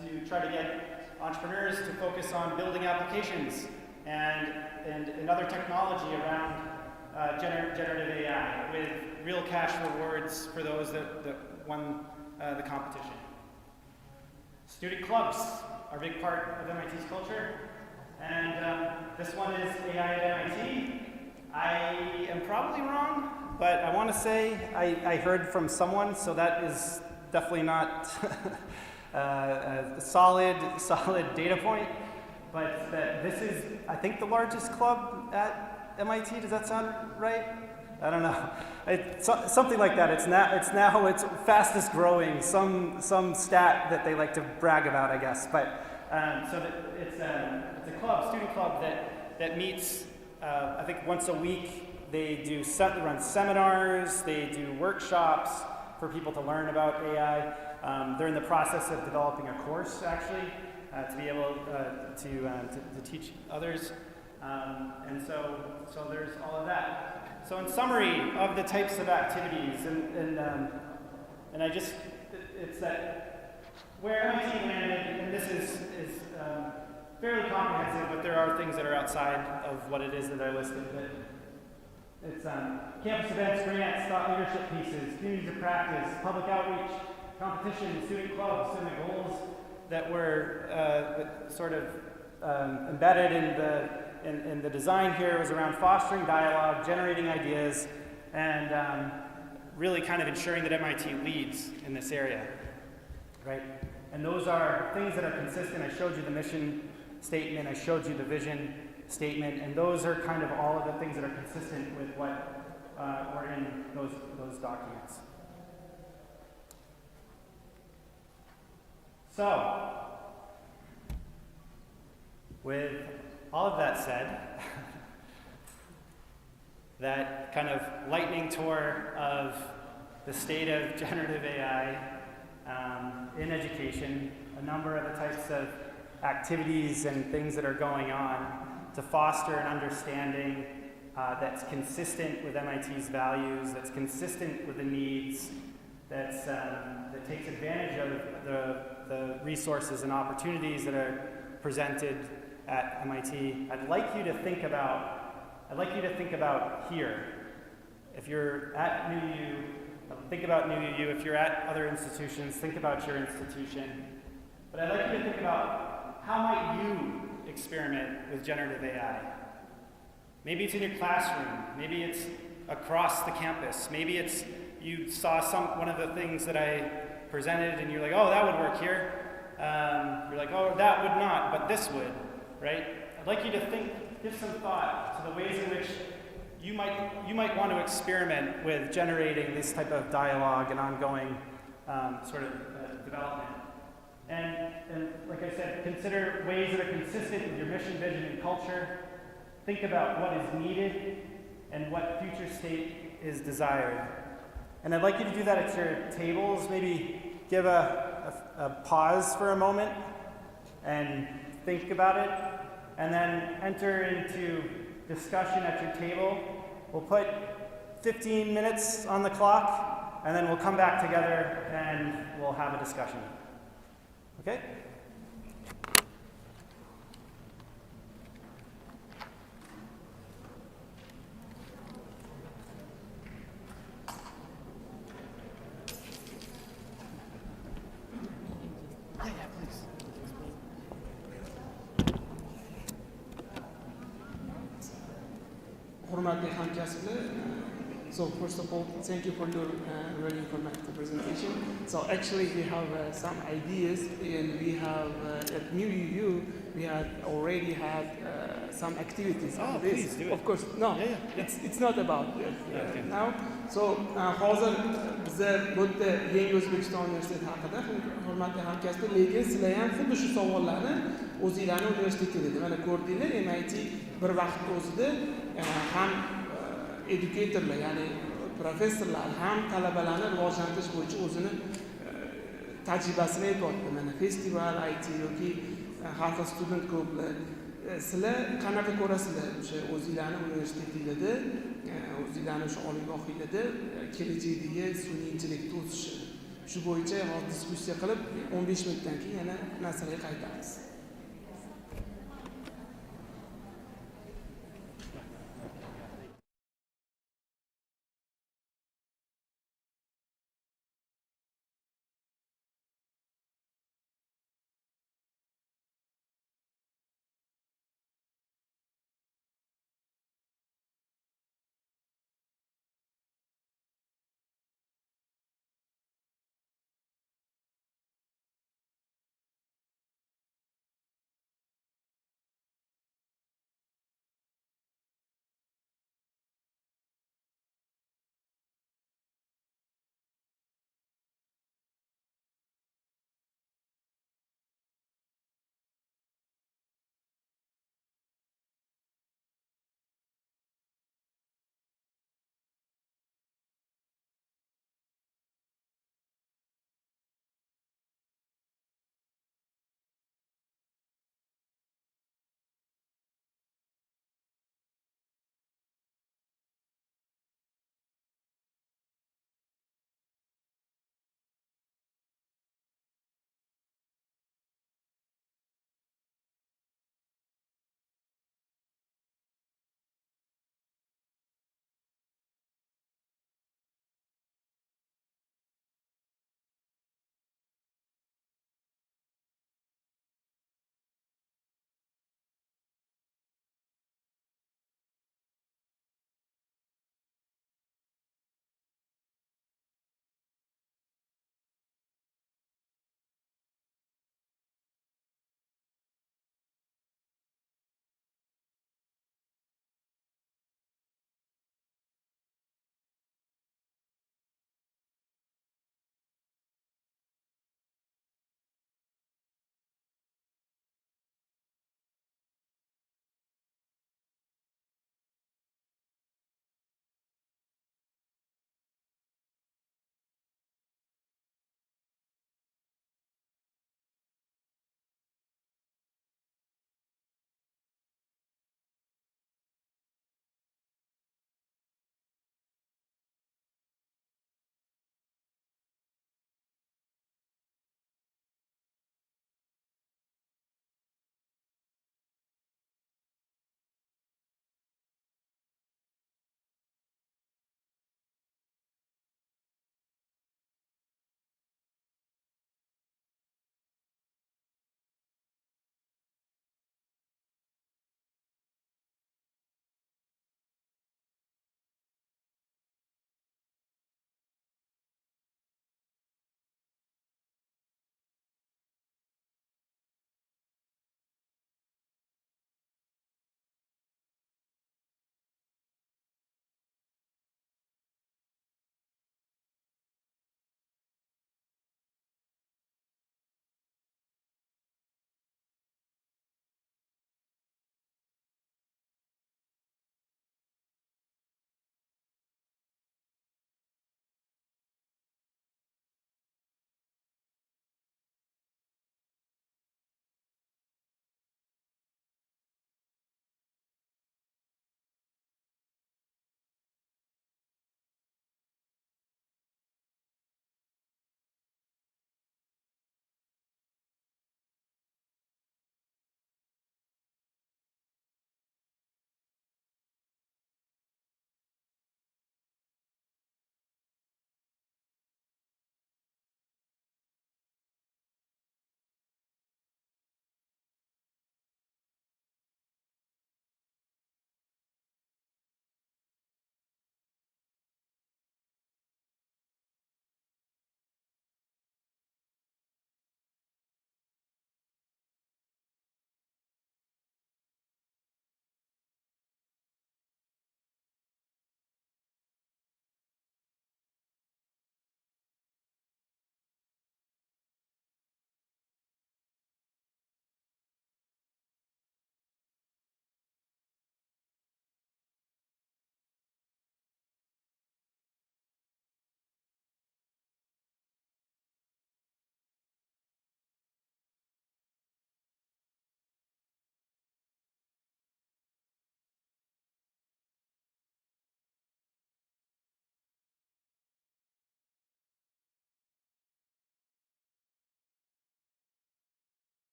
to try to get entrepreneurs to focus on building applications and other technology around generative AI with real cash rewards for those that won the competition. Student clubs are a big part of MIT's culture, and this one is AI at MIT. I am probably wrong, but I want to say I heard from someone, so that is definitely not a solid data point, but that this is, I think, the largest club at MIT. Does that sound right? I don't know. It's something like that. It's now its fastest growing. Some stat that they like to brag about, I guess. But so it's a student club that meets I think once a week. They run seminars. They do workshops for people to learn about AI. They're in the process of developing a course, actually, to be able to teach others. And so there's all of that. So in summary of the types of activities, and it's that where MIT landed, and this is fairly comprehensive, but there are things that are outside of what it is that I listed. But it's campus events, grants, thought leadership pieces, communities of practice, public outreach, competition, student clubs, and the goals that were sort of embedded in the design here was around fostering dialogue, generating ideas, and really kind of ensuring that MIT leads in this area, right? And those are things that are consistent. I showed you the mission statement, I showed you the vision statement, and those are kind of all of the things that are consistent with what were in those documents. So, with all of that said, that kind of lightning tour of the state of generative AI in education, a number of the types of activities and things that are going on to foster an understanding that's consistent with MIT's values, that's consistent with the needs, that takes advantage of the resources and opportunities that are presented at MIT. I'd like you to think about here. If you're at New UU, think about New UU. If you're at other institutions, think about your institution. But I'd like you to think about how might you experiment with generative AI? Maybe it's in your classroom. Maybe it's across the campus. Maybe it's you saw one of the things that I presented and you're like, oh, that would work here. You're like, oh, that would not, but this would, right? I'd like you to give some thought to the ways in which you might want to experiment with generating this type of dialogue and ongoing sort of development. And like I said, consider ways that are consistent with your mission, vision, and culture. Think about what is needed and what future state is desired. And I'd like you to do that at your tables. Maybe give a pause for a moment and think about it, and then enter into discussion at your table. We'll put 15 minutes on the clock, and then we'll come back together and we'll have a discussion. Okay? Hurmatli hamkasblar, so first of all, thank you for your very informative presentation. So actually we have some ideas, and we have at New EU we had already had some activities on this. Please do it. Of course, no, it's not about that now. So hozir bizda bu yerda Yangi O'zbekiston universiteti haqida hurmatli hamkasblar, lekin sizlar ham xuddi shu savollarni o'zinglarni universitetda dedi. Mana ko'rdinglar, MIT bir vaqt o'zida ham educatorlar, ya'ni professorlar ham talabalarni rivojlantirish bo'yicha o'zini tajribasini aytyapti. Mana festival, IT yoki har xil student ko'plar. Sizlar qanaqa ko'rasizlar o'sha o'zinglarni universitetinglarda, o'zinglarni o'sha oliygohinglarda kelajakdagi sun'iy intellektni o'sishi? Shu bo'yicha hozir diskussiya qilib, 15 minutdan keyin yana masalaga qaytamiz.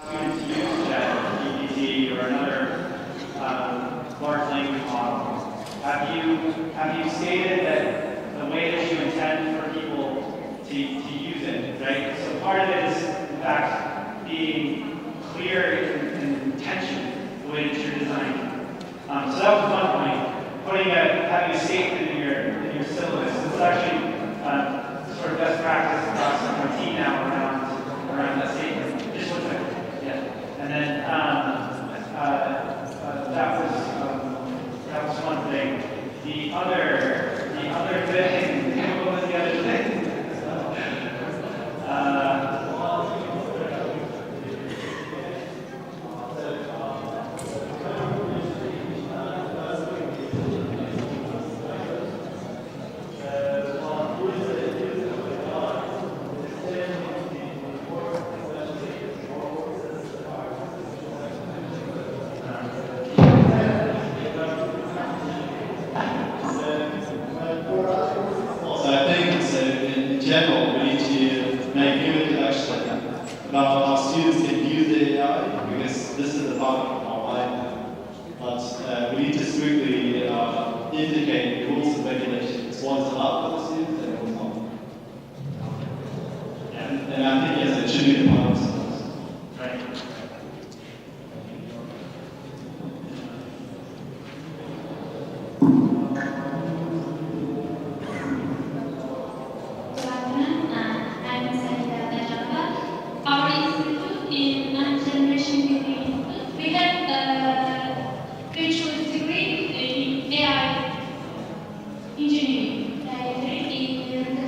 students use ChatGPT or another large language model, have you stated that the way that you intend for people to use it, right? So part of it is, in fact, being clear in intention, the way that you're designing. So that was one point. Having a statement in your syllabus. This is actually sort of best practice across my team now around that statement. Just one second. Yeah. And then that was one thing. The other thing. What was the other thing? about how students can use the AI, because this is the part of our life. But we need to strictly indicate the rules and regulations. What's allowed for the students and what's not. And I think, yes, it should be the part of schools. Right. Our institute in generation degree, we have a bachelor's degree in AI engineering. And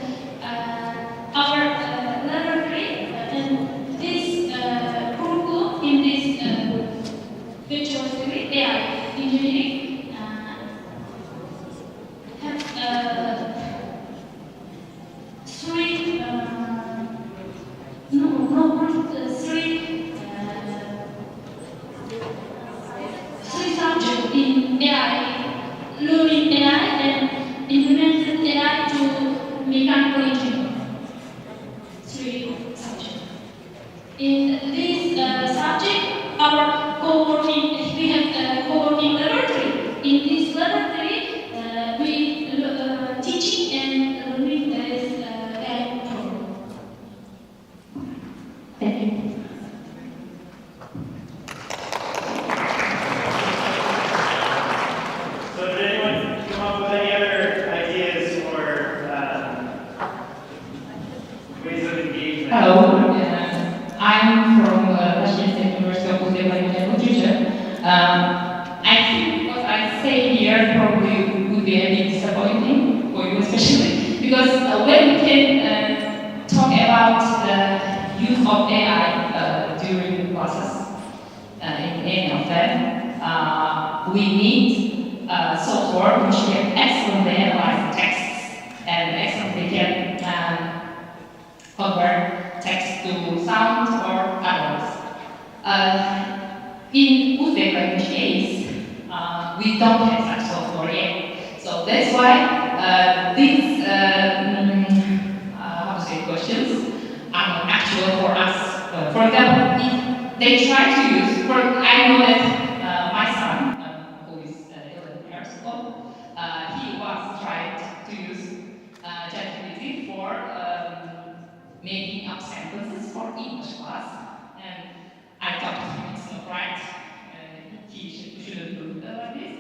our laboratory and this curriculum in this bachelor's degree AI engineering have three three subjects in AI, learning AI and implementing AI to mechanical engineering. Three subjects. In this subject, our co-working, we have a co-working laboratory. In this laboratory, we teaching and learning this AI program. Thank you. So did anyone come up with any other ideas or ways of engagement? Hello, I'm from Washington University of Language and Literature. I think what I say here probably would be a bit disappointing for you especially, because when we can talk about the use of AI during the classes, in any of them, we need software which can excellently analyze texts and excellently can convert text to sound or otherwise. In Uzbek language case, we don't have such software yet. So that's why these how to say questions are not actual for us. For example, if they try to use, I know that my son, who is 11 years old, he was trying to use ChatGPT for making up sentences for English class, and I thought to him it's not right. He shouldn't do like this.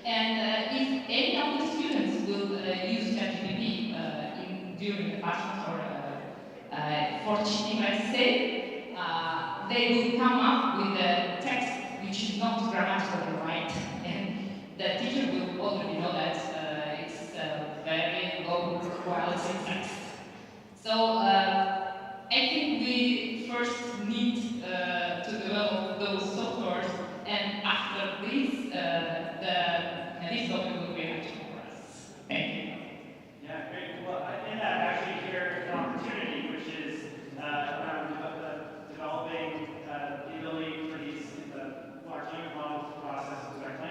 And if any of the students will use ChatGPT during the classrooms or for cheating, let's say, they will come up with a text which is not grammatically right, and the teacher will already know that it's a very low quality text. So I think we first need to develop those softwares, and after this, this topic will be actual for us. Thank you. Yeah, great. Well, in that actually here an opportunity, which is around developing the ability for these large language model processes, right?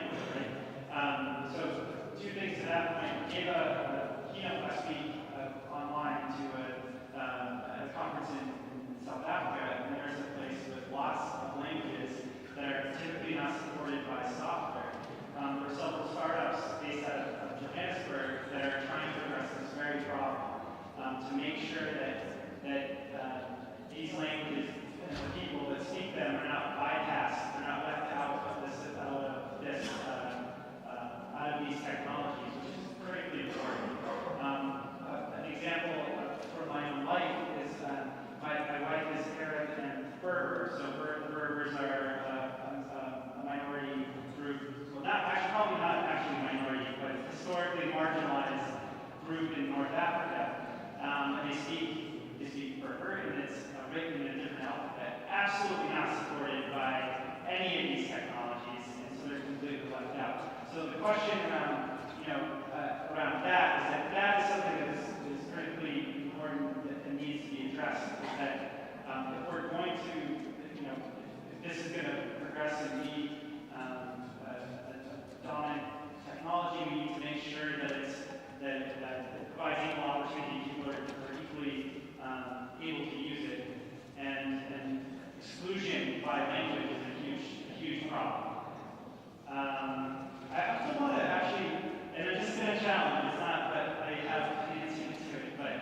over and it's written in a different alphabet. Absolutely not supported by any of these technologies, and so they're completely left out. So the question around, around that is that is something that is critically important and needs to be addressed. Is that if we're going to, if this is going to progress and be a dominant technology, we need to make sure that it provides equal opportunity. People are equally able to use it, and exclusion by language is a huge problem. I also want to actually, and I'm just going to challenge, it's not that I have an answer to it, but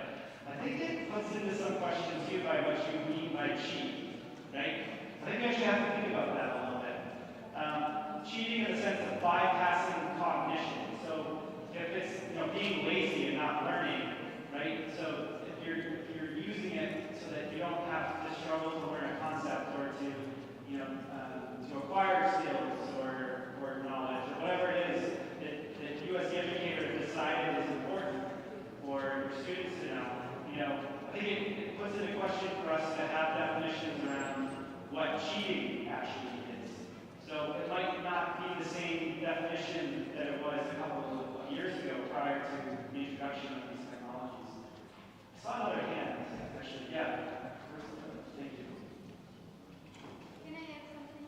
I think it puts into some question too by what you mean by cheat, right? I think we actually have to think about that a little bit. Cheating in the sense of bypassing cognition. So if it's being lazy and not learning, right? So if you're using it so that you don't have to struggle to learn a concept or to to acquire skills or knowledge or whatever it is that you as the educator have decided is important for your students to know. I think it puts into question for us to have definitions around what cheating actually is. So it might not be the same definition that it was a couple of years ago prior to the introduction of these technologies. I saw another hand, actually. Yeah. Thank you. Can I add something?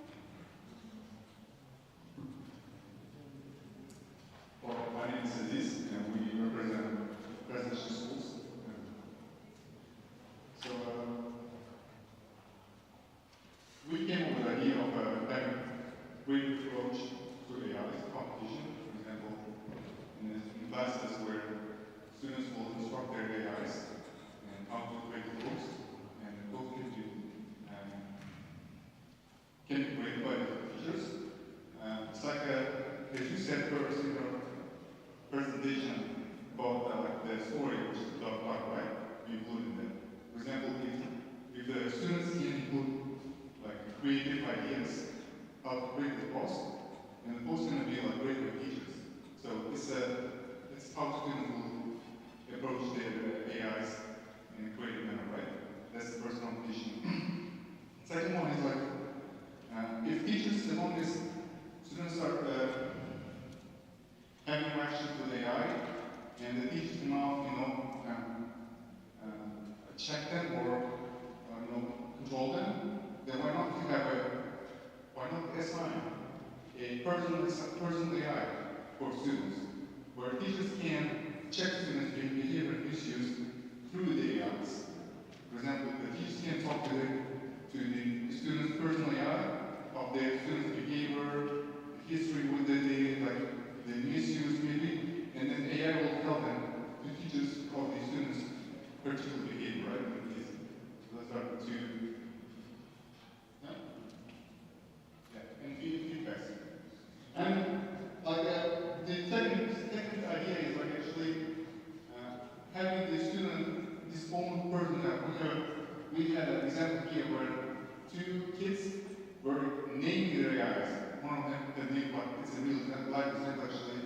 Well, my name is Aziz, and we represent residential schools. So we came up with the idea of having a great approach to AI competition. For example, in classes where students will instruct their AIs and how to create books, and those can be graded by the teachers. It's like, as you said first in your presentation about the story, which is the dog park, right? We included that. For example, if the students can include creative ideas how to create the post, and the post is going to be great for teachers. So it's how students will approach their AIs in a creative manner, right? That's the first competition. Second one is if teachers, as long as students start having interactions with AI, and the teachers can now, check them or control them, then why not assign a personal AI for students, where teachers can check students' behavior issues through the AIs. For example, the teachers can talk to the students' personal AI of their students' behavior, history with the misuse maybe, and then AI will tell them to teachers of the students' particular behavior, right? So those are the two. And feedbacks. And the technical idea is actually having the student this own person. We had an example here where two kids were naming their AIs. One of them, the name, it's a real life example actually.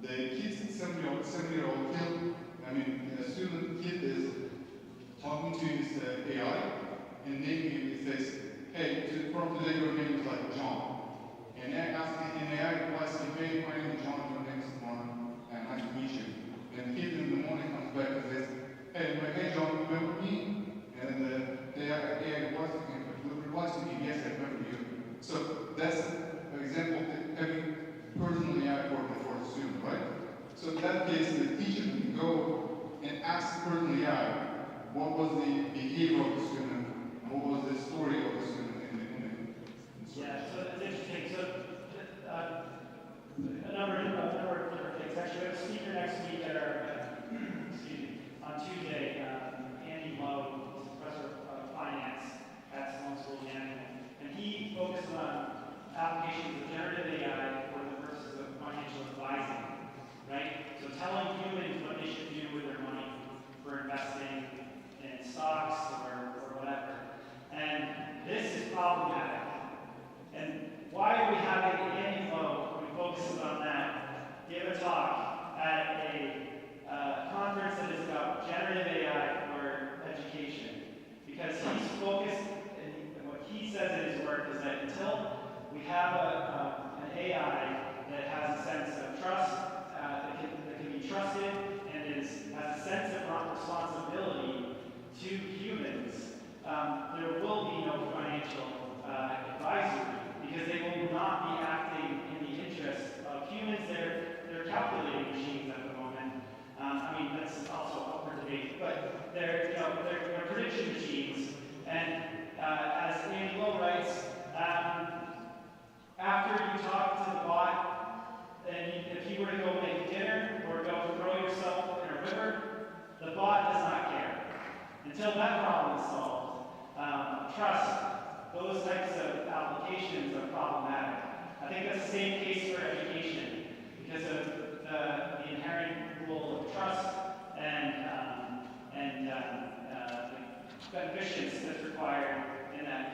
The kid's 7-year-old kid, the student kid is talking to his AI and naming him. He says, "Hey, from today your name is John." And AI replies, "Hey, my name is John, your name is Ron, and nice to meet you." And the kid in the morning comes back and says, "Hey John, remember me?" And the AI replies to me, "Yes, I remember you." So that's an example of having personal AI for the student, right? So in that case, the teacher can go and ask personal AI, what was the behavior of the student, what was the story of the student in the Yeah, so it's interesting. So a number of different things. Actually, we have a speaker next week at our, on Tuesday, Andy Lowe, who's a professor of finance at Sloan School of Management, and he focuses on applications of generative AI for the purposes of financial advising, right? So telling humans what they should do with their money for investing in stocks or whatever. And this is problematic. And why are we having Andy Lowe, who focuses on that, give a talk at a conference that is about generative AI for education? vision machines. And as Angelo writes, after you talk to the bot, and if you were to go make dinner or go throw yourself in a river, the bot does not care. Until that problem is solved, trust, those types of applications are problematic. I think that's the same case for education because of the inherent role of trust and the beneficence that's required in that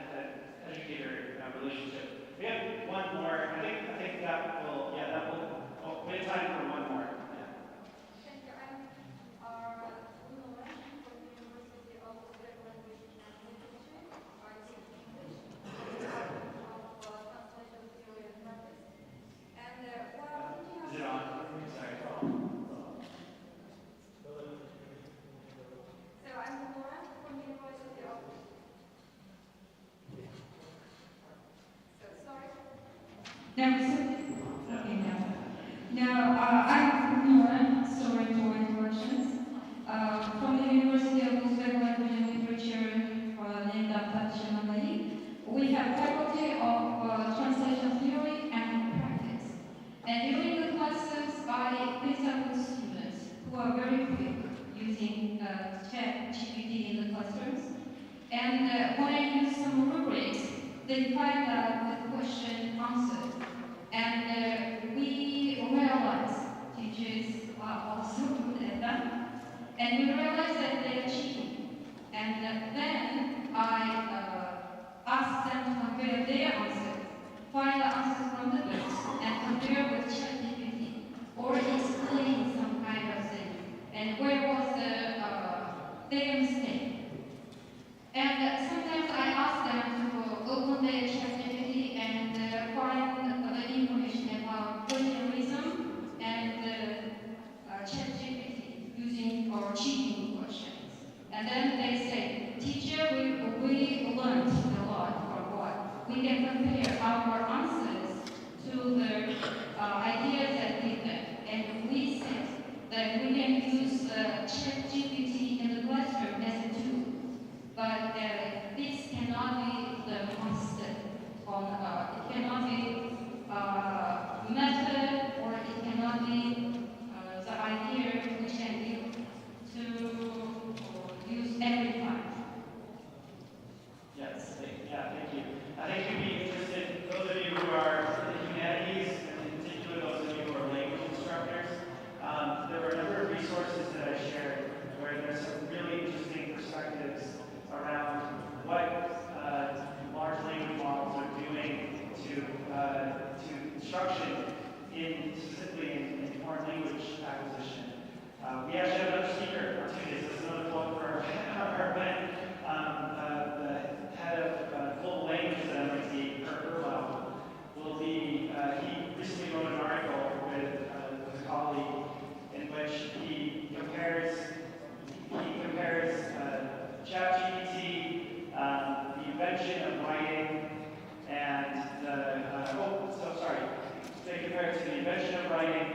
educator relationship. We have one more. I think that will. Yeah, that will. Oh, we have time for one more. Yeah. Is it on? Sorry. So I'm Mahorat from University of. So sorry. Now, okay, now. Now, I'm Mahorat, sorry for interruptions. From the University of Uzbek Language and Literature, named after Jonli. We have faculty of translation theory and practice. And during the classes, I picked up with students who are very quick using ChatGPT in the classrooms. And when I use some rubrics, they find out the question answered. And we realize teachers are also good at that. And we realize that they're cheating. And then I ask them to compare their answers, find the answers from the books, and compare with ChatGPT, or explain some kind of thing, and where was their mistake. And sometimes I ask them to open their ChatGPT and find the information about plagiarism and ChatGPT using or cheating questions. And then they say, teacher, we learned a lot from what? We can compare our answers to the ideas that we get. And we said that we can use ChatGPT in the classroom as a tool. But this cannot be the constant on, it cannot be method, or it cannot be the idea we can use to use every time. Yes, thank you. I think you'd be interested, those of you who are in the humanities, and in particular those of you who are language instructors, there were a number of resources that I shared where there's some really interesting perspectives around what large language models are doing to instruction, specifically in foreign language acquisition. We actually have another speaker on Tuesday, so this is another plug for our event. The head of global languages at MIT, Kirk Erlau, will be, he recently wrote an article with a colleague in which he compares ChatGPT, the invention of writing, and they compare it to the invention of writing,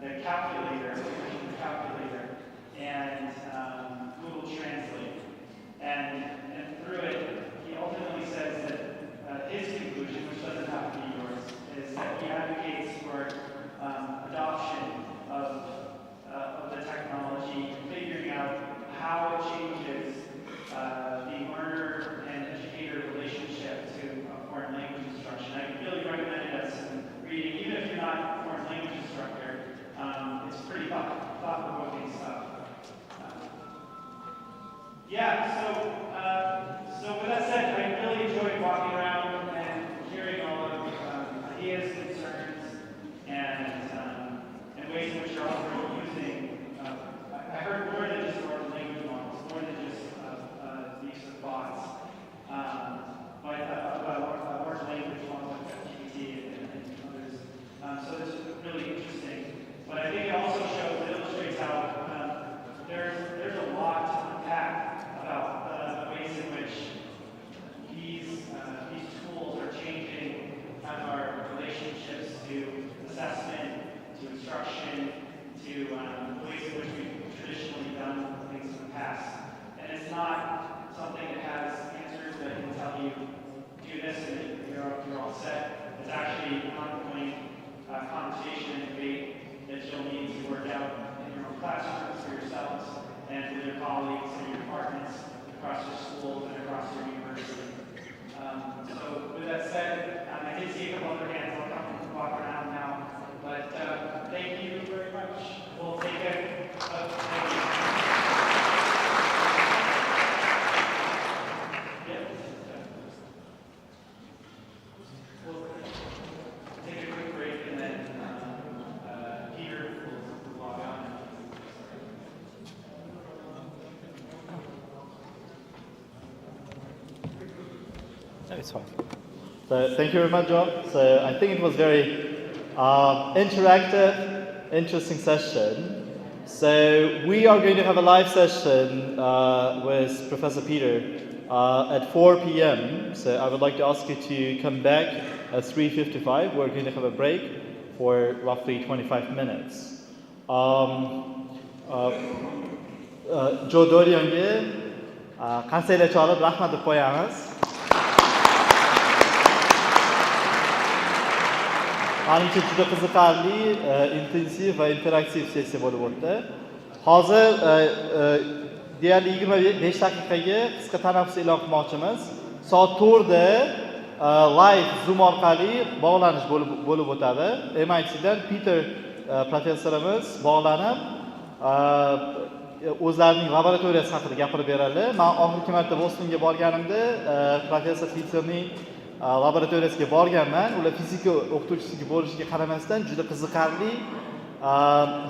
the calculator, and Google Translate. And through it, he ultimately says that his conclusion, which doesn't have to be yours, is that he advocates for adoption of the technology, figuring out how it changes the learner and educator relationship to foreign language instruction. I really recommend it as reading, even if you're not a foreign language instructor. It's pretty thought-provoking stuff. So with that said, I really enjoyed walking around and hearing all of ideas, concerns, and ways in which you're all using. I heard more than just foreign language models, more than just the use of bots, but about large language models like GPT and others. So this is really interesting. But I think it also shows, it illustrates how there's a lot to unpack about the ways in which these tools are changing kind of our relationships to assessment, to instruction, to ongoing conversation and debate that you'll need to work out in your own classrooms for yourselves and with your colleagues and your departments across your schools and across your university. So with that said, I did see a couple other hands. I'll come and walk around now. But thank you very much. We'll take it. Thank you. Yeah. We'll take a quick break and then Peter will log on. No, it's fine. So thank you very much, John. So I think it was very interactive, interesting session. So we are going to have a live session with Professor Peter at 4 p.m. So I would like to ask you to come back at 3:55. We're going to have a break for roughly 25 minutes. Joe Dorian'ga qarsaklar chalib rahmat deb qo'yamiz. Menimcha juda qiziqarli, intensiv va interaktiv sessiya bo'lib o'tdi. Hozir deyarli 25 daqiqaga qisqa tanaffus e'lon qilmoqchimiz. Soat 4 da live Zoom orqali bog'lanish bo'lib o'tadi. MIT dan Peter professorimiz bog'lanib o'zlarining laboratoriyasi haqida gapirib beradi. Men oxirgi marta Bostonga borganimda professor Peterning laboratoriyasiga borganman. Ular fizika o'qituvchisi bo'lishiga qaramasdan juda qiziqarli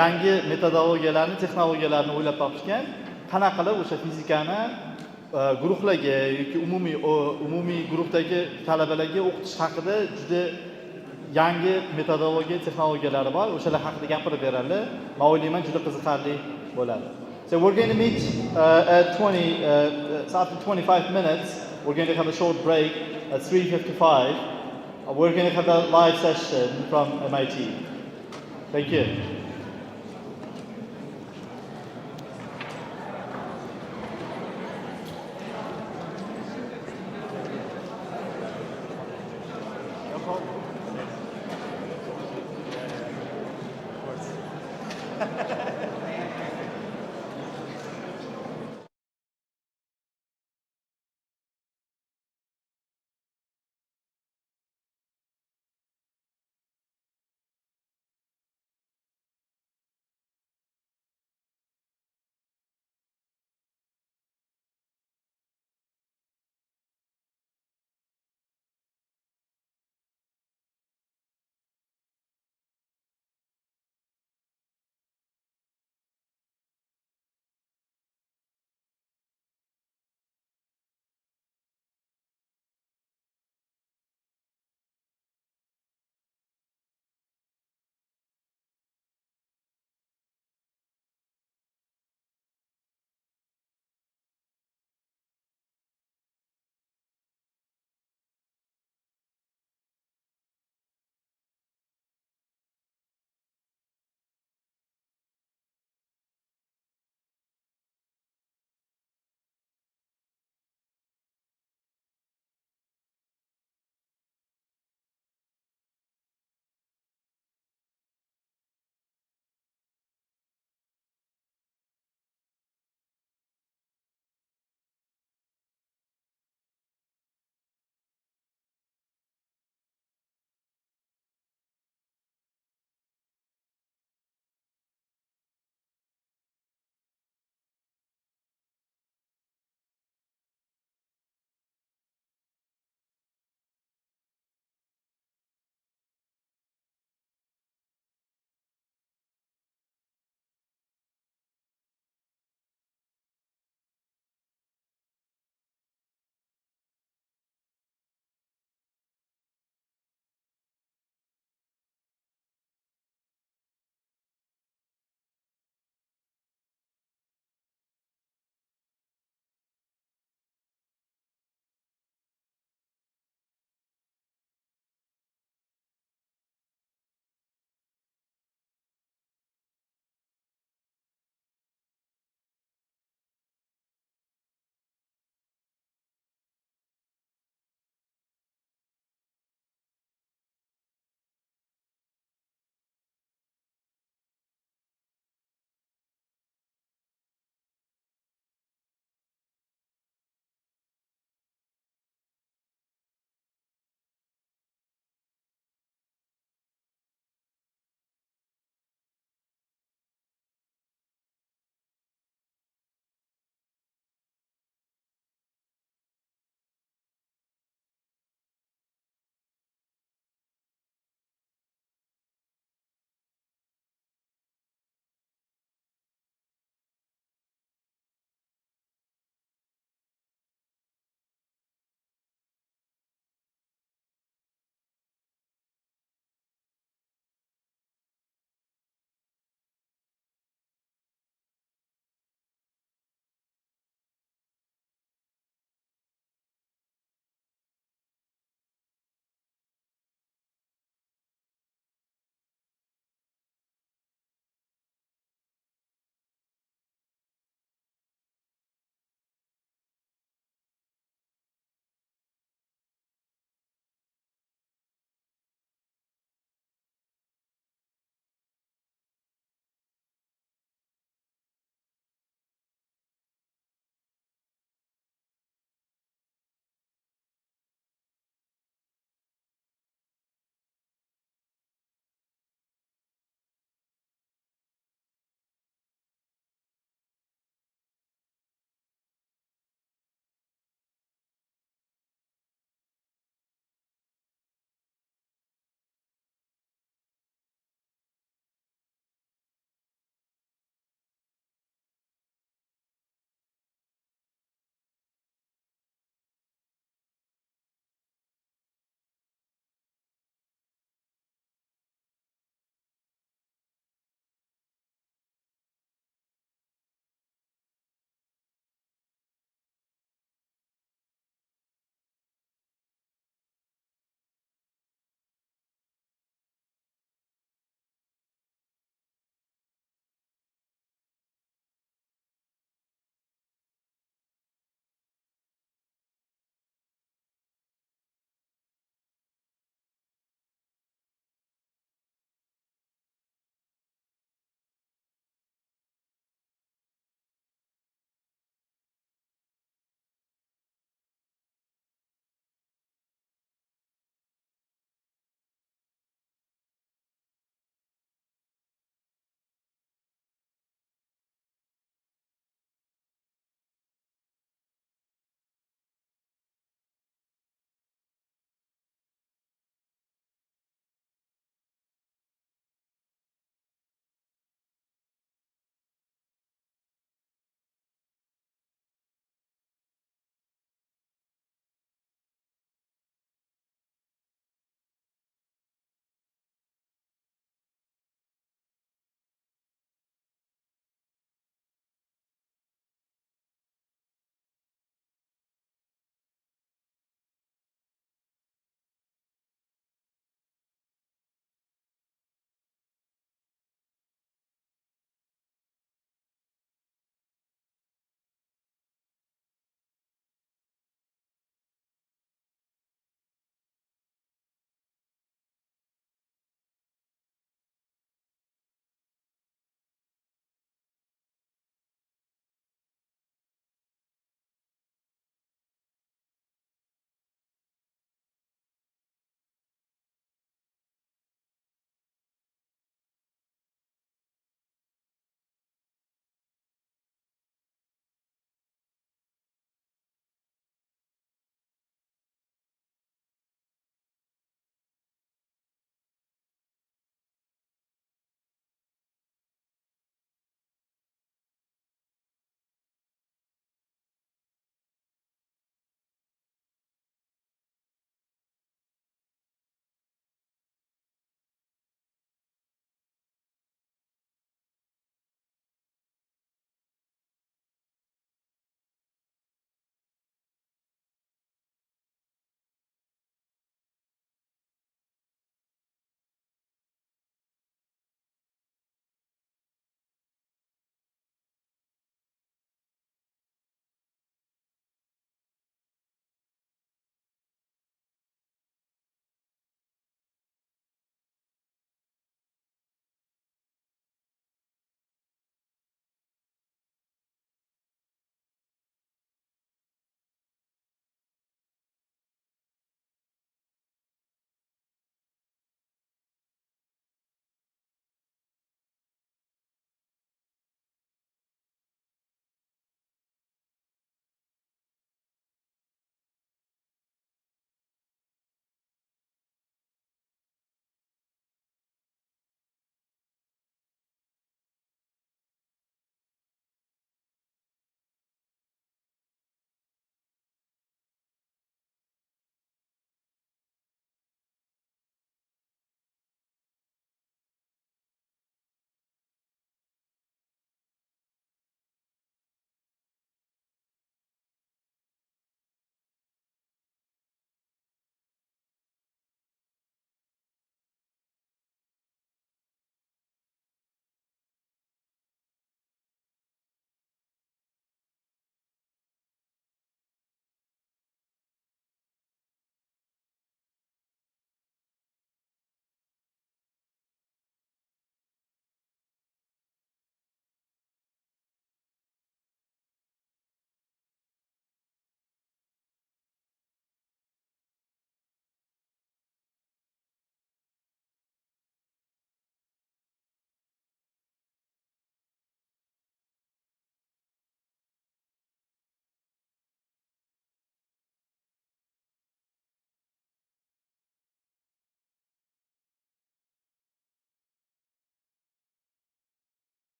yangi metodologiyalarni, texnologiyalarni o'ylab topishgan. Qanaqa qilib o'sha fizikani guruhlarga yoki umumiy guruhdagi talabalarga o'qitish haqida juda yangi metodologiya, texnologiyalari bor. O'shalar haqida gapirib beradi. Men o'ylayman juda qiziqarli bo'ladi. So we're going to meet at 20 after 25 minutes. We're going to have a short break at 3:55. We're going to have a live session from MIT. Thank you.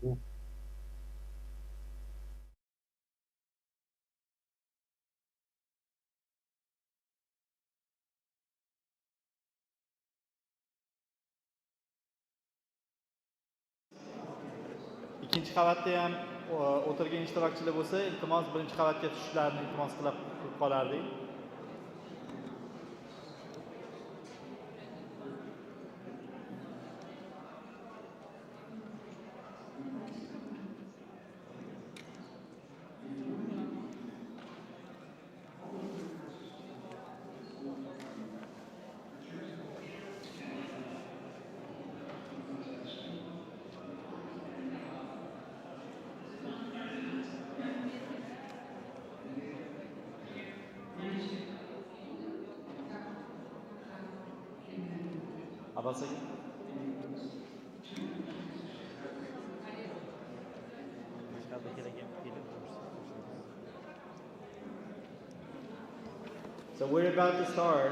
ikkinchi qavatda ham o'tirgan ishtirokchilar bo'lsa, iltimos birinchi qavatga tushishlarini iltimos qilib qolardik. So we're about to start.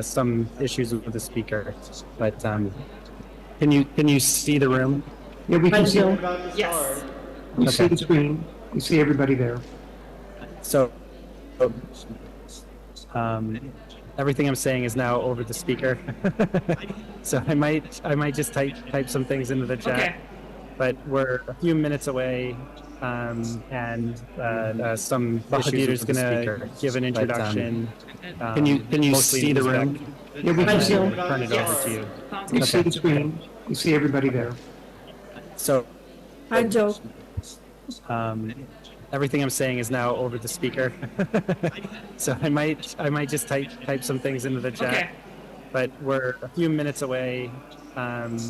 Some issues with the speaker, but can you see the room? Yeah, we can see. Yes. We see the screen. We see everybody there. So, everything I'm saying is now over the speaker. So I might just type some things into the chat. Okay. But we're a few minutes away, and some issues with the speaker. Give an introduction. Can you see the room? Yeah, we can see. Turn it over to you. We see the screen. We see everybody there. So, Hi, Joe. everything I'm saying is now over the speaker. So I might just type some things into the chat. Okay. But we're a few minutes away, and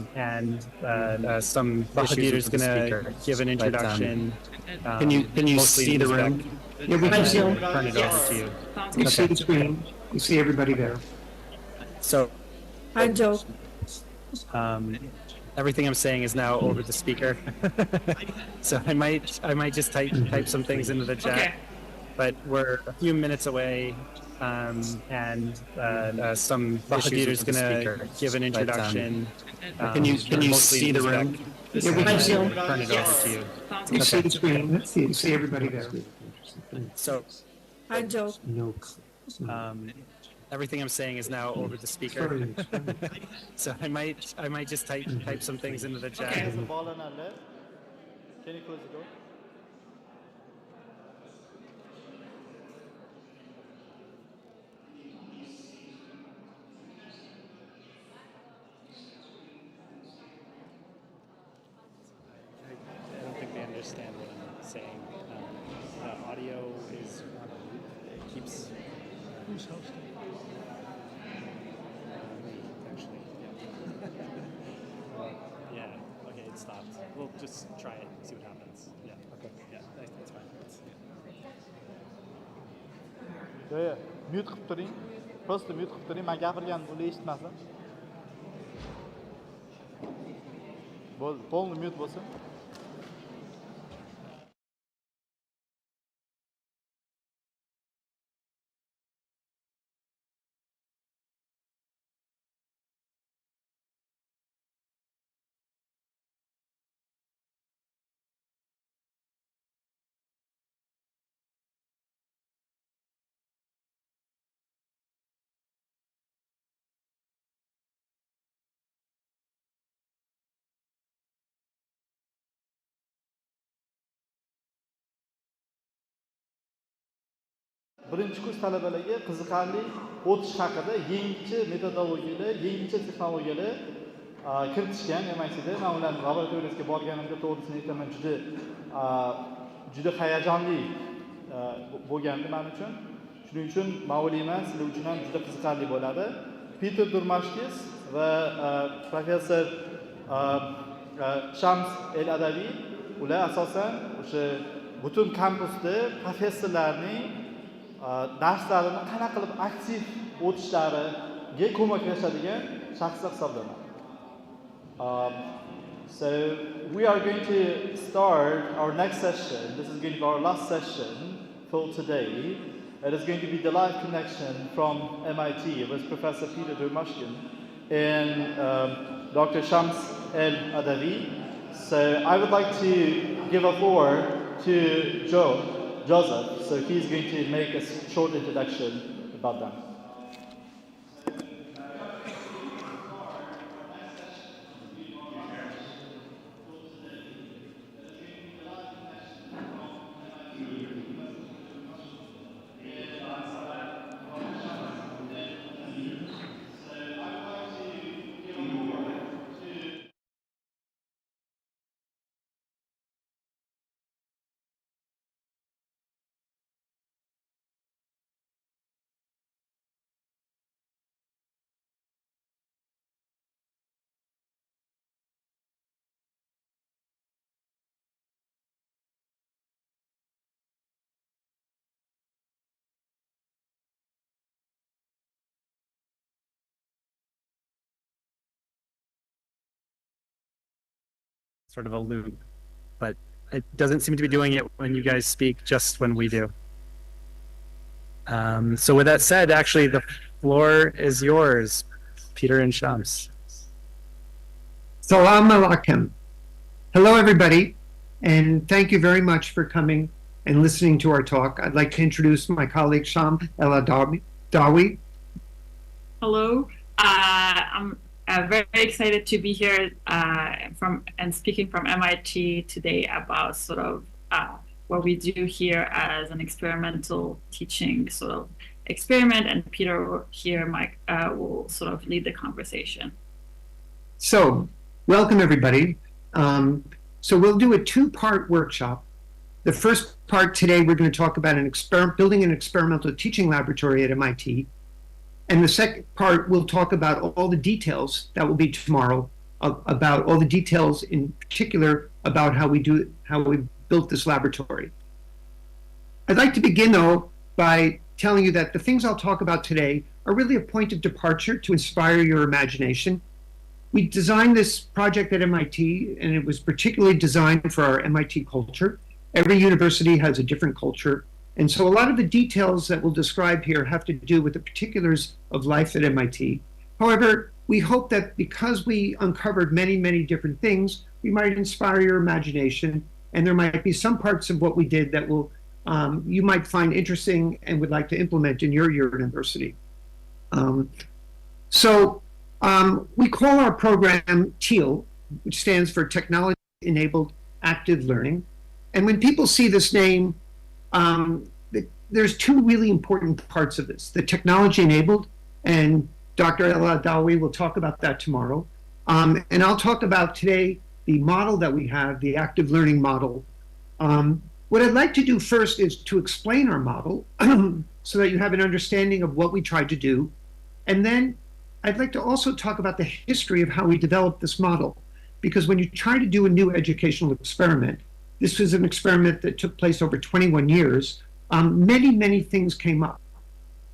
some issues with the speaker. Give an introduction. Can you see the room? Yeah, we can see. Turn it over to you. We see the screen. We see everybody there. So, Hi, Joe. everything I'm saying is now over the speaker. So I might just type some things into the chat. Okay. But we're a few minutes away, and some issues with the speaker. Give an introduction. Can you see the room? Yeah, we can see. Turn it over to you. We see the screen. We see everybody there. So, Hi, Joe. everything I'm saying is now over the speaker. So I might just type some things into the chat. There's a ball on our left. Can you close the door? I don't think they understand what I'm saying. The audio is on a loop. It keeps. Who's hosting? Me, actually. Yeah. Yeah. Okay, it stopped. We'll just try it and see what happens. Yeah. Okay. Yeah, that's fine. Yeah, mute qilib turing. Просто mute qilib turing. Men gapirganimni ular eshitmasin. Bo'ldi, полный mute bo'lsin. Birinchi kurs talabalariga qiziqarli o'tish haqida yangicha metodologiyalar, yangicha texnologiyalar kiritishgan MITda. Men ularning laboratoriyasiga borganimda to'g'risini aytaman, juda hayajonli bo'lgandi men uchun. Shuning uchun men o'ylayman, sizlar uchun ham juda qiziqarli bo'ladi. Peter Durmashkis va professor Shams El-Adaviy ular asosan o'sha butun kampusda professorlarning darslarini qanaqa qilib aktiv o'tishlariga ko'maklashadigan shaxslar hisoblanadi. So we are going to start our next session. This is going to be our last session for today. It is going to be the live connection from MIT with Professor Peter Durmashkin and Dr. Shams El-Adawi. So I would like to give a floor to Joseph. So he's going to make a short introduction about them. Sort of a loop, but it doesn't seem to be doing it when you guys speak, just when we do. So with that said, actually, the floor is yours, Peter and Shams. Salam alaikum. Hello, everybody, and thank you very much for coming and listening to our talk. I'd like to introduce my colleague, Shams El-Adawi. Hello. I'm very excited to be here speaking from MIT today about sort of what we do here as an experimental teaching sort of experiment, and Peter here, Mike, will sort of lead the conversation. So, welcome everybody. So we'll do a two-part workshop. The first part today, we're going to talk about building an experimental teaching laboratory at MIT. And the second part, we'll talk about all the details, that will be tomorrow, about all the details in particular about how we built this laboratory. I'd like to begin though by telling you that the things I'll talk about today are really a point of departure to inspire your imagination. We designed this project at MIT, and it was particularly designed for our MIT culture. Every university has a different culture. And so a lot of the details that we'll describe here have to do with the particulars of life at MIT. However, we hope that because we uncovered many, many different things, we might inspire your imagination, and there might be some parts of what we did that will you might find interesting and would like to implement in your university. We call our program TEAL, which stands for Technology-Enabled Active Learning. And when people see this name, there's two really important parts of this: the technology-enabled, and Dr. El-Adawi will talk about that tomorrow. And I'll talk about today the model that we have, the active learning model. What I'd like to do first is to explain our model so that you have an understanding of what we tried to do. And then I'd like to also talk about the history of how we developed this model. Because when you try to do a new educational experiment, this was an experiment that took place over 21 years, many, many things came up.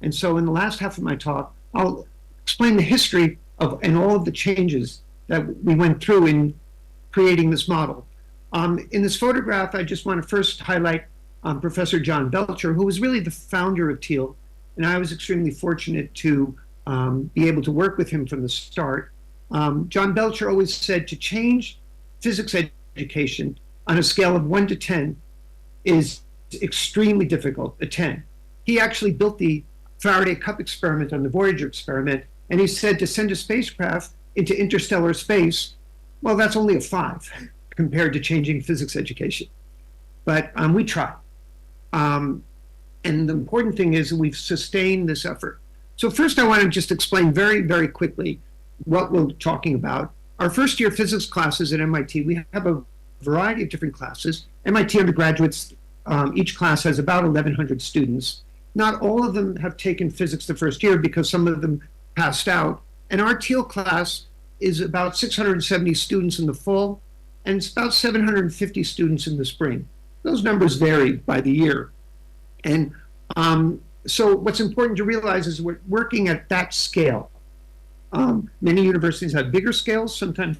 And so in the last half of my talk, I'll explain the history of and all of the changes that we went through in creating this model. In this photograph, I just want to first highlight Professor John Belcher, who was really the founder of TEAL. And I was extremely fortunate to be able to work with him from the start. John Belcher always said to change physics education on a scale of 1 to 10 is extremely difficult, a 10. He actually built the Faraday cup experiment on the Voyager experiment, and he said to send a spacecraft into interstellar space, well, that's only a 5 compared to changing physics education. But we tried. And the important thing is we've sustained this effort. So first I want to just explain very, very quickly what we're talking about. Our first year physics classes at MIT, we have a variety of different classes. MIT undergraduates, each class has about 1,100 students. Not all of them have taken physics the first year because some of them passed out. And our TEAL class is about 670 students in the fall, and it's about 750 students in the spring. Those numbers vary by the year. And so what's important to realize is we're working at that scale. Many universities have bigger scales, sometimes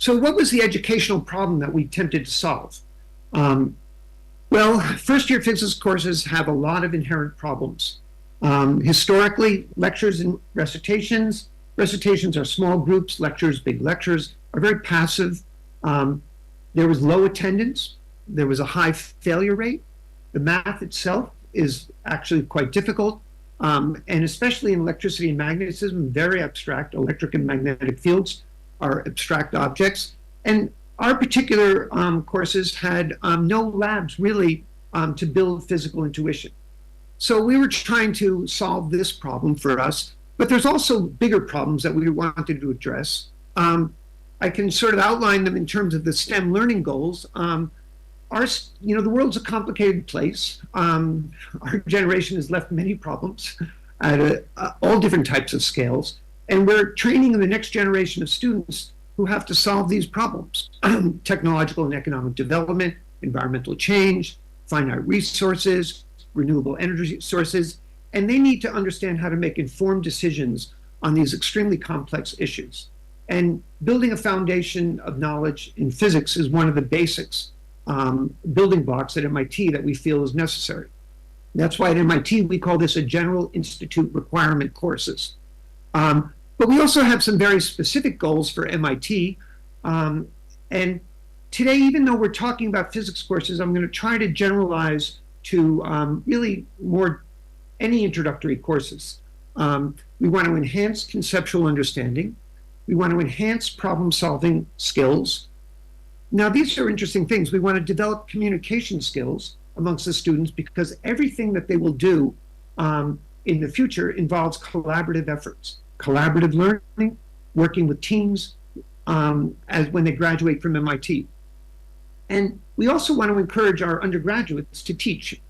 So what was the educational problem that we attempted to solve? Well, first-year physics courses have a lot of inherent problems. Historically, lectures and recitations are small groups, lectures, big lectures, are very passive. There was low attendance. There was a high failure rate. The math itself is actually quite difficult. And especially in electricity and magnetism, very abstract. Electric and magnetic fields are abstract objects. And our particular courses had no labs really to build physical intuition. So we were trying to solve this problem for us, but there's also bigger problems that we wanted to address. I can sort of outline them in terms of the STEM learning goals. The world's a complicated place. Our generation has left many problems at all different types of scales, and we're training the next generation of students who have to solve these problems. Technological and economic development, environmental change, finite resources, renewable energy sources, and they need to understand how to make informed decisions on these extremely complex issues. And building a foundation of knowledge in physics is one of the basics, building blocks at MIT that we feel is necessary. That's why at MIT we call this a General Institute requirement courses. But we also have some very specific goals for MIT. And today, even though we're talking about physics courses, I'm going to try to generalize to really more any introductory courses. We want to enhance conceptual understanding. We want to enhance problem-solving skills. Now, these are interesting things. We want to develop communication skills amongst the students because everything that they will do in the future involves collaborative efforts, collaborative learning, working with teams as when they graduate from MIT. And we also want to encourage our undergraduates to teach.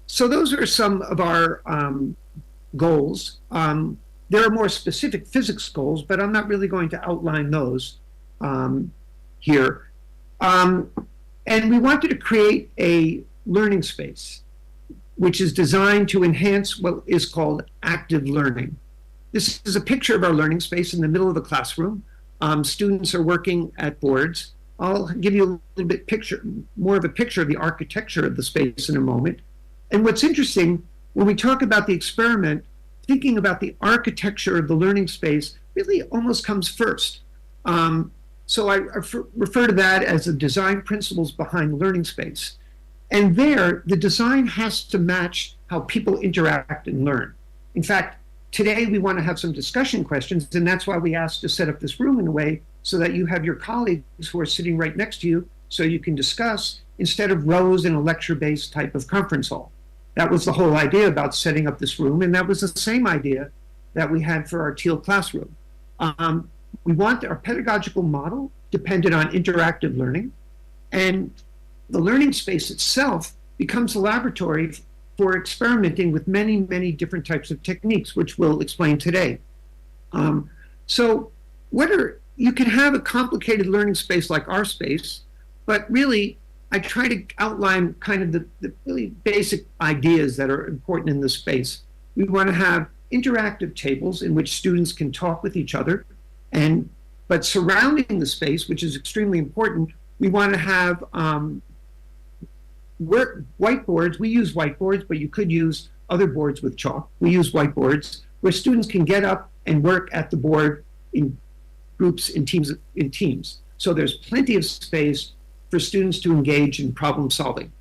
So those are some of our goals. There are more specific physics goals, but I'm not really going to outline those here. And we wanted to create a learning space, which is designed to enhance what is called active learning. This is a picture of our learning space in the middle of the classroom. Students are working at boards. I'll give you a little bit more of a picture of the architecture of the space in a moment. And what's interesting, when we talk about the experiment, thinking about the architecture of the learning space really almost comes first. So I refer to that as the design principles behind the learning space. And there, the design has to match how people interact and learn. In fact, today we want to have some discussion questions, and that's why we asked to set up this room in a way so that you have your colleagues who are sitting right next to you so you can discuss instead of rows in a lecture-based type of conference hall. That was the whole idea about setting up this room, and that was the same idea that we had for our Teal classroom. We want our pedagogical model dependent on interactive learning, and the learning space itself becomes a laboratory for experimenting with many, many different types of techniques, which we'll explain today. So you can have a complicated learning space like our space, but really, I try to outline kind of the really basic ideas that are important in this space. We want to have interactive tables in which students can talk with each other, but surrounding the space, which is extremely important, we want to have whiteboards. We use whiteboards, but you could use other boards with chalk. We use whiteboards where students can get up and work at the board in groups, in teams. So there's plenty of space for students to engage in problem solving.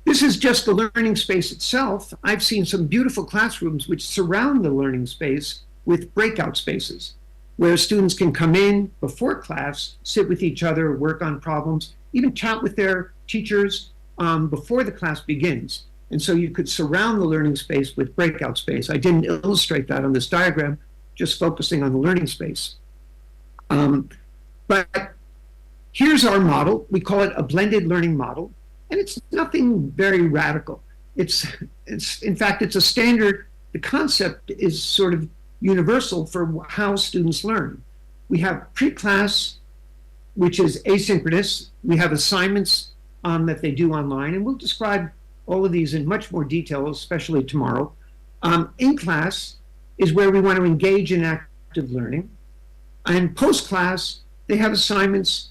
This is just the learning space itself. I've seen some beautiful classrooms which surround the learning space with breakout spaces where students can come in before class, sit with each other, work on problems, even chat with their teachers before the class begins. And so you could surround the learning space with breakout space. I didn't illustrate that on this diagram, just focusing on the learning space. But here's our model. We call it a blended learning model, and it's nothing very radical. In fact, it's a standard. The concept is sort of universal for how students learn. We have pre-class, which is asynchronous. We have assignments that they do online, and we'll describe all of these in much more detail, especially tomorrow. In class is where we want to engage in active learning. And post-class, they have assignments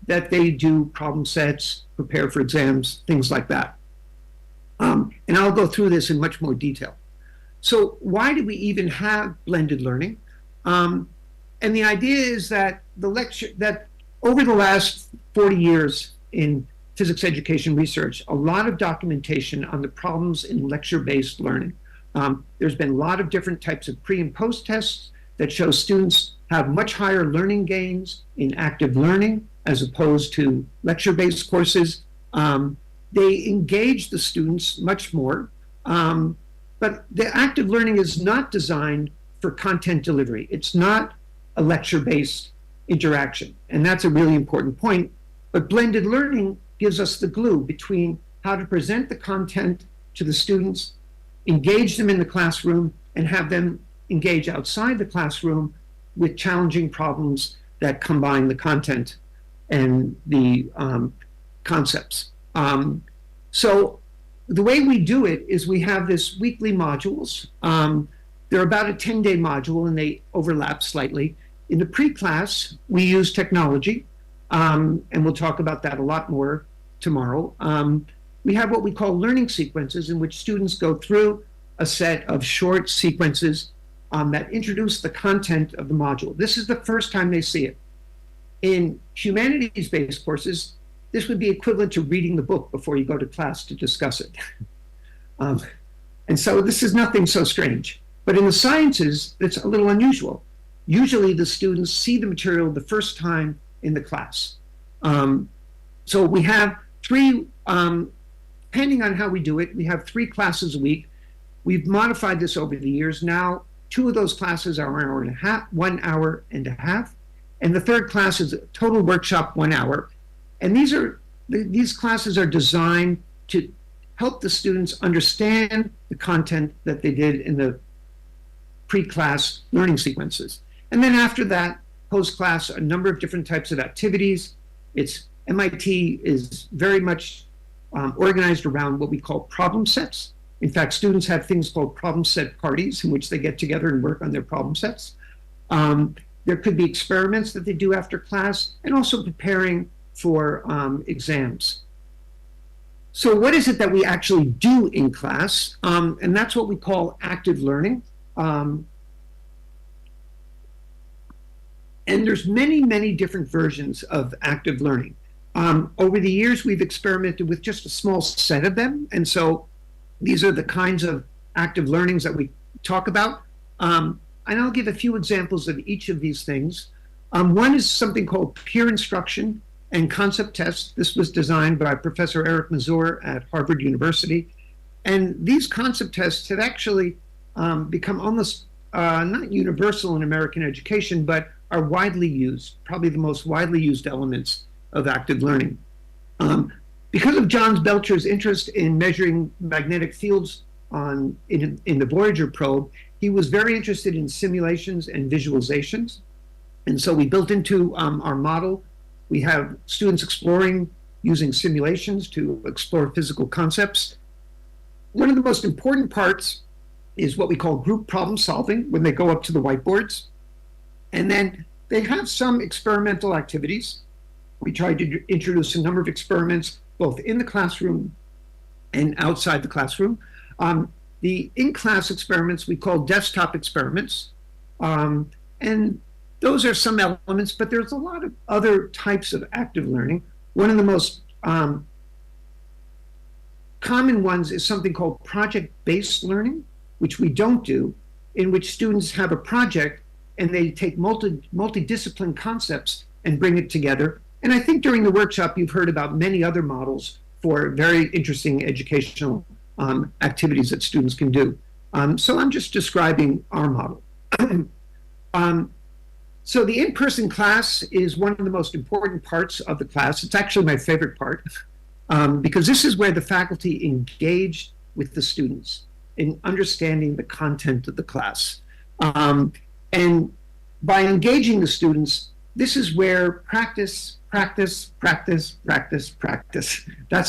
that they do, problem sets, prepare for exams, things like that. And I'll go through this in much more detail. So why do we even have blended learning? And the idea is that over the last 40 years in physics education research, a lot of documentation on the problems in lecture-based learning. There's been a lot of different types of pre and post tests that show students have much higher learning gains in active learning as opposed to lecture-based courses. They engage the students much more, but the active learning is not designed for content delivery. It's not a lecture-based interaction, and that's a really important point. But blended learning gives us the glue between how to present the content to the students, engage them in the classroom, and have them engage outside the classroom with challenging problems that combine the content and the concepts. So the way we do it is we have this weekly modules. They're about a 10-day module and they overlap slightly. In the pre-class, we use technology, and we'll talk about that a lot more tomorrow. We have what we call learning sequences in which students go through a set of short sequences that introduce the content of the module. This is the first time they see it. In humanities-based courses, this would be equivalent to reading the book before you go to class to discuss it. And so this is nothing so strange. But in the sciences, it's a little unusual. Usually the students see the material the first time in the class. So we have three, depending on how we do it, we have 3 classes a week. We've modified this over the years. Now, 2 of those classes are 1 hour and a half, 1 hour and a half. And the 3rd class is a total workshop, 1 hour. And these classes are designed to help the students understand the content that they did in the pre-class learning sequences. And then after that, post-class, a number of different types of activities. MIT is very much organized around what we call problem sets. In fact, students have things called problem set parties in which they get together and work on their problem sets. There could be experiments that they do after class and also preparing for exams. So what is it that we actually do in class? And that's what we call active learning. And there's many, many different versions of active learning. Over the years, we've experimented with just a small set of them. And so these are the kinds of active learnings that we talk about. And I'll give a few examples of each of these things. One is something called peer instruction and concept tests. This was designed by Professor Eric Mazur at Harvard University. And these concept tests have actually become almost not universal in American education, but are widely used, probably the most widely used elements of active learning. Because of John Belcher's interest in measuring magnetic fields in the Voyager probe, he was very interested in simulations and visualizations. And so we built into our model, we have students exploring using simulations to explore physical concepts. One of the most important parts is what we call group problem solving when they go up to the whiteboards. And then they have some experimental activities. We tried to introduce a number of experiments both in the classroom and outside the classroom. The in-class experiments we call desktop experiments. And those are some elements, but there's a lot of other types of active learning. One of the most common ones is something called project-based learning, which we don't do, in which students have a project and they take multidiscipline concepts and bring it together. And I think during the workshop, you've heard about many other models for very interesting educational activities that students can do. So I'm just describing our model. So the in-person class is one of the most important parts of the class. It's actually my favorite part because this is where the faculty engage with the students in understanding the content of the class. And by engaging the students, this is where practice. That's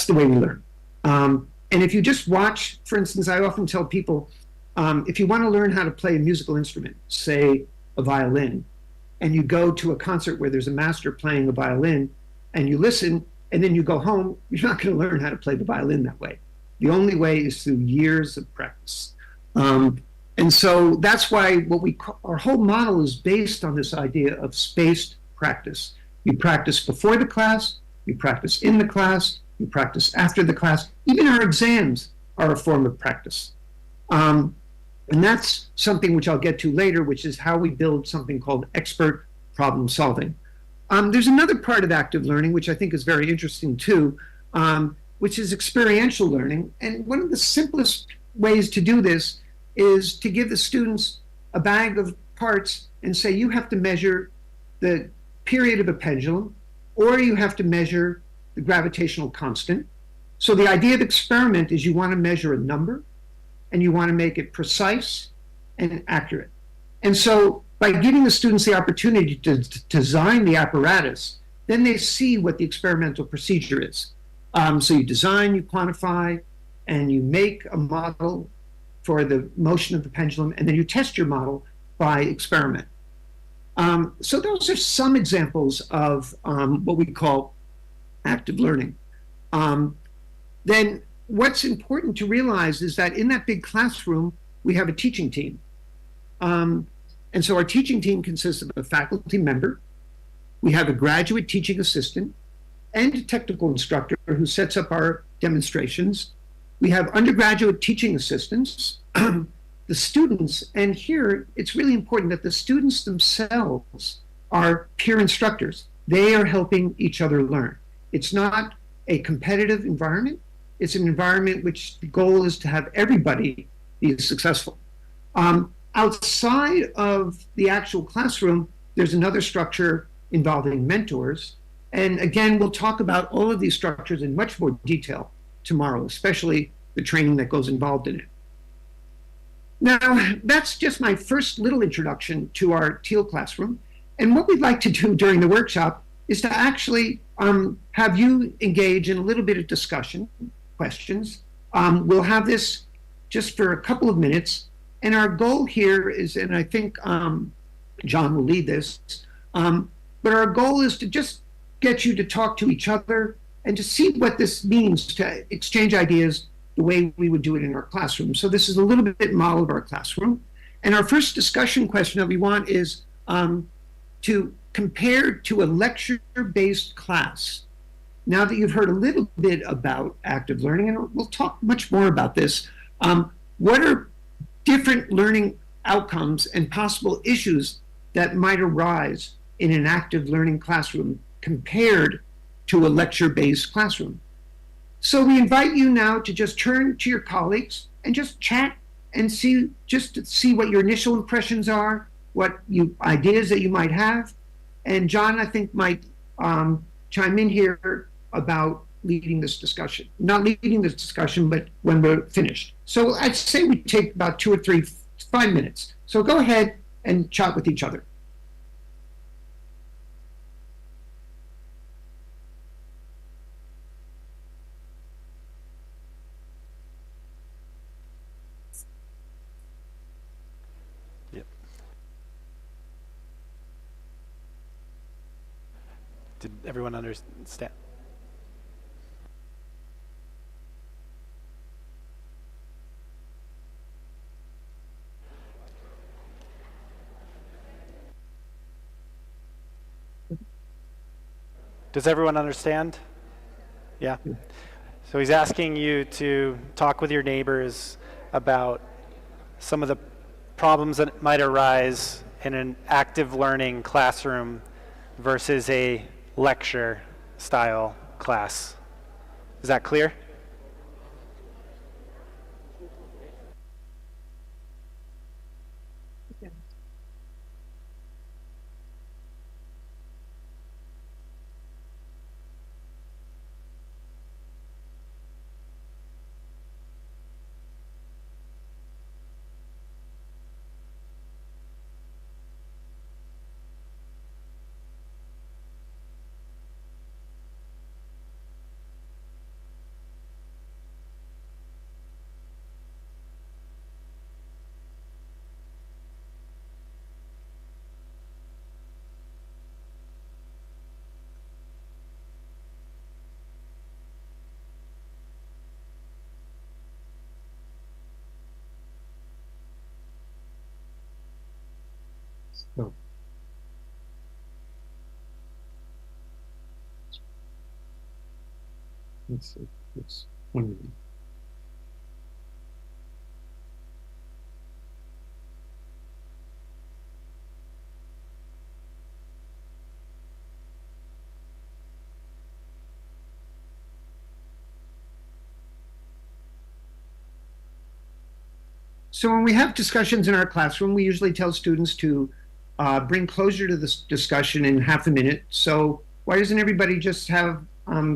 the way we learn. And if you just watch, for instance, I often tell people, if you want to learn how to play a musical instrument, say a violin, and you go to a concert where there's a master playing a violin and you listen and then you go home, you're not going to learn how to play the violin that way. The only way is through years of practice. And so that's why our whole model is based on this idea of spaced practice. You practice before the class, you practice in the class, you practice after the class. Even our exams are a form of practice. And that's something which I'll get to later, which is how we build something called expert problem solving. There's another part of active learning, which I think is very interesting too, which is experiential learning. And one of the simplest ways to do this is to give the students a bag of parts and say, you have to measure the period of a pendulum, or you have to measure the gravitational constant. So the idea of experiment is you want to measure a number, and you want to make it precise and accurate. And so by giving the students the opportunity to design the apparatus, then they see what the experimental procedure is. So you design, you quantify, and you make a model for the motion of the pendulum, and then you test your model by experiment. So those are some examples of what we call active learning. Then what's important to realize is that in that big classroom, we have a teaching team. And so our teaching team consists of a faculty member, we have a graduate teaching assistant, and a technical instructor who sets up our demonstrations. We have undergraduate teaching assistants, the students, and here it's really important that the students themselves are peer instructors. They are helping each other learn. It's not a competitive environment. It's an environment which the goal is to have everybody be successful. Outside of the actual classroom, there's another structure involving mentors. And again, we'll talk about all of these structures in much more detail tomorrow, especially the training that goes involved in it. Now, that's just my first little introduction to our Teal classroom. And what we'd like to do during the workshop is to actually have you engage in a little bit of discussion, questions. We'll have this just for a couple of minutes. And our goal here is, and I think John will lead this, but our goal is to just get you to talk to each other and to see what this means, to exchange ideas the way we would do it in our classroom. So this is a little bit model of our classroom. And our first discussion question that we want is to compare to a lecture-based class. Now that you've heard a little bit about active learning, and we'll talk much more about this, what are different learning outcomes and possible issues that might arise in an active learning classroom compared to a lecture-based classroom? So we invite you now to just turn to your colleagues and just chat and see what your initial impressions are, what ideas that you might have. And John, I think, might chime in here about leading this discussion. Not leading this discussion, but when we're finished. So I'd say we take about 2 or 3, 5 minutes. So go ahead and chat with each other. Did everyone understand? Does everyone understand? Yeah. So he's asking you to talk with your neighbors about some of the problems that might arise in an active learning classroom versus a lecture style class. Is that clear? So. Let's see. It's 1 minute. So when we have discussions in our classroom, we usually tell students to bring closure to this discussion in half a minute. So why doesn't everybody just have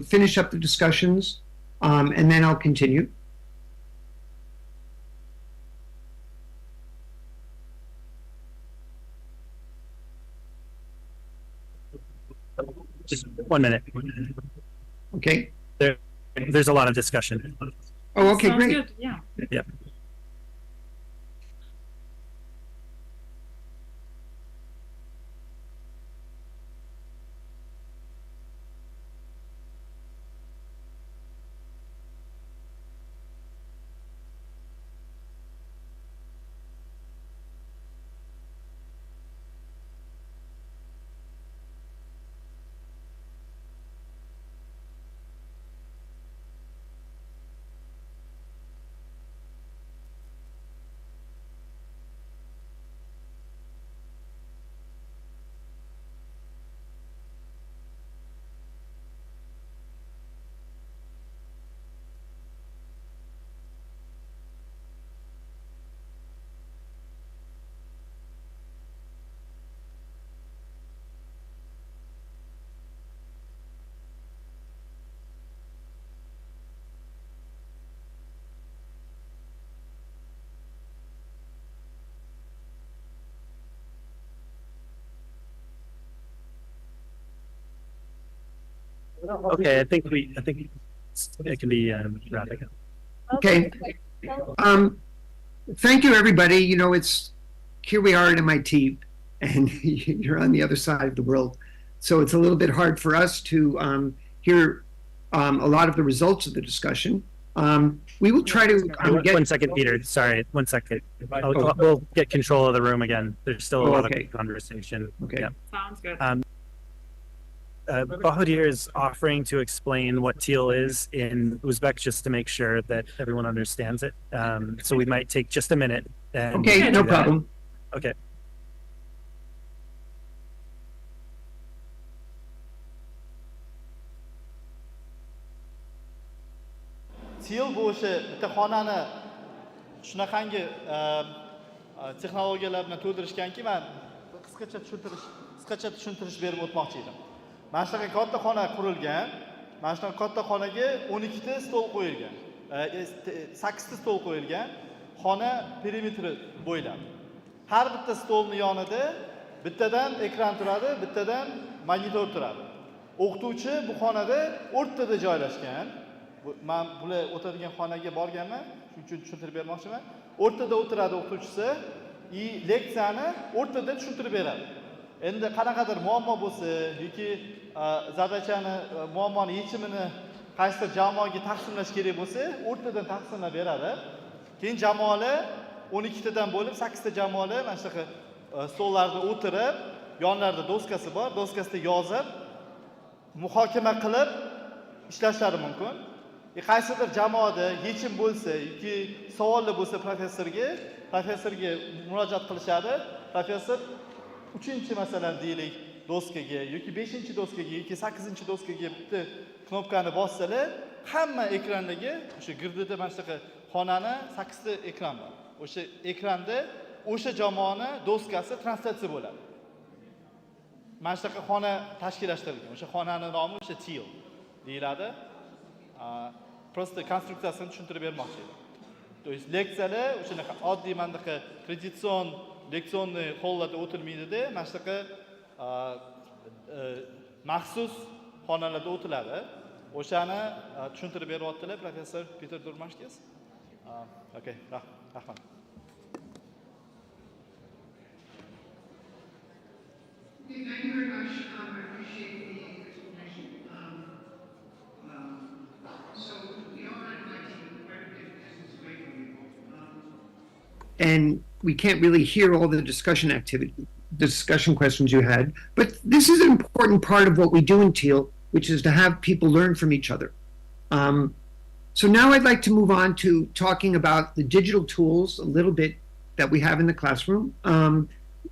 finish up the discussions and then I'll continue? Just 1 minute. Okay. There's a lot of discussion. Oh, okay, Sounds great. good. Yeah. Yeah. Okay, I think it can be wrapping up. Okay. Thank you, everybody. You know, here we are at MIT, and you're on the other side of the world, so it's a little bit hard for us to hear a lot of the results of the discussion. We will try to get. 1 second, Peter. Sorry, 1 second. We'll get control of the room again. There's still a lot of conversation. Okay. Yeah. Sounds good. Bahadur is offering to explain what teal is in Uzbek just to make sure that everyone understands it. So we might take just a minute. Okay, no problem. Okay. Teal bu o'sha bitta xonani shunaqangi texnologiyalar bilan to'ldirishganki, men qisqacha tushuntirish berib o'tmoqchi edim. Mana shunaqa katta xona qurilgan. Mana shunaqa katta xonaga 12 ta stol qo'yilgan. 8 ta stol qo'yilgan. Xona perimetri bo'ylab. Har bitta stolning yonida bittadan ekran turadi, bittadan monitor turadi. O'qituvchi bu xonada o'rtada joylashgan. Men bular o'tiradigan xonaga borganman, shuning uchun tushuntirib bermoqchiman. O'rtada o'tiradi o'qituvchisi, leksiyani o'rtada tushuntirib beradi. Endi qanaqadir muammo bo'lsa yoki zadachani muammoni yechimini qaysidir jamoaga taqsimlash kerak bo'lsa, o'rtadan taqsimlab beradi. Keyin jamoalar 12 tadan bo'lib 8 ta jamoalar mana shunaqa stollarda o'tirib, yonlarida doskasi bor, doskasida yozib, muhokama qilib ishlashlari mumkin. Qaysidir jamoada yechim bo'lsa yoki savollar bo'lsa professorga murojaat qilishadi. Professor 3-chi masalan deylik doskaga yoki 5-chi doskaga yoki 8-chi doskaga bitta knopkani bossalar, hamma ekrandagi o'sha girdida mana shunaqa xonani 8 ta ekran bor. O'sha ekranda o'sha jamoani doskasi translyatsiya bo'ladi. Mana shunaqa xona tashkillashtirilgan. O'sha xonaning nomi o'sha teal deyiladi. Просто konstruksiyasini tushuntirib bermoqchi edim. То есть leksiyalar o'shanaqa oddiy mandaqa traditsion leksionniy hollarda o'tilmaydi-da, mana shunaqa maxsus xonalarda o'tiladi. O'shani tushuntirib beryaptilar professor Peter Durmashkis. Okay, rahmat. Okay, thank you very much. I appreciate the explanation. So we are at MIT, quite a distance away from you. And we can't really hear all the discussion questions you had, but this is an important part of what we do in Teal, which is to have people learn from each other. So now I'd like to move on to talking about the digital tools a little bit that we have in the classroom.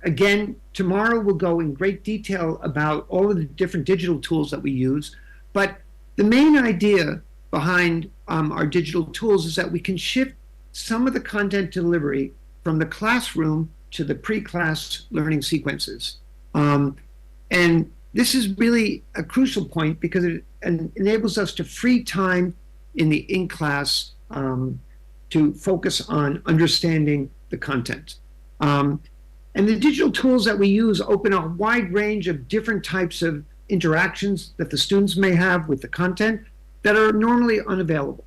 Again, tomorrow we'll go in great detail about all of the different digital tools that we use, but the main idea behind our digital tools is that we can shift some of the content delivery from the classroom to the pre-class learning sequences. And this is really a crucial point because it enables us to free time in the in-class to focus on understanding the content. And the digital tools that we use open a wide range of different types of interactions that the students may have with the content that are normally unavailable.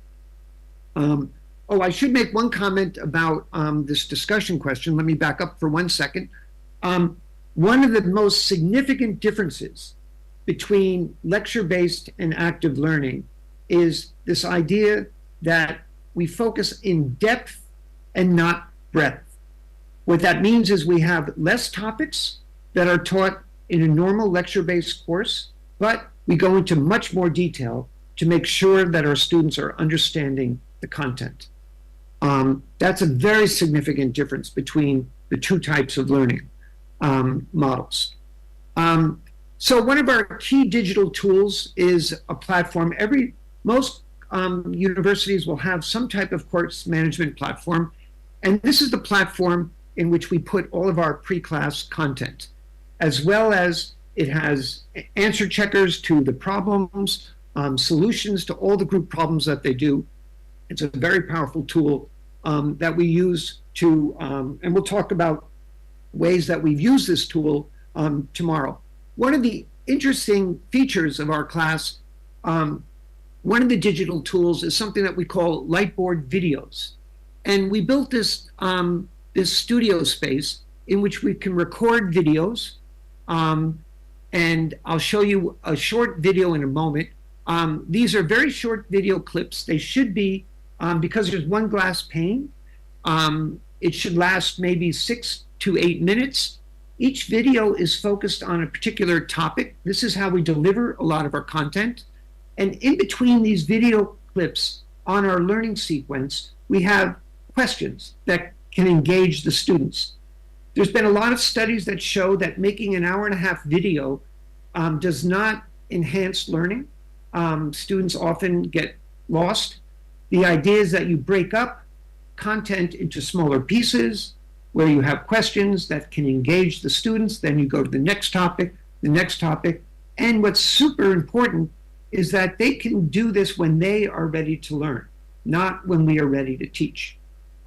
Oh, I should make one comment about this discussion question. Let me back up for 1 second. One of the most significant differences between lecture-based and active learning is this idea that we focus in depth and not breadth. What that means is we have less topics that are taught in a normal lecture-based course, but we go into much more detail to make sure that our students are understanding the content. That's a very significant difference between the two types of learning models. So one of our key digital tools is a platform. Most universities will have some type of course management platform, and this is the platform in which we put all of our pre-class content, as well as it has answer checkers to the problems, solutions to all the group problems that they do. It's a very powerful tool that we use to, and we'll talk about ways that we've used this tool tomorrow. One of the interesting features of our class, one of the digital tools is something that we call Lightboard videos. And we built this, this studio space in which we can record videos. And I'll show you a short video in a moment. These are very short video clips. They should be, because there's one glass pane, it should last maybe 6 to 8 minutes. Each video is focused on a particular topic. This is how we deliver a lot of our content. And in between these video clips on our learning sequence, we have questions that can engage the students. There's been a lot of studies that show that making an hour-and-a-half video does not enhance learning. Students often get lost. The idea is that you break up content into smaller pieces where you have questions that can engage the students, then you go to the next topic, and what's super important is that they can do this when they are ready to learn, not when we are ready to teach.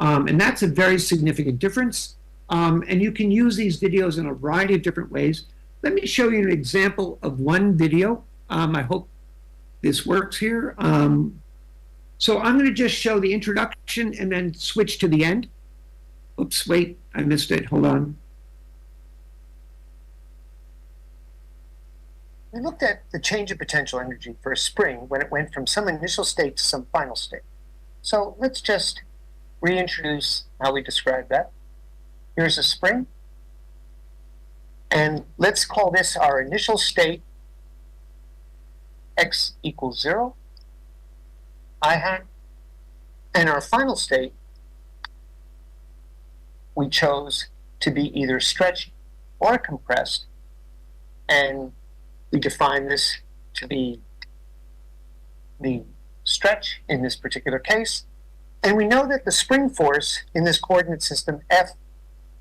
And that's a very significant difference. And you can use these videos in a variety of different ways. Let me show you an example of one video. I hope this works here. So I'm going to just show the introduction and then switch to the end. Oops, wait, I missed it. Hold on. We looked at the change of potential energy for a spring when it went from some initial state to some final state. So let's just reintroduce how we describe that. Here's a spring, and let's call this our initial state, x equals 0, I hat, and our final state we chose to be either stretched or compressed, and we define this to be the stretch in this particular case. And we know that the spring force in this coordinate system, F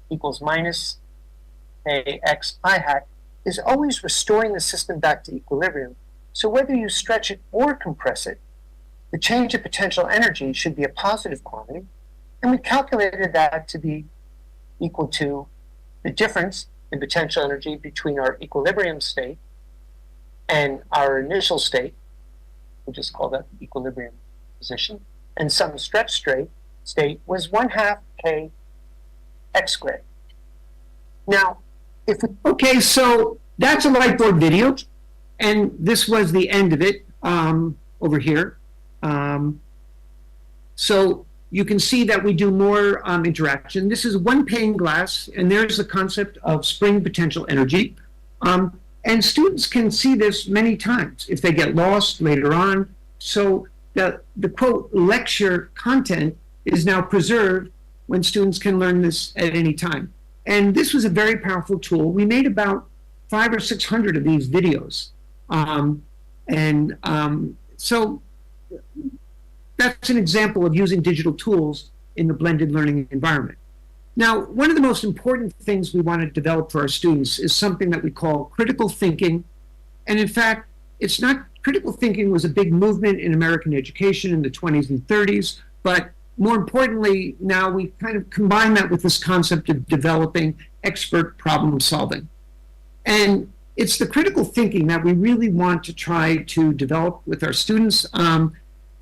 equals minus ax I hat, is always restoring the system back to equilibrium. So whether you stretch it or compress it, the change of potential energy should be a positive quantity. And we calculated that to be equal to the difference in potential energy between our equilibrium state and our initial state. We'll just call that the equilibrium position. And some stretch state was 1/2 k x squared. Now, if we... Okay, so that's a Lightboard video, and this was the end of it over here. So you can see that we do more interaction. This is one pane glass, and there's the concept of spring potential energy. And students can see this many times if they get lost later on. So the quote lecture content is now preserved when students can learn this at any time. And this was a very powerful tool. We made about 500 or 600 of these videos. So that's an example of using digital tools in the blended learning environment. Now, one of the most important things we want to develop for our students is something that we call critical thinking. And in fact, it's not, critical thinking was a big movement in American education in the 20s and 30s, but more importantly, now we kind of combine that with this concept of developing expert problem solving. And it's the critical thinking that we really want to try to develop with our students.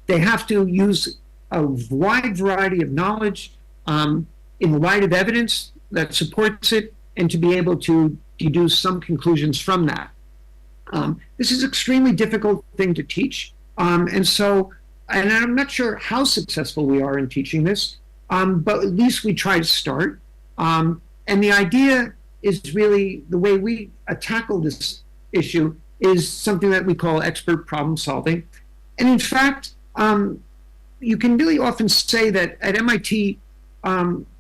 They have to use a wide variety of knowledge in the light of evidence that supports it, and to be able to deduce some conclusions from that. This is an extremely difficult thing to teach. And I'm not sure how successful we are in teaching this, but at least we try to start. And the idea is really the way we tackle this issue is something that we call expert problem solving. And in fact, you can really often say that at MIT,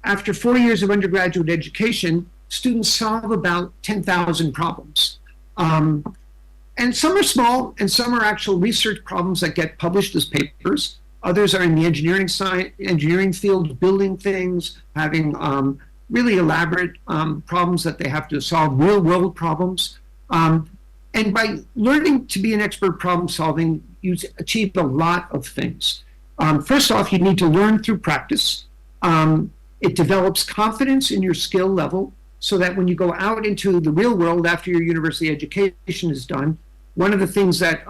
after 4 years of undergraduate education, students solve about 10,000 problems. And some are small, and some are actual research problems that get published as papers. Others are in the engineering field, building things, having really elaborate problems that they have to solve, real-world problems. And by learning to be an expert problem solving, you achieve a lot of things. First off, you need to learn through practice. It develops confidence in your skill level so that when you go out into the real world after your university education is done, one of the things that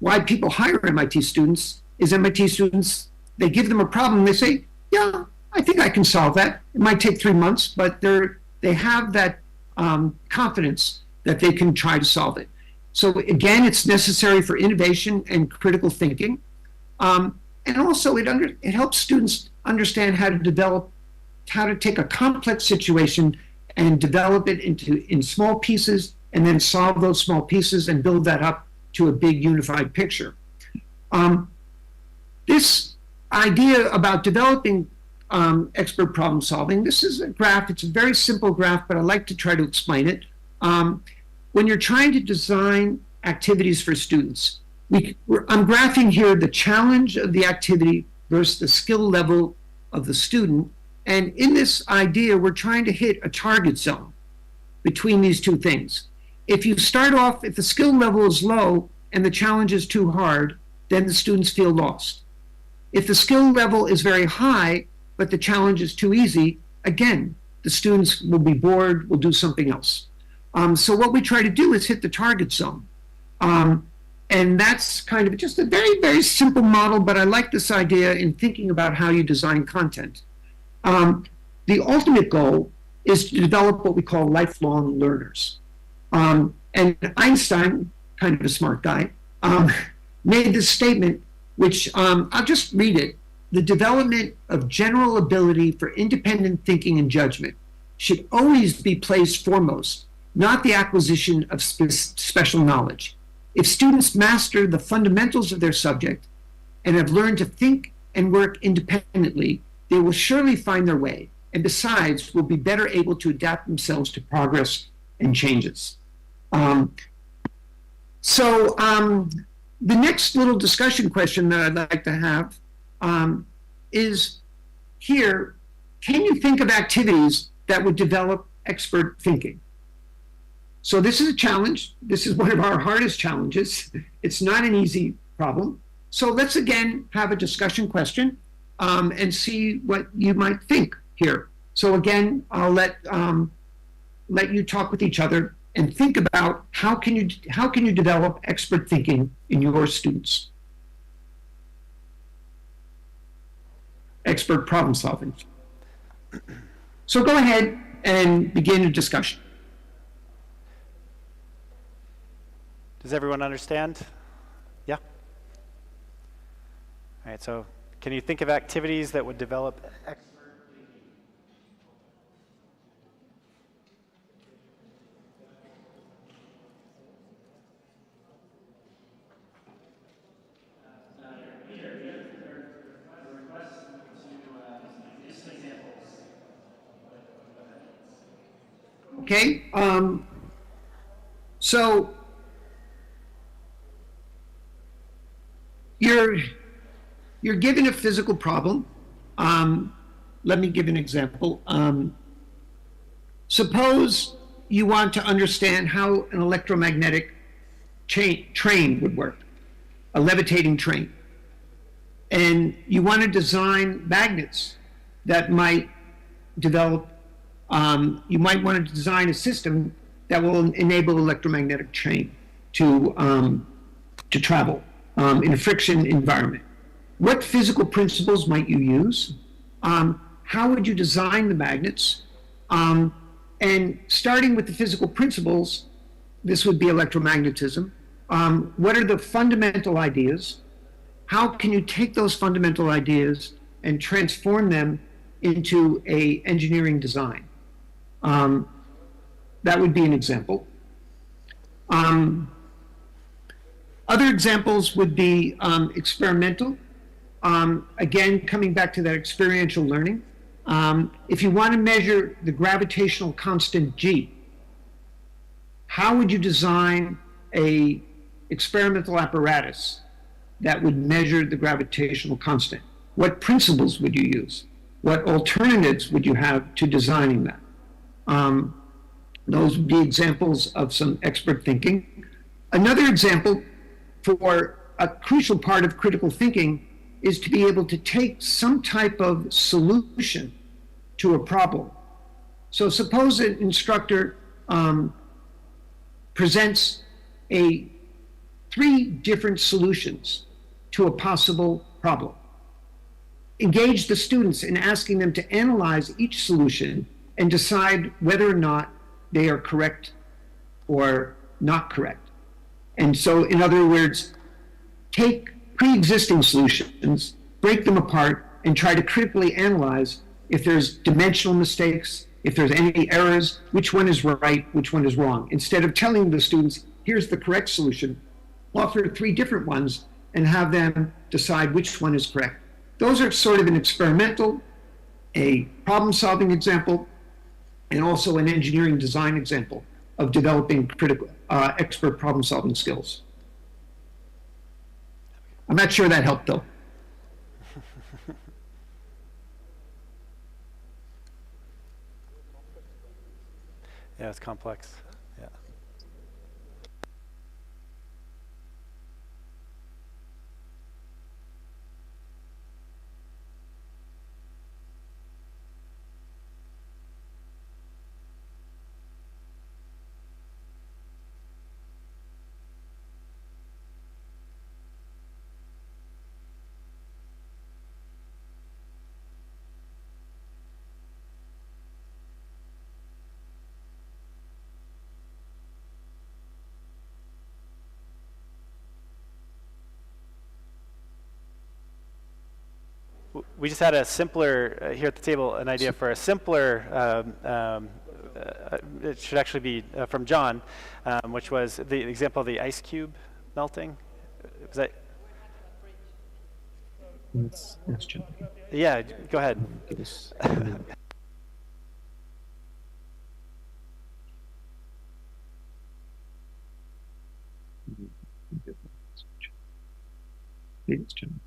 why people hire MIT students is MIT students, they give them a problem, they say, yeah, I think I can solve that. It might take 3 months, but they have that confidence that they can try to solve it. So again, it's necessary for innovation and critical thinking. And also it helps students understand how to take a complex situation and develop it in small pieces, and then solve those small pieces and build that up to a big unified picture. This idea about developing expert problem solving, this is a graph, it's a very simple graph, but I like to try to explain it. When you're trying to design activities for students, I'm graphing here the challenge of the activity versus the skill level of the student. And in this idea, we're trying to hit a target zone between these two things. If you start off, if the skill level is low and the challenge is too hard, then the students feel lost. If the skill level is very high, but the challenge is too easy, again, the students will be bored, will do something else. So what we try to do is hit the target zone. And that's kind of just a very, very simple model, but I like this idea in thinking about how you design content. The ultimate goal is to develop what we call lifelong learners. And Einstein, kind of a smart guy, made this statement, which I'll just read it. The development of general ability for independent thinking and judgment should always be placed foremost, not the acquisition of special knowledge. If students master the fundamentals of their subject and have learned to think and work independently, they will surely find their way, and besides, will be better able to adapt themselves to progress and changes. The next little discussion question that I'd like to have is here, can you think of activities that would develop expert thinking? So this is a challenge. This is one of our hardest challenges. It's not an easy problem. So let's again have a discussion question and see what you might think here. So again, I'll let you talk with each other and think about how can you develop expert thinking in your students. Expert problem solving. So go ahead and begin a discussion. Does everyone understand? Yeah? All right, so Can you think of activities that would develop expert thinking? Okay, so you're given a physical problem. Let me give an example. Suppose you want to understand how an electromagnetic train would work, a levitating train. And you want to design magnets that might develop, you might want to design a system that will enable electromagnetic train to travel in a friction environment. What physical principles might you use? How would you design the magnets? And starting with the physical principles, this would be electromagnetism. What are the fundamental ideas? How can you take those fundamental ideas and transform them into an engineering design? That would be an example. Other examples would be experimental. Again, coming back to that experiential learning. If you want to measure the gravitational constant G, how would you design an experimental apparatus that would measure the gravitational constant? What principles would you use? What alternatives would you have to designing that? Those would be examples of some expert thinking. Another example for a crucial part of critical thinking is to be able to take some type of solution to a problem. So suppose an instructor presents three different solutions to a possible problem. Engage the students in asking them to analyze each solution and decide whether or not they are correct or not correct. And so, in other words, take pre-existing solutions, break them apart, and try to critically analyze if there's dimensional mistakes, if there's any errors, which one is right, which one is wrong. Instead of telling the students, here's the correct solution, offer three different ones and have them decide which one is correct. Those are sort of an experimental, a problem-solving example, and also an engineering design example of developing critical expert problem-solving skills. I'm not sure that helped, though. Yeah, it's complex. Yeah. We just had a simpler, here at the table, an idea for a simpler, it should actually be from John, which was the example of the ice cube melting. Was that? That's John. Yeah, go ahead. It's John.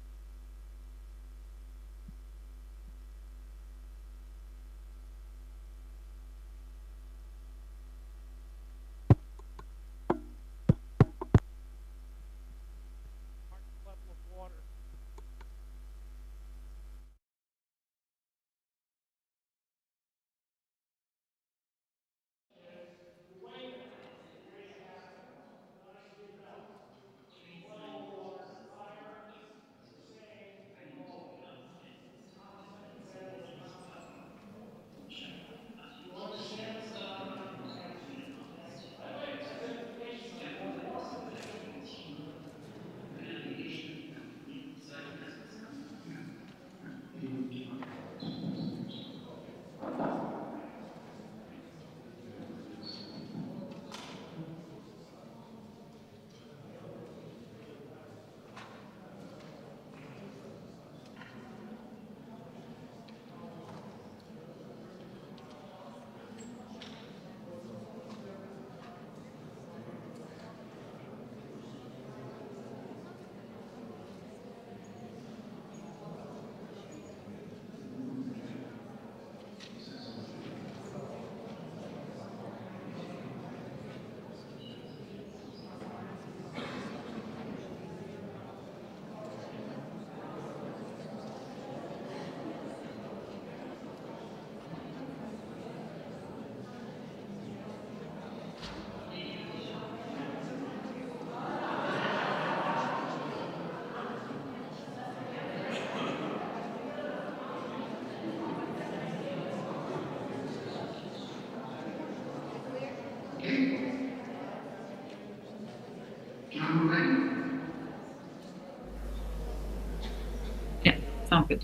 Yeah, sounds good.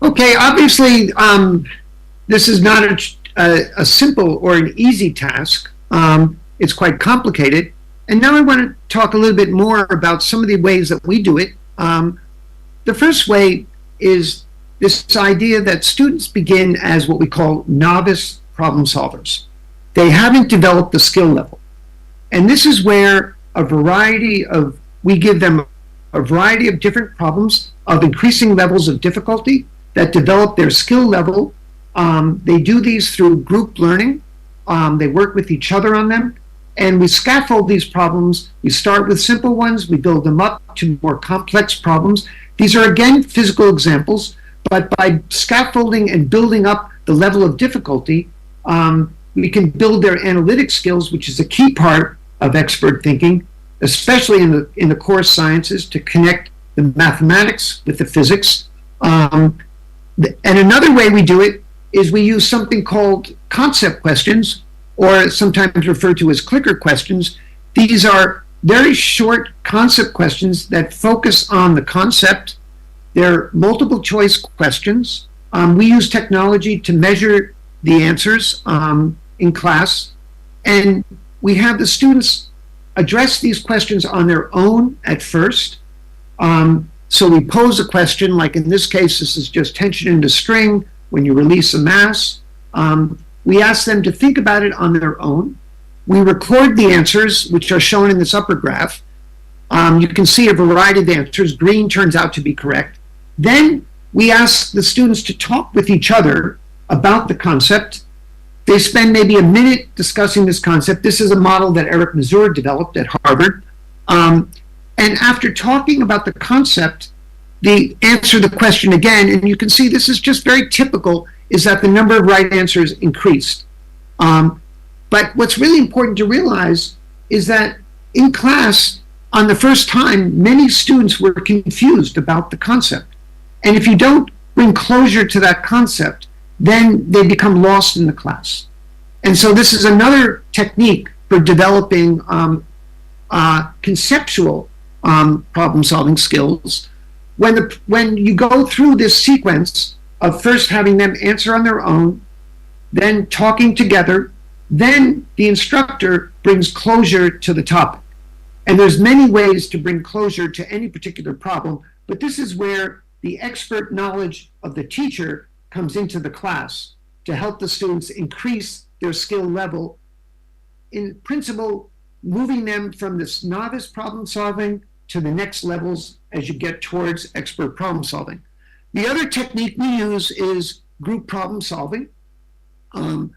Okay, obviously, this is not a simple or an easy task. It's quite complicated. And now I want to talk a little bit more about some of the ways that we do it. The first way is this idea that students begin as what we call novice problem solvers. They haven't developed the skill level. And this is where we give them a variety of different problems of increasing levels of difficulty that develop their skill level. They do these through group learning. They work with each other on them. And we scaffold these problems. We start with simple ones. We build them up to more complex problems. These are, again, physical examples. But by scaffolding and building up the level of difficulty, we can build their analytic skills, which is a key part of expert thinking, especially in the core sciences, to connect the mathematics with the physics. And another way we do it is we use something called concept questions, or sometimes referred to as clicker questions. These are very short concept questions that focus on the concept. They're multiple choice questions. We use technology to measure the answers in class, and we have the students address these questions on their own at first. So we pose a question, like in this case, this is just tension in the string when you release a mass. We ask them to think about it on their own. We record the answers, which are shown in this upper graph. You can see a variety of answers. Green turns out to be correct. Then we ask the students to talk with each other about the concept. They spend maybe a minute discussing this concept. This is a model that Eric Mazur developed at Harvard. And after talking about the concept, they answer the question again. And you can see this is just very typical, is that the number of right answers increased. But what's really important to realize is that in class, on the first time, many students were confused about the concept. And if you don't bring closure to that concept, then they become lost in the class. And so this is another technique for developing conceptual problem-solving skills. When you go through this sequence of first having them answer on their own, then talking together, then the instructor brings closure to the topic. And there's many ways to bring closure to any particular problem, but this is where the expert knowledge of the teacher comes into the class to help the students increase their skill level, in principle, moving them from this novice problem solving to the next levels as you get towards expert problem solving. The other technique we use is group problem solving, and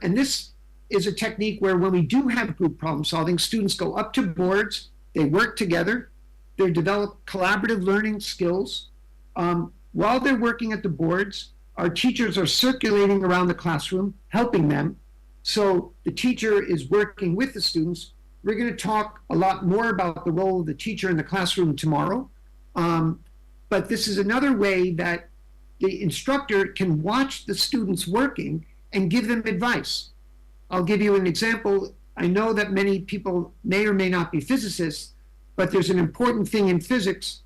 this is a technique where when we do have group problem solving, students go up to boards, they work together, they develop collaborative learning skills. While they're working at the boards, our teachers are circulating around the classroom, helping them. So the teacher is working with the students. We're going to talk a lot more about the role of the teacher in the classroom tomorrow. But this is another way that the instructor can watch the students working and give them advice. I'll give you an example. I know that many people may or may not be physicists, but there's an important thing in physics,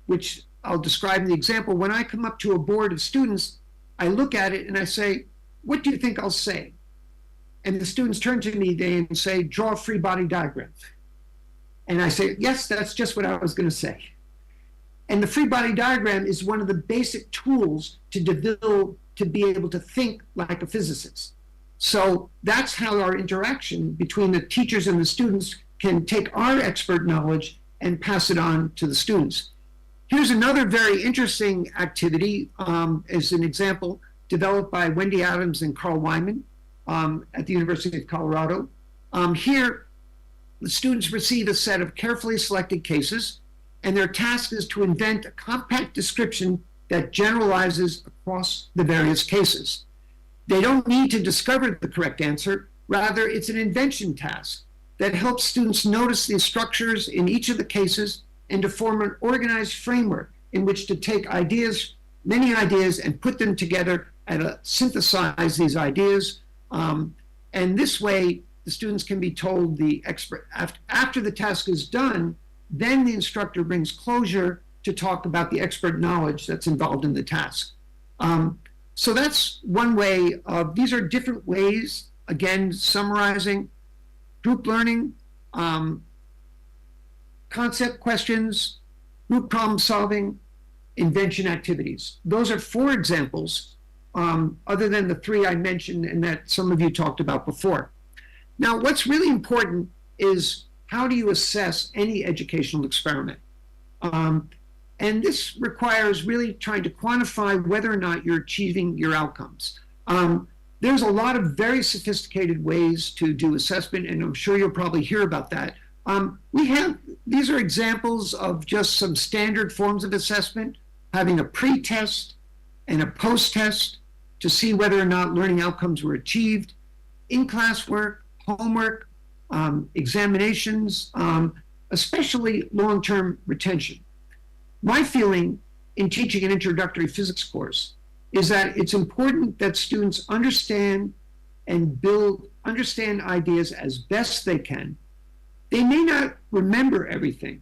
which I'll describe in the example. When I come up to a board of students, I look at it and I say, what do you think I'll say? And the students turn to me and say, draw a free body diagram. And I say, yes, that's just what I was going to say. And the free body diagram is one of the basic tools to be able to think like a physicist. So that's how our interaction between the teachers and the students can take our expert knowledge and pass it on to the students. Here's another very interesting activity as an example developed by Wendy Adams and Carl Wyman at the University of Colorado. Here, the students receive a set of carefully selected cases, and their task is to invent a compact description that generalizes across the various cases. They don't need to discover the correct answer. Rather, it's an invention task that helps students notice the structures in each of the cases and to form an organized framework in which to take ideas, many ideas, and put them together and synthesize these ideas. And this way, the the students can be told the expert, after the task is done, then the instructor brings closure to talk about the expert knowledge that's involved in the task. So that's one way of, these are different ways, again, summarizing group learning, concept questions, group problem solving, invention activities. Those are 4 examples, other than the 3 I mentioned and that some of you talked about before. Now, what's really important is how do you assess any educational experiment? And this requires really trying to quantify whether or not you're achieving your outcomes. There's a lot of very sophisticated ways to do assessment, and I'm sure you'll probably hear about that. These are examples of just some standard forms of assessment, having a pre-test and a post-test to see whether or not learning outcomes were achieved, in-class work, homework, examinations, especially long-term retention. My feeling in teaching an introductory physics course is that it's important that students understand and understand ideas as best they can. They may not remember everything,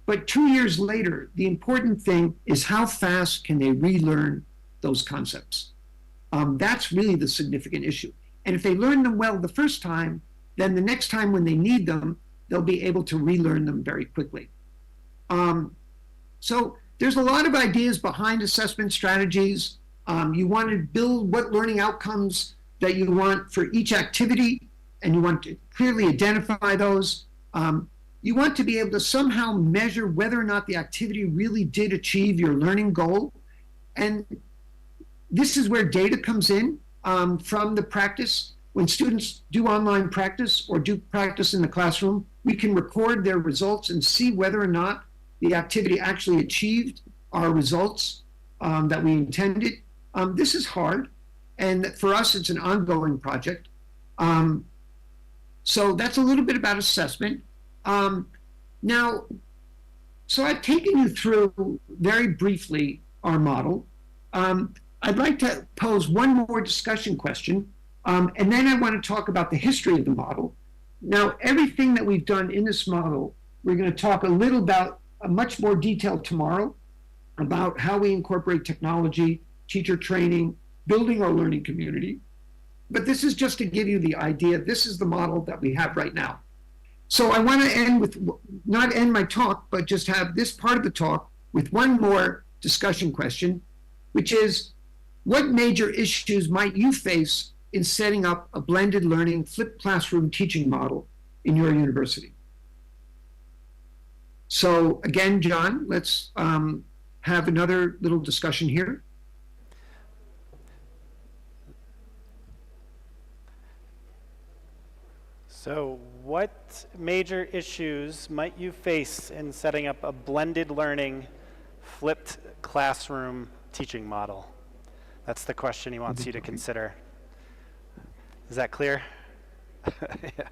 but 2 years later, the important thing is how fast can they relearn those concepts. That's really the significant issue. And if they learn them well the first time, then the next time when they need them, they'll be able to relearn them very quickly. So there's a lot of ideas behind assessment strategies. You want to build what learning outcomes that you want for each activity, and you want to clearly identify those. You want to be able to somehow measure whether or not the activity really did achieve your learning goal. And this is where data comes in from the practice. When students do online practice or do practice in the classroom, we can record their results and see whether or not the activity actually achieved our results that we intended. This is hard, and for us, it's an ongoing project. So that's a little bit about assessment. Now, so I've taken you through very briefly our model. I'd like to pose one more discussion question, and then I want to talk about the history of the model. Now, everything that we've done in this model, we're going to talk a little about much more detail tomorrow about how we incorporate technology, teacher training, building our learning community. But this is just to give you the idea. This is the model that we have right now. So I want to end with, not end my talk, but just have this part of the talk with one more discussion question, which is, what major issues might you face in setting up a blended learning flipped classroom teaching model in your university? So again, John, let's have another little discussion here. So what major issues might you face in setting up a blended learning flipped classroom teaching model? That's the question he wants you to consider. Is that clear? Yeah.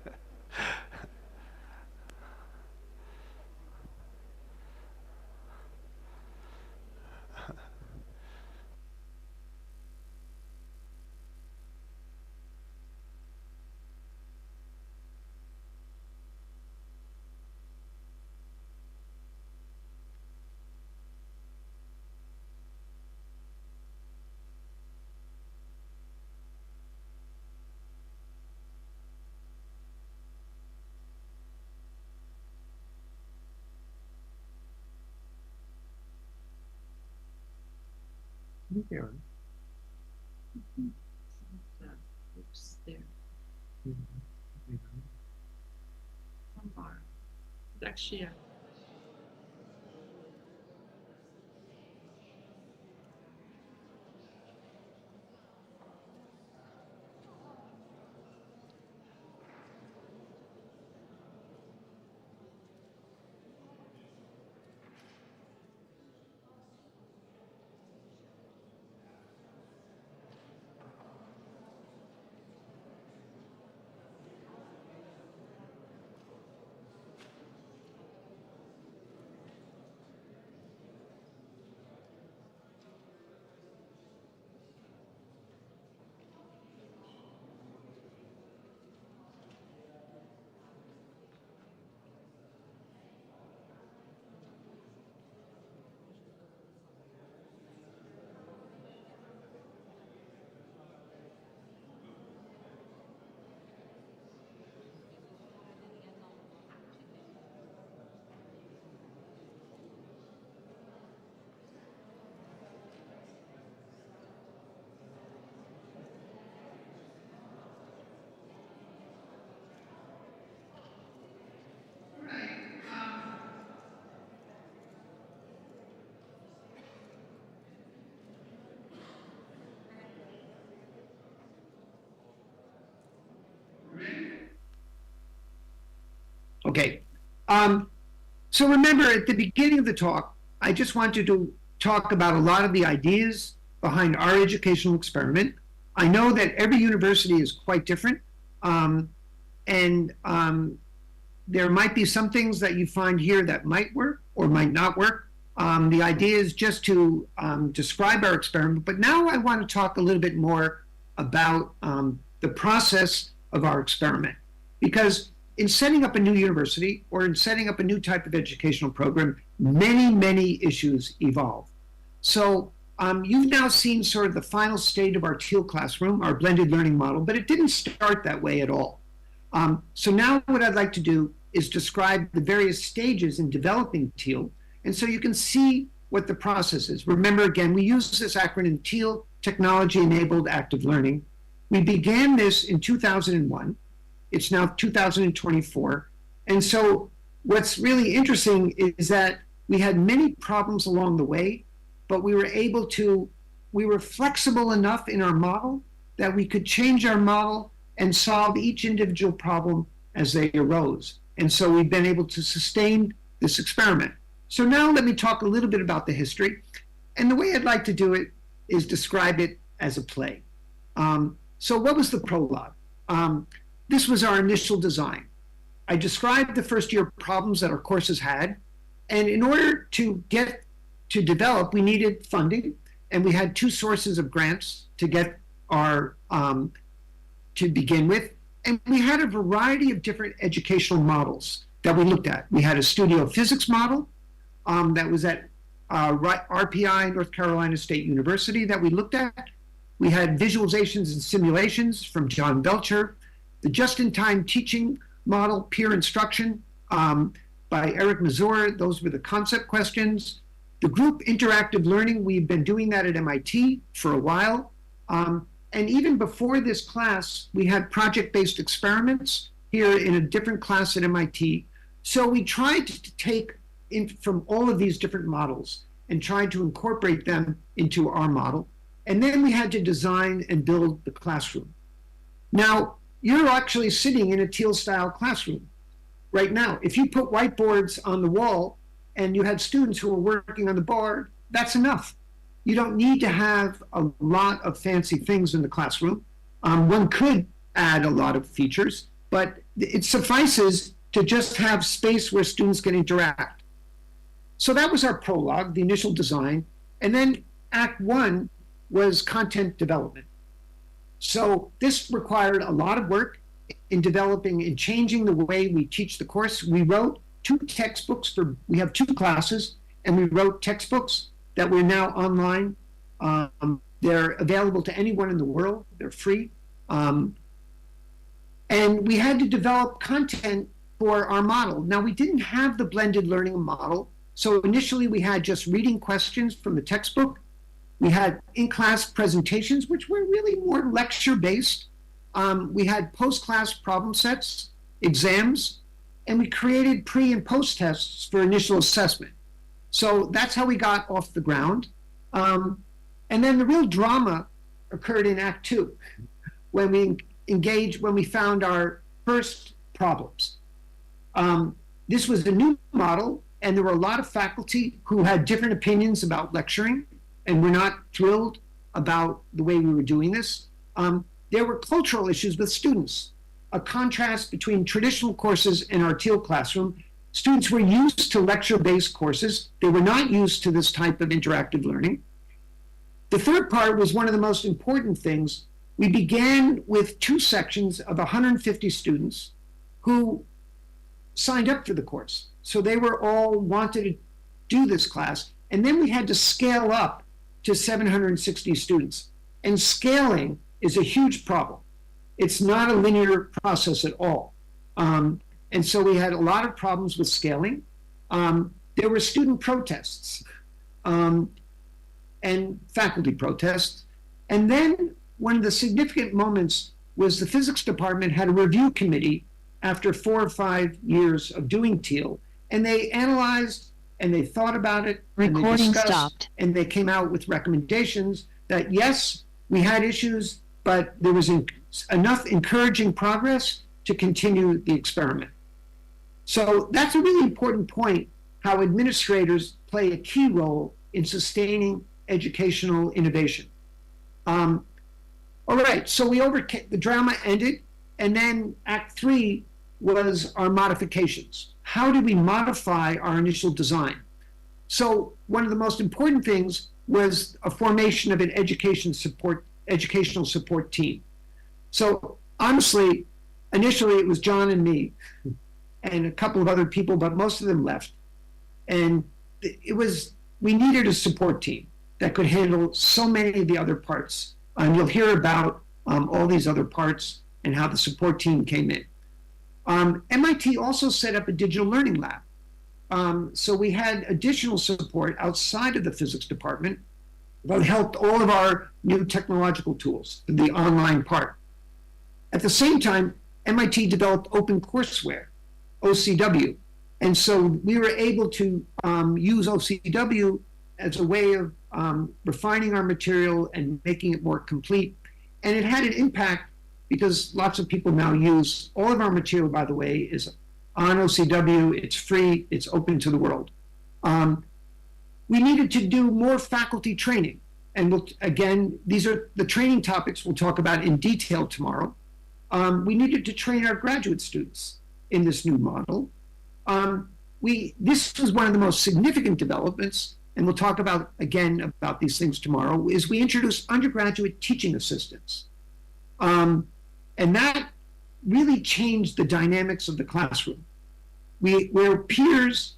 There. Oops, there. Somewhere. It's actually Okay. So remember, at the beginning of the talk, I just wanted to talk about a lot of the ideas behind our educational experiment. I know that every university is quite different, and there might be some things that you find here that might work or might not work. The idea is just to describe our experiment, but now I want to talk a little bit more about the process of our experiment. Because in setting up a new university or in setting up a new type of educational program, many issues evolve. So you've now seen sort of the final state of our teal classroom, our blended learning model, but it didn't start that way at all. So now what I'd like to do is describe the various stages in developing teal, and so you can see what the process is. Remember, again, we use this acronym teal, Technology-Enabled Active Learning. We began this in 2001. It's now 2024. And so what's really interesting is that we had many problems along the way, but we were flexible enough in our model that we could change our model and solve each individual problem as they arose. And so we've been able to sustain this experiment. So now let me talk a little bit about the history. And the way I'd like to do it is describe it as a play. So what was the prologue? This was our initial design. I described the first year problems that our courses had. And in order to get to develop, we needed funding. And we had two sources of grants to get our, to begin with. And we had a variety of different educational models that we looked at. We had a studio physics model that was at RPI, North Carolina State University, that we looked at. We had visualizations and simulations from John Belcher, the just-in-time teaching model, peer instruction by Eric Mazur. Those were the concept questions. The group interactive learning, we've been doing that at MIT for a while. And even before this class, we had project-based experiments here in a different class at MIT. So we tried to take in from all of these different models and tried to incorporate them into our model. And then we had to design and build the classroom. Now, you're actually sitting in a teal-style classroom right now. If you put whiteboards on the wall and you had students who were working on the board, that's enough. You don't need to have a lot of fancy things in the classroom. One could add a lot of features, but it suffices to just have space where students can interact. So that was our prologue, the initial design. And then Act 1 was content development. So this required a lot of work in developing and changing the way we teach the course. We wrote two textbooks we have two classes, and we wrote textbooks that we're now online. They're available to anyone in the world. They're free. And we had to develop content for our model. Now, we didn't have the blended learning model. So initially, we had just reading questions from the textbook. We had in-class presentations, which were really more lecture-based. We had post-class problem sets, exams, and we created pre- and post-tests for initial assessment. So that's how we got off the ground. And then the real drama occurred in Act 2, when we found our first problems. This was a new model, and there were a lot of faculty who had different opinions about lecturing, and were not thrilled about the way we were doing this. There were cultural issues with students, a contrast between traditional courses and our teal classroom. Students were used to lecture-based courses. They were not used to this type of interactive learning. The third part was one of the most important things. We began with two sections of 150 students who signed up for the course. So they were all wanted to do this class. And then we had to scale up to 760 students. And scaling is a huge problem. It's not a linear process at all. And so we had a lot of problems with scaling. There were student protests and faculty protests. And then one of the significant moments was the physics department had a review committee after 4 or 5 years of doing teal. And they analyzed and they thought about it. Recording and they discussed, stopped. And they came out with recommendations that, yes, we had issues, but there was enough encouraging progress to continue the experiment. So that's a really important point, how administrators play a key role in sustaining educational innovation. All right, so the drama ended, and then Act 3 was our modifications. How did we modify our initial design? So one of the most important things was a formation of an educational support team. So honestly, initially it was John and me and a couple of other people, but most of them left. And we needed a support team that could handle so many of the other parts. And you'll hear about all these other parts and how the support team came in. MIT also set up a digital learning lab. So we had additional support outside of the physics department that helped all of our new technological tools, the online part. At the same time, MIT developed open courseware, OCW. And so we were able to use OCW as a way of refining our material and making it more complete. And it had an impact because lots of people now use, all of our material, by the way, is on OCW, it's free, it's open to the world. We needed to do more faculty training. And again, these are the training topics we'll talk about in detail tomorrow. We needed to train our graduate students in this new model. This was one of the most significant developments, and we'll talk about these things tomorrow, is we introduced undergraduate teaching assistants. And that really changed the dynamics of the classroom. Where peers,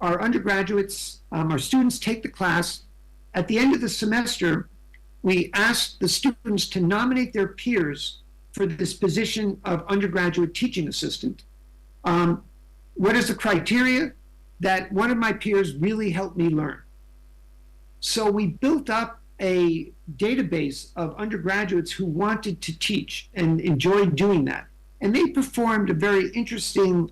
our undergraduates, our students take the class, at the end of the semester, we asked the students to nominate their peers for this position of undergraduate teaching assistant. What is the criteria? That one of my peers really helped me learn. So we built up a database of undergraduates who wanted to teach and enjoyed doing that. And they performed a very interesting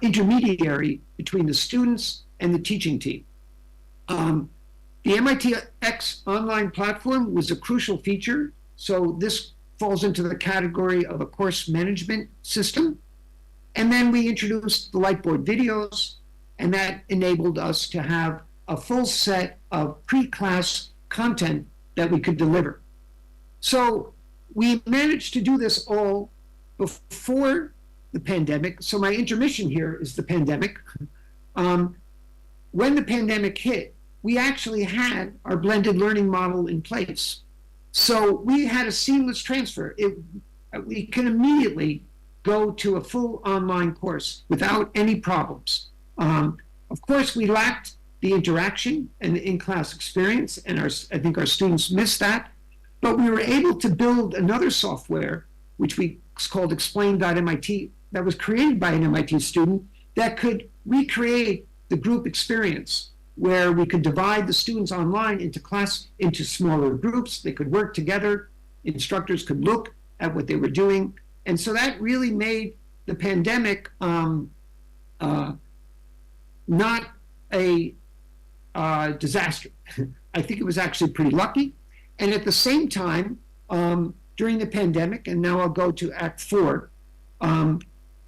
intermediary between the students and the teaching team. The MIT X online platform was a crucial feature. So this falls into the category of a course management system. And then we introduced the Lightboard videos, and that enabled us to have a full set of pre-class content that we could deliver. So we managed to do this all before the pandemic. So my intermission here is the pandemic. When the pandemic hit, we actually had our blended learning model in place. So we had a seamless transfer. We could immediately go to a full online course without any problems. Of course, we lacked the interaction and the in-class experience, and I think our students missed that. But we were able to build another software, which we called Explain.MIT, that was created by an MIT student that could recreate the group experience, where we could divide the students online into smaller groups. They could work together. Instructors could look at what they were doing. And so that really made the pandemic not a disaster. I think it was actually pretty lucky. And at the same time, during the pandemic, and now I'll go to Act 4,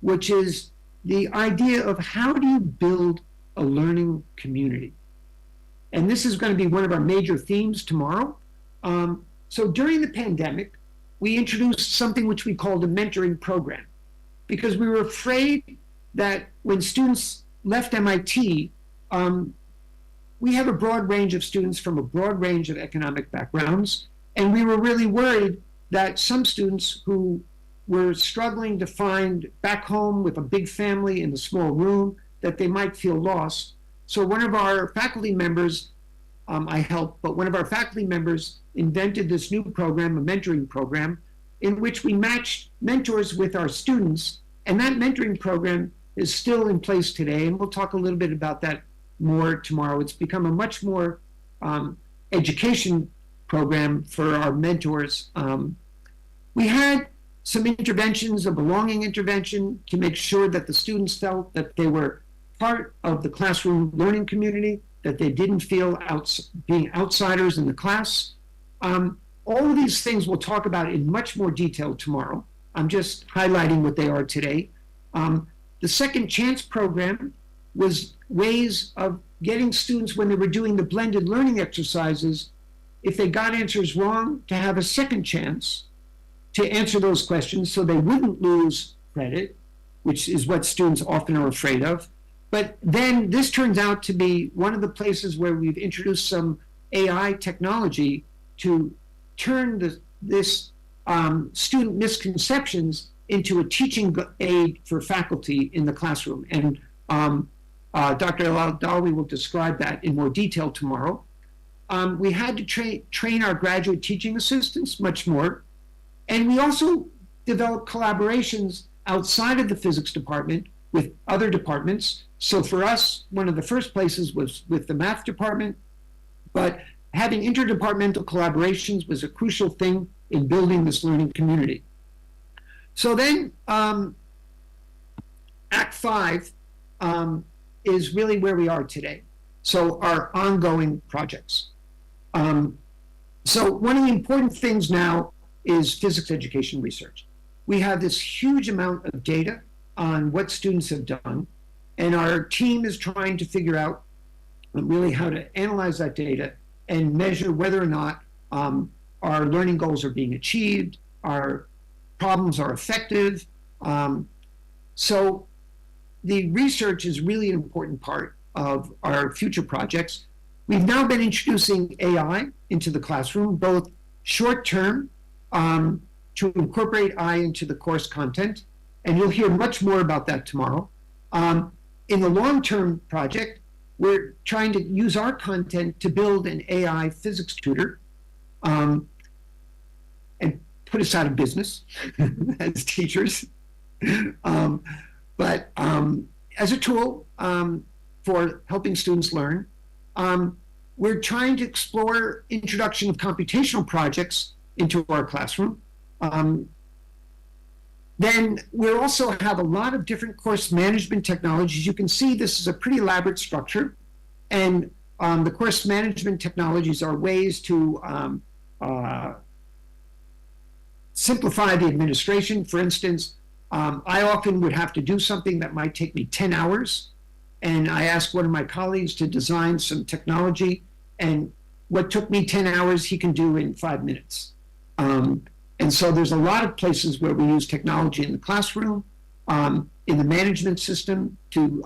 which is the idea of how do you build a learning community? And this is going to be one of our major themes tomorrow. So during the pandemic, we introduced something which we called a mentoring program, because we were afraid that when students left MIT, we have a broad range of students from a broad range of economic backgrounds, and we were really worried that some students who were struggling to find back home with a big family in a small room, that they might feel lost. So one of our faculty members, I helped, but one of our faculty members invented this new program, a mentoring program, in which we matched mentors with our students. And that mentoring program is still in place today. And we'll talk a little bit about that more tomorrow. It's become a much more education program for our mentors. We had some interventions, a belonging intervention, to make sure that the students felt that they were part of the classroom learning community, that they didn't feel being outsiders in the class. All of these things we'll talk about in much more detail tomorrow. I'm just highlighting what they are today. The second chance program was ways of getting students, when they were doing the blended learning exercises, if they got answers wrong, to have a second chance to answer those questions so they wouldn't lose credit, which is what students often are afraid of. But then this turns out to be one of the places where we've introduced some AI technology to turn this student misconceptions into a teaching aid for faculty in the classroom. And Dr. Al-Dawi will describe that in more detail tomorrow. We had to train our graduate teaching assistants much more. And we also developed collaborations outside of the physics department with other departments. So for us, one of the first places was with the math department, but having interdepartmental collaborations was a crucial thing in building this learning community. So then Act 5 is really where we are today. So our ongoing projects. So one of the important things now is physics education research. We have this huge amount of data on what students have done, and our team is trying to figure out really how to analyze that data and measure whether or not our learning goals are being achieved, our problems are effective. So the research is really an important part of our future projects. We've now been introducing AI into the classroom, both short-term to incorporate AI into the course content, and you'll hear much more about that tomorrow. In the long-term project, we're trying to use our content to build an AI physics tutor and put us out of business as teachers. But as a tool for helping students learn, we're trying to explore introduction of computational projects into our classroom. Then we also have a lot of different course management technologies. You can see this is a pretty elaborate structure, and the course management technologies are ways to simplify the administration. For instance, I often would have to do something that might take me 10 hours, and I ask one of my colleagues to design some technology, and what took me 10 hours, he can do in 5 minutes. And so there's a lot of places where we use technology in the classroom, in the management system to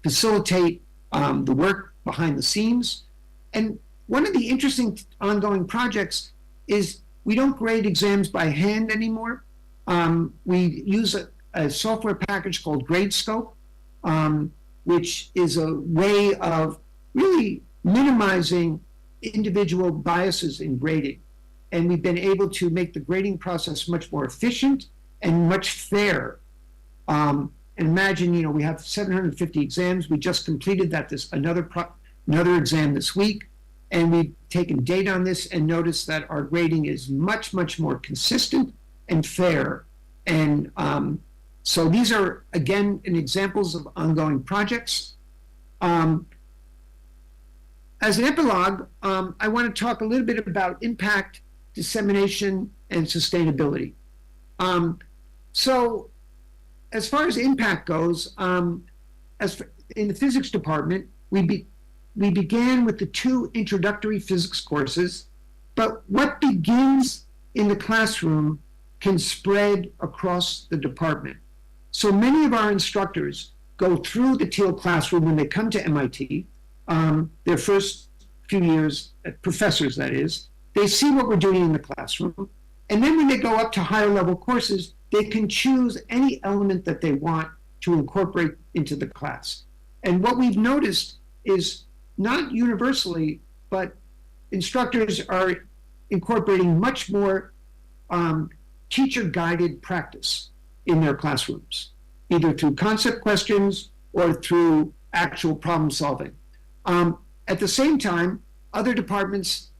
facilitate the work behind the scenes. And one of the interesting ongoing projects is we don't grade exams by hand anymore. We use a software package called GradeScope, which is a way of really minimizing individual biases in grading. And we've been able to make the grading process much more efficient and much fairer. And imagine, you know, we have 750 exams. We just completed that another exam this week, and we've taken data on this and noticed that our grading is much, much more consistent and fair. And so these are, again, examples of ongoing projects. As an epilogue, I want to talk a little bit about impact, dissemination, and sustainability. So as far as impact goes, in the physics department, we began with the 2 introductory physics courses, but what begins in the classroom can spread across the department. So many of our instructors go through the Teal classroom when they come to MIT, their first few years, professors that is, they see what we're doing in the classroom, and then when they go up to higher level courses, they can choose any element that they want to incorporate into the class. And what we've noticed is not universally, but instructors are incorporating much more teacher-guided practice in their classrooms, either through concept questions or through actual problem solving. At the same time, other departments,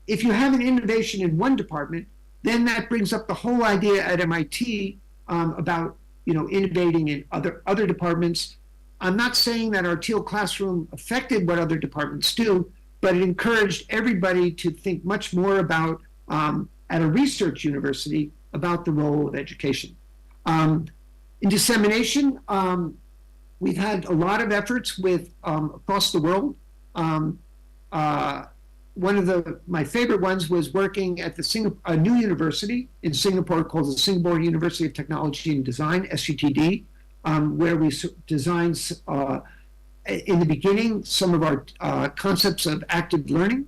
if you have an innovation in one department, then that brings up the whole idea at MIT about, you know, innovating in other departments. I'm not saying that our Teal classroom affected what other departments do, but it encouraged everybody to think much more about, at a research university, about the role of education. In dissemination, we've had a lot of efforts with across the world. One of my favorite ones was working at a new university in Singapore called the Singapore University of Technology and Design, SUTD, where we designed in the beginning some of our concepts of active learning.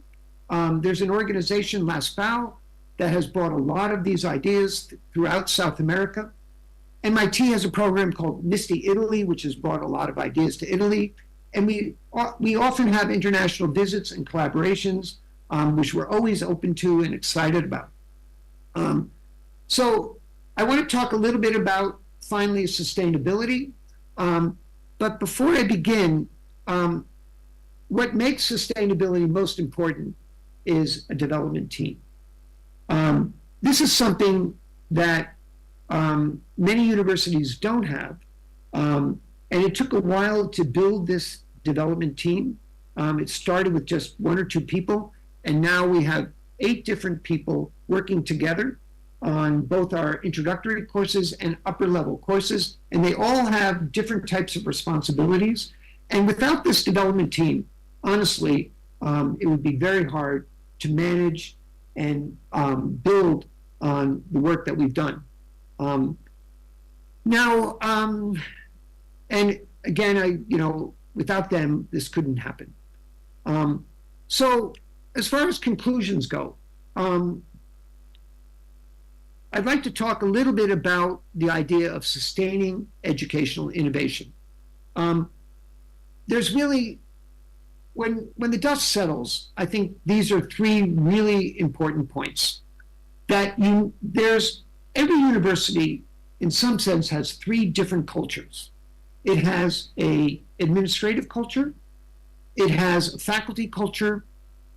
There's an organization, LASPAO, that has brought a lot of these ideas throughout South America. MIT has a program called MISTI Italy, which has brought a lot of ideas to Italy. And we often have international visits and collaborations, which we're always open to and excited about. So I want to talk a little bit about, finally, sustainability. But before I begin, what makes sustainability most important is a development team. This is something that many universities don't have. And it took a while to build this development team. It started with just 1 or 2 people, and now we have 8 different people working together on both our introductory courses and upper level courses, and they all have different types of responsibilities. And without this development team, honestly, it would be very hard to manage and build on the work that we've done. And again, without them, this couldn't happen. So as far as conclusions go, I'd like to talk a little bit about the idea of sustaining educational innovation. There's really, when the dust settles, I think these are 3 really important points. That every university, in some sense, has 3 different cultures. It has an administrative culture, it has a faculty culture,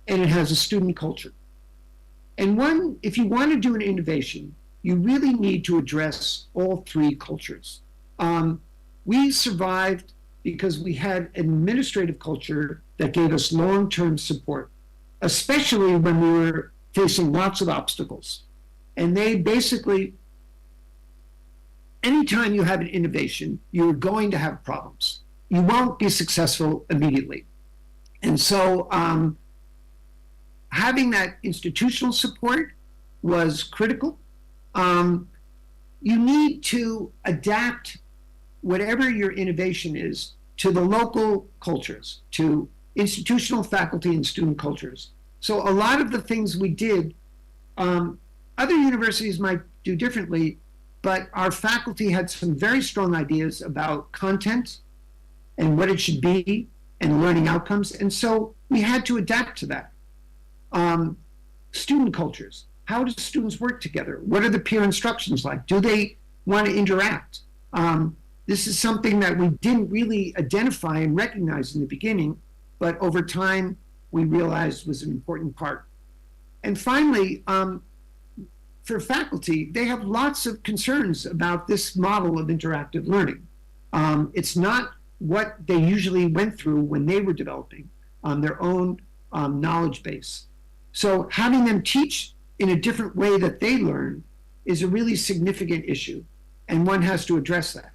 and it has a student culture. And if you want to do an innovation, you really need to address all 3 cultures. We survived because we had an administrative culture that gave us long-term support, especially when we were facing lots of obstacles. And they basically, anytime you have an innovation, you're going to have problems. You won't be successful immediately. And so having that institutional support was critical. You need to adapt whatever your innovation is to the local cultures, to institutional, faculty, and student cultures. So a lot of the things we did, other universities might do differently, but our faculty had some very strong ideas about content and what it should be and learning outcomes. And so we had to adapt to that. Student cultures. How do students work together? What are the peer instructions like? Do they want to interact? This is something that we didn't really identify and recognize in the beginning, but over time we realized was an important part. And finally, for faculty, they have lots of concerns about this model of interactive learning. It's not what they usually went through when they were developing their own knowledge base. So having them teach in a different way that they learn is a really significant issue, and one has to address that.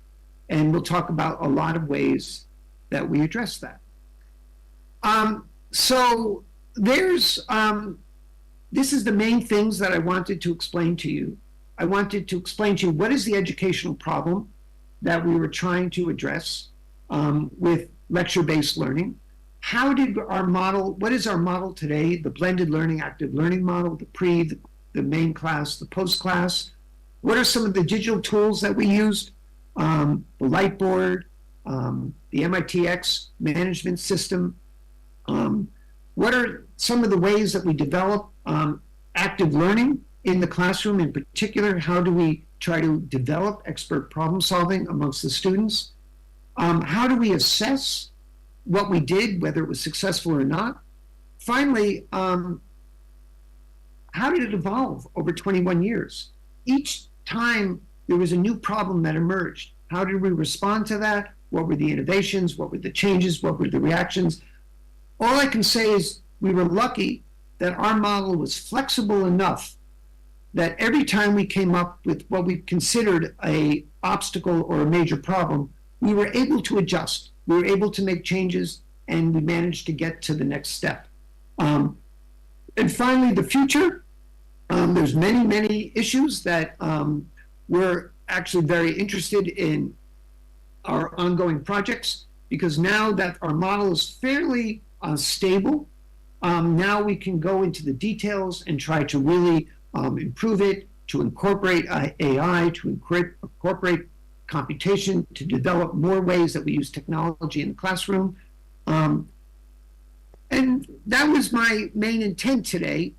And we'll talk about a lot of ways that we address that. So there's, this is the main things that I wanted to explain to you. I wanted to explain to you what is the educational problem that we were trying to address with lecture-based learning. How did our model, what is our model today? The blended learning, active learning model, the pre, the main class, the post class. What are some of the digital tools that we used? The Lightboard, the MITx management system. What are some of the ways that we develop active learning in the classroom? In particular, how do we try to develop expert problem solving amongst the students? How do we assess what we did, whether it was successful or not? Finally, how did it evolve over 21 years? Each time there was a new problem that emerged. How did we respond to that? What were the innovations? What were the changes? What were the reactions? All I can say is we were lucky that our model was flexible enough that every time we came up with what we considered a obstacle or a major problem, we were able to adjust. We were able to make changes, and we managed to get to the next step. And finally, the future. There's many issues that we're actually very interested in our ongoing projects, because now that our model is fairly stable, now we can go into the details and try to really improve it, to incorporate AI, to incorporate computation, to develop more ways that we use technology in the classroom. And that was my main intent today.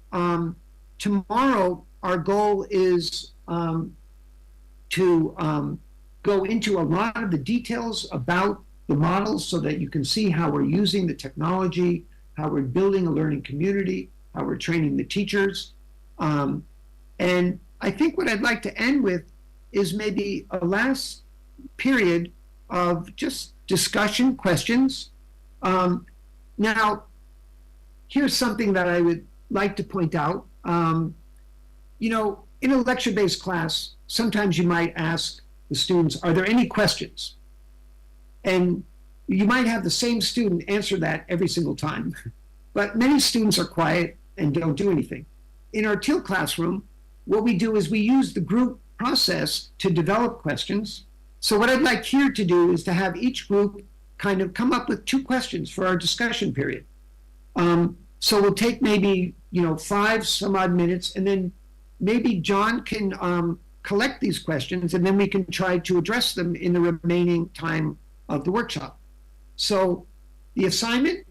Tomorrow, our goal is to go into a lot of the details about the models so that you can see how we're using the technology, how we're building a learning community, how we're training the teachers. And I think what I'd like to end with is maybe a last period of just discussion, questions. Now, here's something that I would like to point out. You know, in a lecture-based class, sometimes you might ask the students, are there any questions? And you might have the same student answer that every single time, but many students are quiet and don't do anything. In our TIL classroom, what we do is we use the group process to develop questions. So what I'd like here to do is to have each group kind of come up with 2 questions for our discussion period. So we'll take maybe, 5 some odd minutes, and then maybe John can collect these questions, and then we can try to address them in the remaining time of the workshop. So the assignment,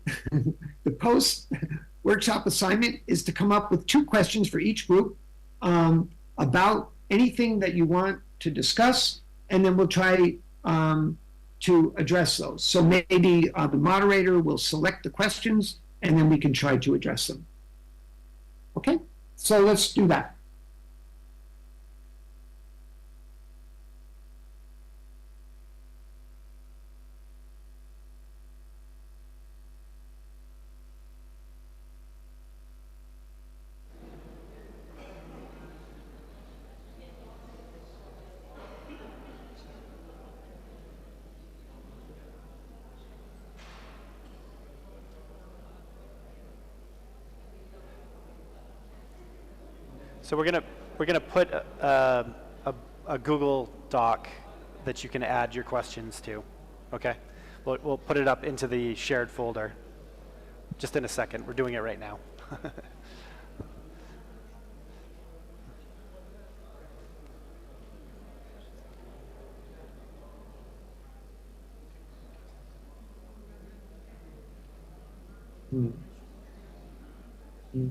the post-workshop assignment, is to come up with 2 questions for each group about anything that you want to discuss, and then we'll try to address those. So maybe the moderator will select the questions, and then we can try to address them. Okay, so let's do that. So we're gonna put a Google Doc that you can add your questions to. Okay, we'll put it up into the shared folder. Just in a second. We're doing it right now.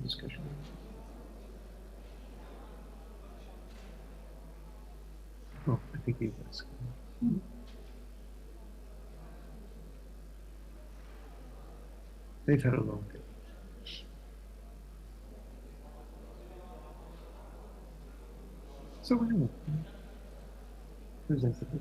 Discussion. Oh, I think he was. They've had a long day. So anyway, present the book.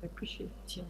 I appreciate it. Yeah.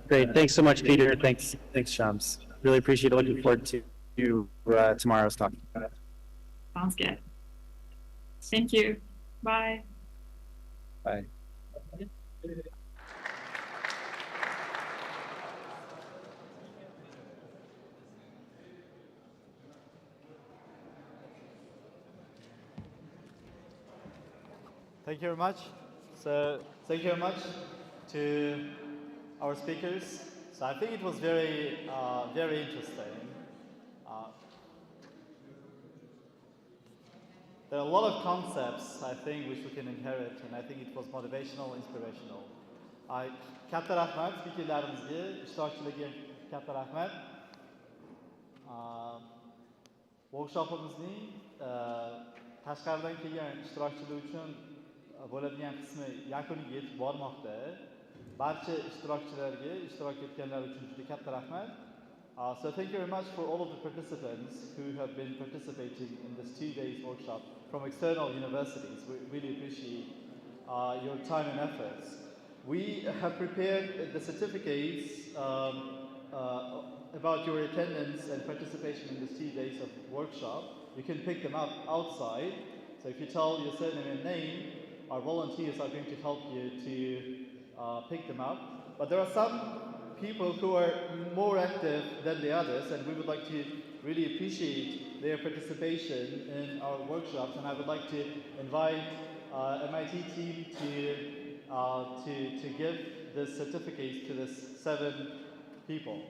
Great. Thanks so much, Peter. Thanks, Shams. Really appreciate it. Looking forward to tomorrow's talk. Sounds good. Thank you. Bye. Bye. Thank you very much. So thank you very much to our speakers. So I think it was very interesting. There are a lot of concepts, I think, which we can inherit, and I think it was motivational, inspirational. Katta rahmat, speakerlarimizga, ishtirokchilarga katta rahmat. Workshopimizning tashqaridan kelgan ishtirokchilar uchun bo'ladigan qismi yakuniga yetib bormoqda. Barcha ishtirokchilarga, ishtirok etganlar uchun juda katta rahmat. So thank you very much for all of the participants who have been participating in this 2 days workshop from external universities. We really appreciate your time and efforts. We have prepared the certificates about your attendance and participation in this 2 days of workshop. You can pick them up outside. So if you tell your surname and name, our volunteers are going to help you to pick them up. But there are some people who are more active than the others, and we would like to really appreciate their participation in our workshops. And I would like to invite MIT team to give the certificates to these 7 people.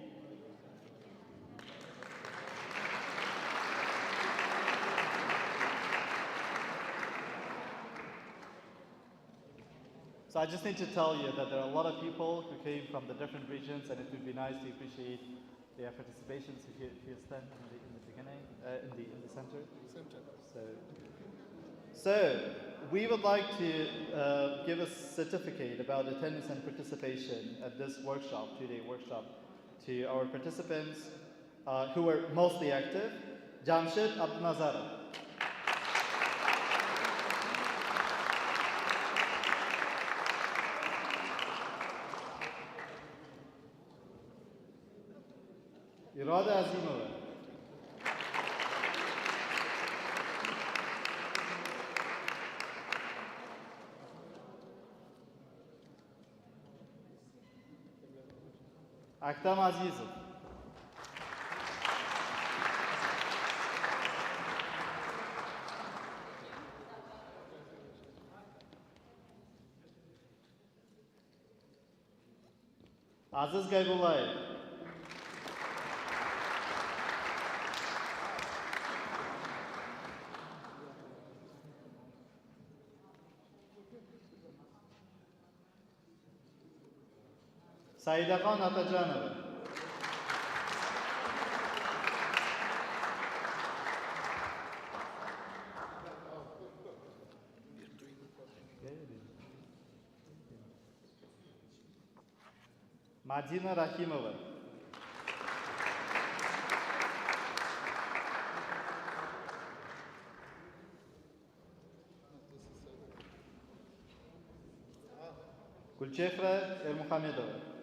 So I just need to tell you that there are a lot of people who came from the different regions, and it would be nice to appreciate their participation. So if you stand in the beginning, in the center. So we would like to give a certificate about attendance and participation at this workshop, 2-day workshop, to our participants who were mostly active. Jamshid Abdunazarov. Irada Azimova. Aktam Azizov. Aziz Gaybullayev. Saidaxon Atajonova. Madina Rahimova. Gulchehra Ermuhamedova.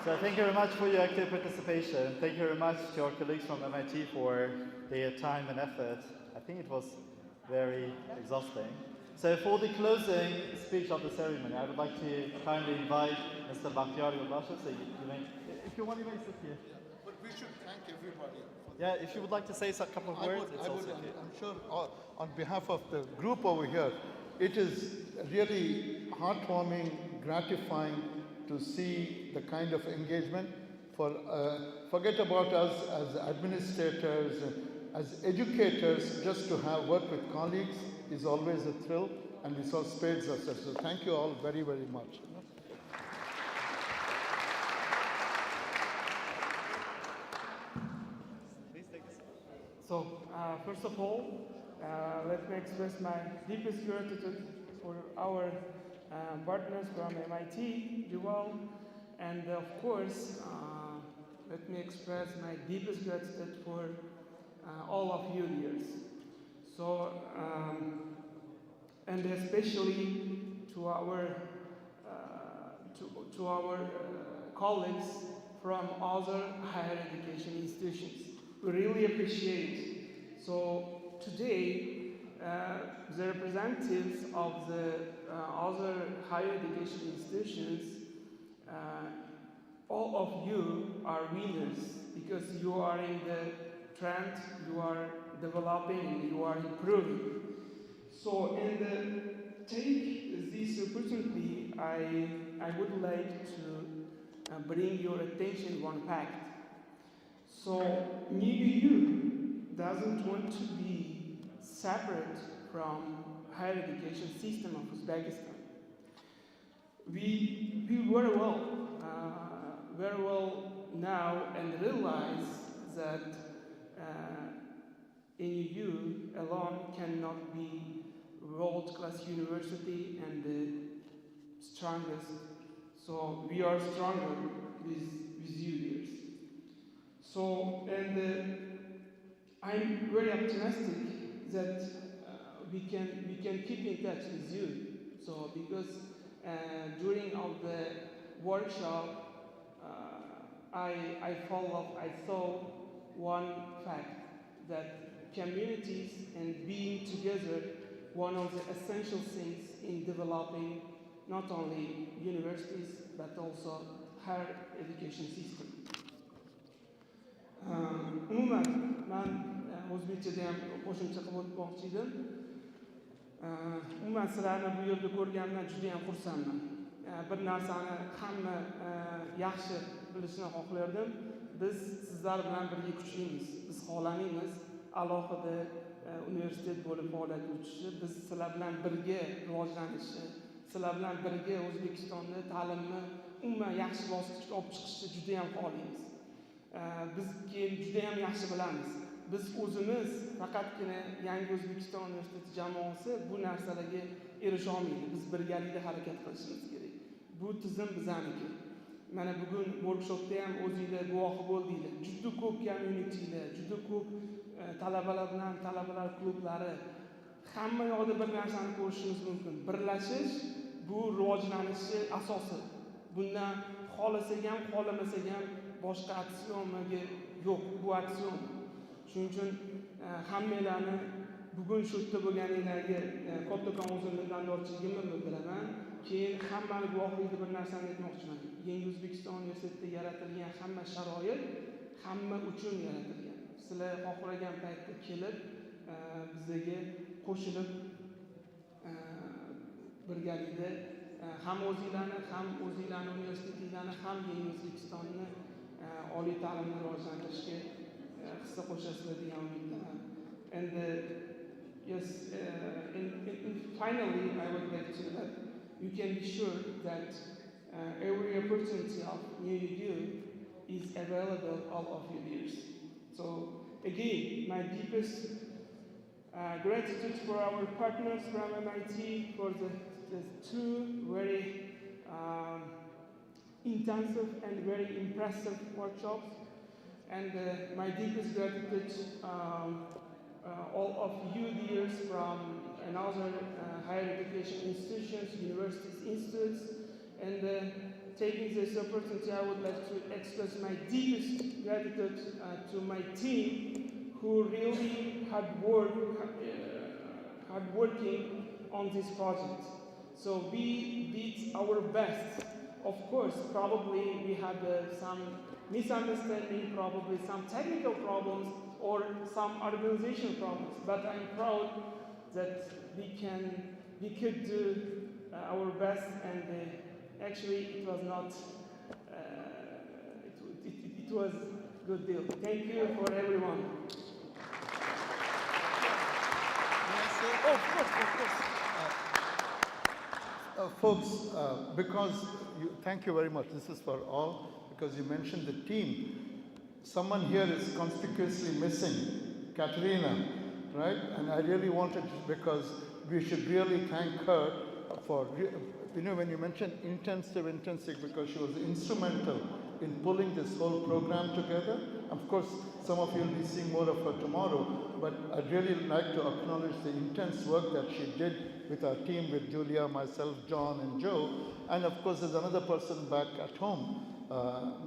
So thank you very much for your active participation. Thank you very much to our colleagues from MIT for their time and effort. I think it was very exhausting. So for the closing speech of the ceremony, I would like to kindly invite Mr. Bakhtiyar Yoldashev. So you may, if you want, you may sit here. But we should thank everybody. Yeah, if you would like to say a couple of words, it's also okay. I'm sure on behalf of the group over here, it is really heartwarming, gratifying to see the kind of engagement. Forget about us as administrators, as educators, just to have work with colleagues is always a thrill, and we saw spades of such. So thank you all very, very much. So, first of all, let me express my deepest gratitude for our partners from MIT, Dual, and of course, let me express my deepest gratitude for all of you here. So, and especially to our colleagues from other higher education institutions. We really appreciate it. So today, the representatives of the other higher education institutions, all of you are winners because you are in the trend, you are developing, you are improving. So, and take this opportunity, I would like to bring your attention one fact. So, maybe you doesn't want to be separate from higher education system of Uzbekistan. We very well now and realize that AU alone cannot be world-class university and the strongest. So we are stronger with you here. So, and I'm very optimistic that we can keep in touch with you. So because during all the workshop, I saw one fact that communities and being together, one of the essential things in developing not only universities but also higher education system. Umuman men o'zbekchada ham qo'shimcha qilib o'tmoqchi edim. Umuman sizlarni bu yerda ko'rganimdan juda ham xursandman. Bir narsani hamma yaxshi bilishni xohlardim. Biz sizlar bilan birga kuchlimiz. Biz xohlamaymiz alohida universitet bo'lib faoliyat yuritishi, biz sizlar bilan birga rivojlanishi, sizlar bilan birga O'zbekistonda ta'limni umuman yaxshi bosqichga olib chiqishni juda ham xohlaymiz. Biz keyin juda ham yaxshi bilamiz. Biz o'zimiz faqatgina Yangi O'zbekiston universiteti jamoasi bu narsalarga erisha olmaydi. Biz birgalikda harakat qilishimiz kerak. Bu tizim bizaniki. Mana bugun workshopda ham o'zingizlar guvohi bo'ldinglar. Juda ko'p communitylar, juda ko'p talabalar bilan talabalar klublari, hamma yoqda bir narsani ko'rishimiz mumkin. Birlashish bu rivojlanishning asosi. Bundan xohlasak ham, xohlamasak ham boshqa aksiyomaga yo'q, bu aksiyom. Shuning uchun hammalarni bugun shu yerda bo'lganinglarga kattakon o'zim minnatdorchiligimni bildiraman. Keyin hammani guvohligida bir narsani aytmoqchiman. Yangi O'zbekiston universitetida yaratilgan hamma sharoit hamma uchun yaratilgan. Sizlar xohlagan paytda kelib bizga qo'shilib birgalikda ham o'zinglarni universitetinglarni ham Yangi O'zbekistonni oliy ta'limni rivojlantirishga hissa qo'shasizlar degan umiddaman. And yes, and finally, I would like to that you can be sure that every opportunity of new you is available all of you years. So again, my deepest gratitude for our partners from MIT for the two very intensive and very impressive workshops, and my deepest gratitude all of you dears from another higher education institutions, universities, institutes, and taking this opportunity, I would like to express my deepest gratitude to my team who really hard working on this project. So we did our best. Of course, probably we had some misunderstanding, probably some technical problems or some organizational problems, but I'm proud that we could do our best, and actually it was not, it was a good deal. Thank you for everyone. Of course. Folks, because thank you very much. This is for all, because you mentioned the team. Someone here is conspicuously missing. Katerina, right? And I really wanted to, because we should really thank her for, you know, when you mentioned intensive, because she was instrumental in pulling this whole program together. Of course, some of you will be seeing more of her tomorrow, but I'd really like to acknowledge the intense work that she did with our team, with Julia, myself, John, and Joe. And of course, there's another person back at home,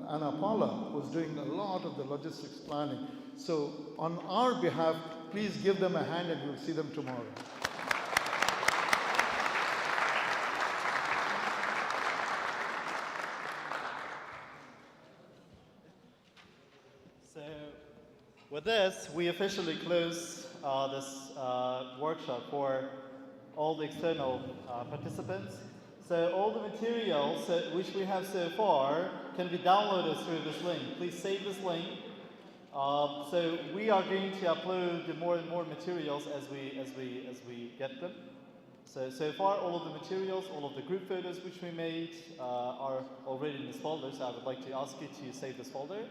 Anna Paula, who's doing a lot of the logistics planning. So on our behalf, please give them a hand and we'll see them tomorrow. So with this, we officially close this workshop for all the external participants. So all the materials which we have so far can be downloaded through this link. Please save this link. So we are going to upload more and more materials as we get them. So far, all of the materials, all of the group photos which we made are already in this folder. So I would like to ask you to save this folder.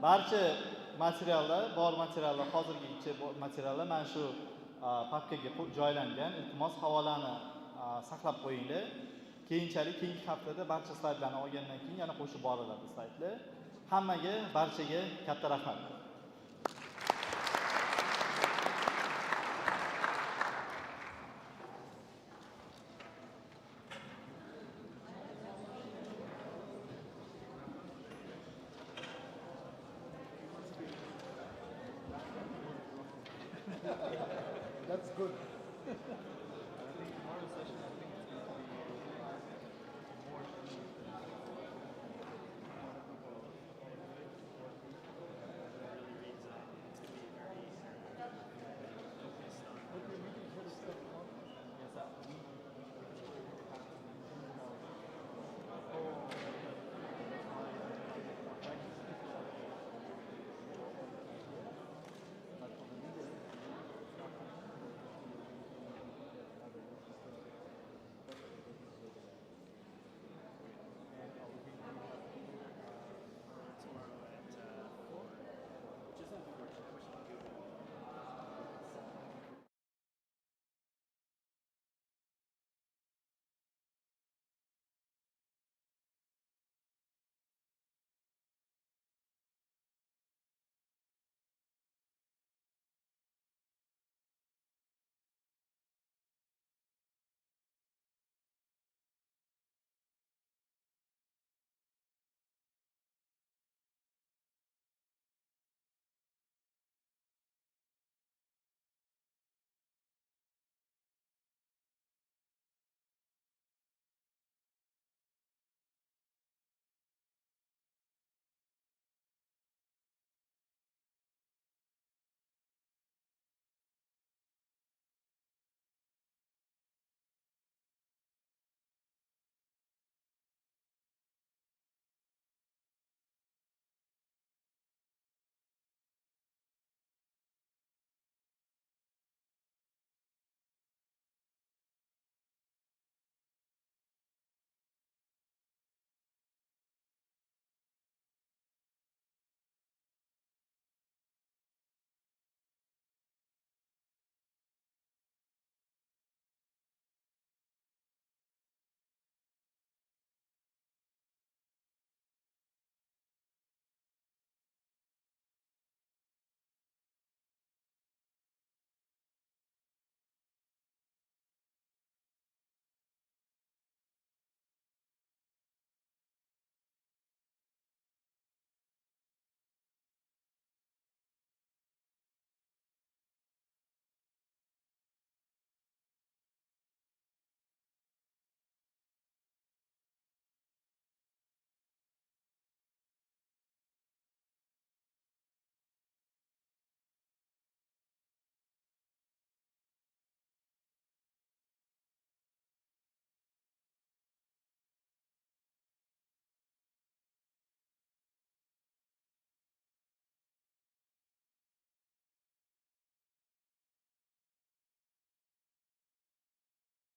Barcha materiallar, bor materiallar, hozirgi materiallar mana shu papkaga joylangan. Iltimos havolani saqlab qo'yinglar. Keyinchalik keyingi haftada barcha slaydlarni olgandan keyin yana qo'shib boriladi slaydlar. Hammaga, barchaga katta rahmat. That's good.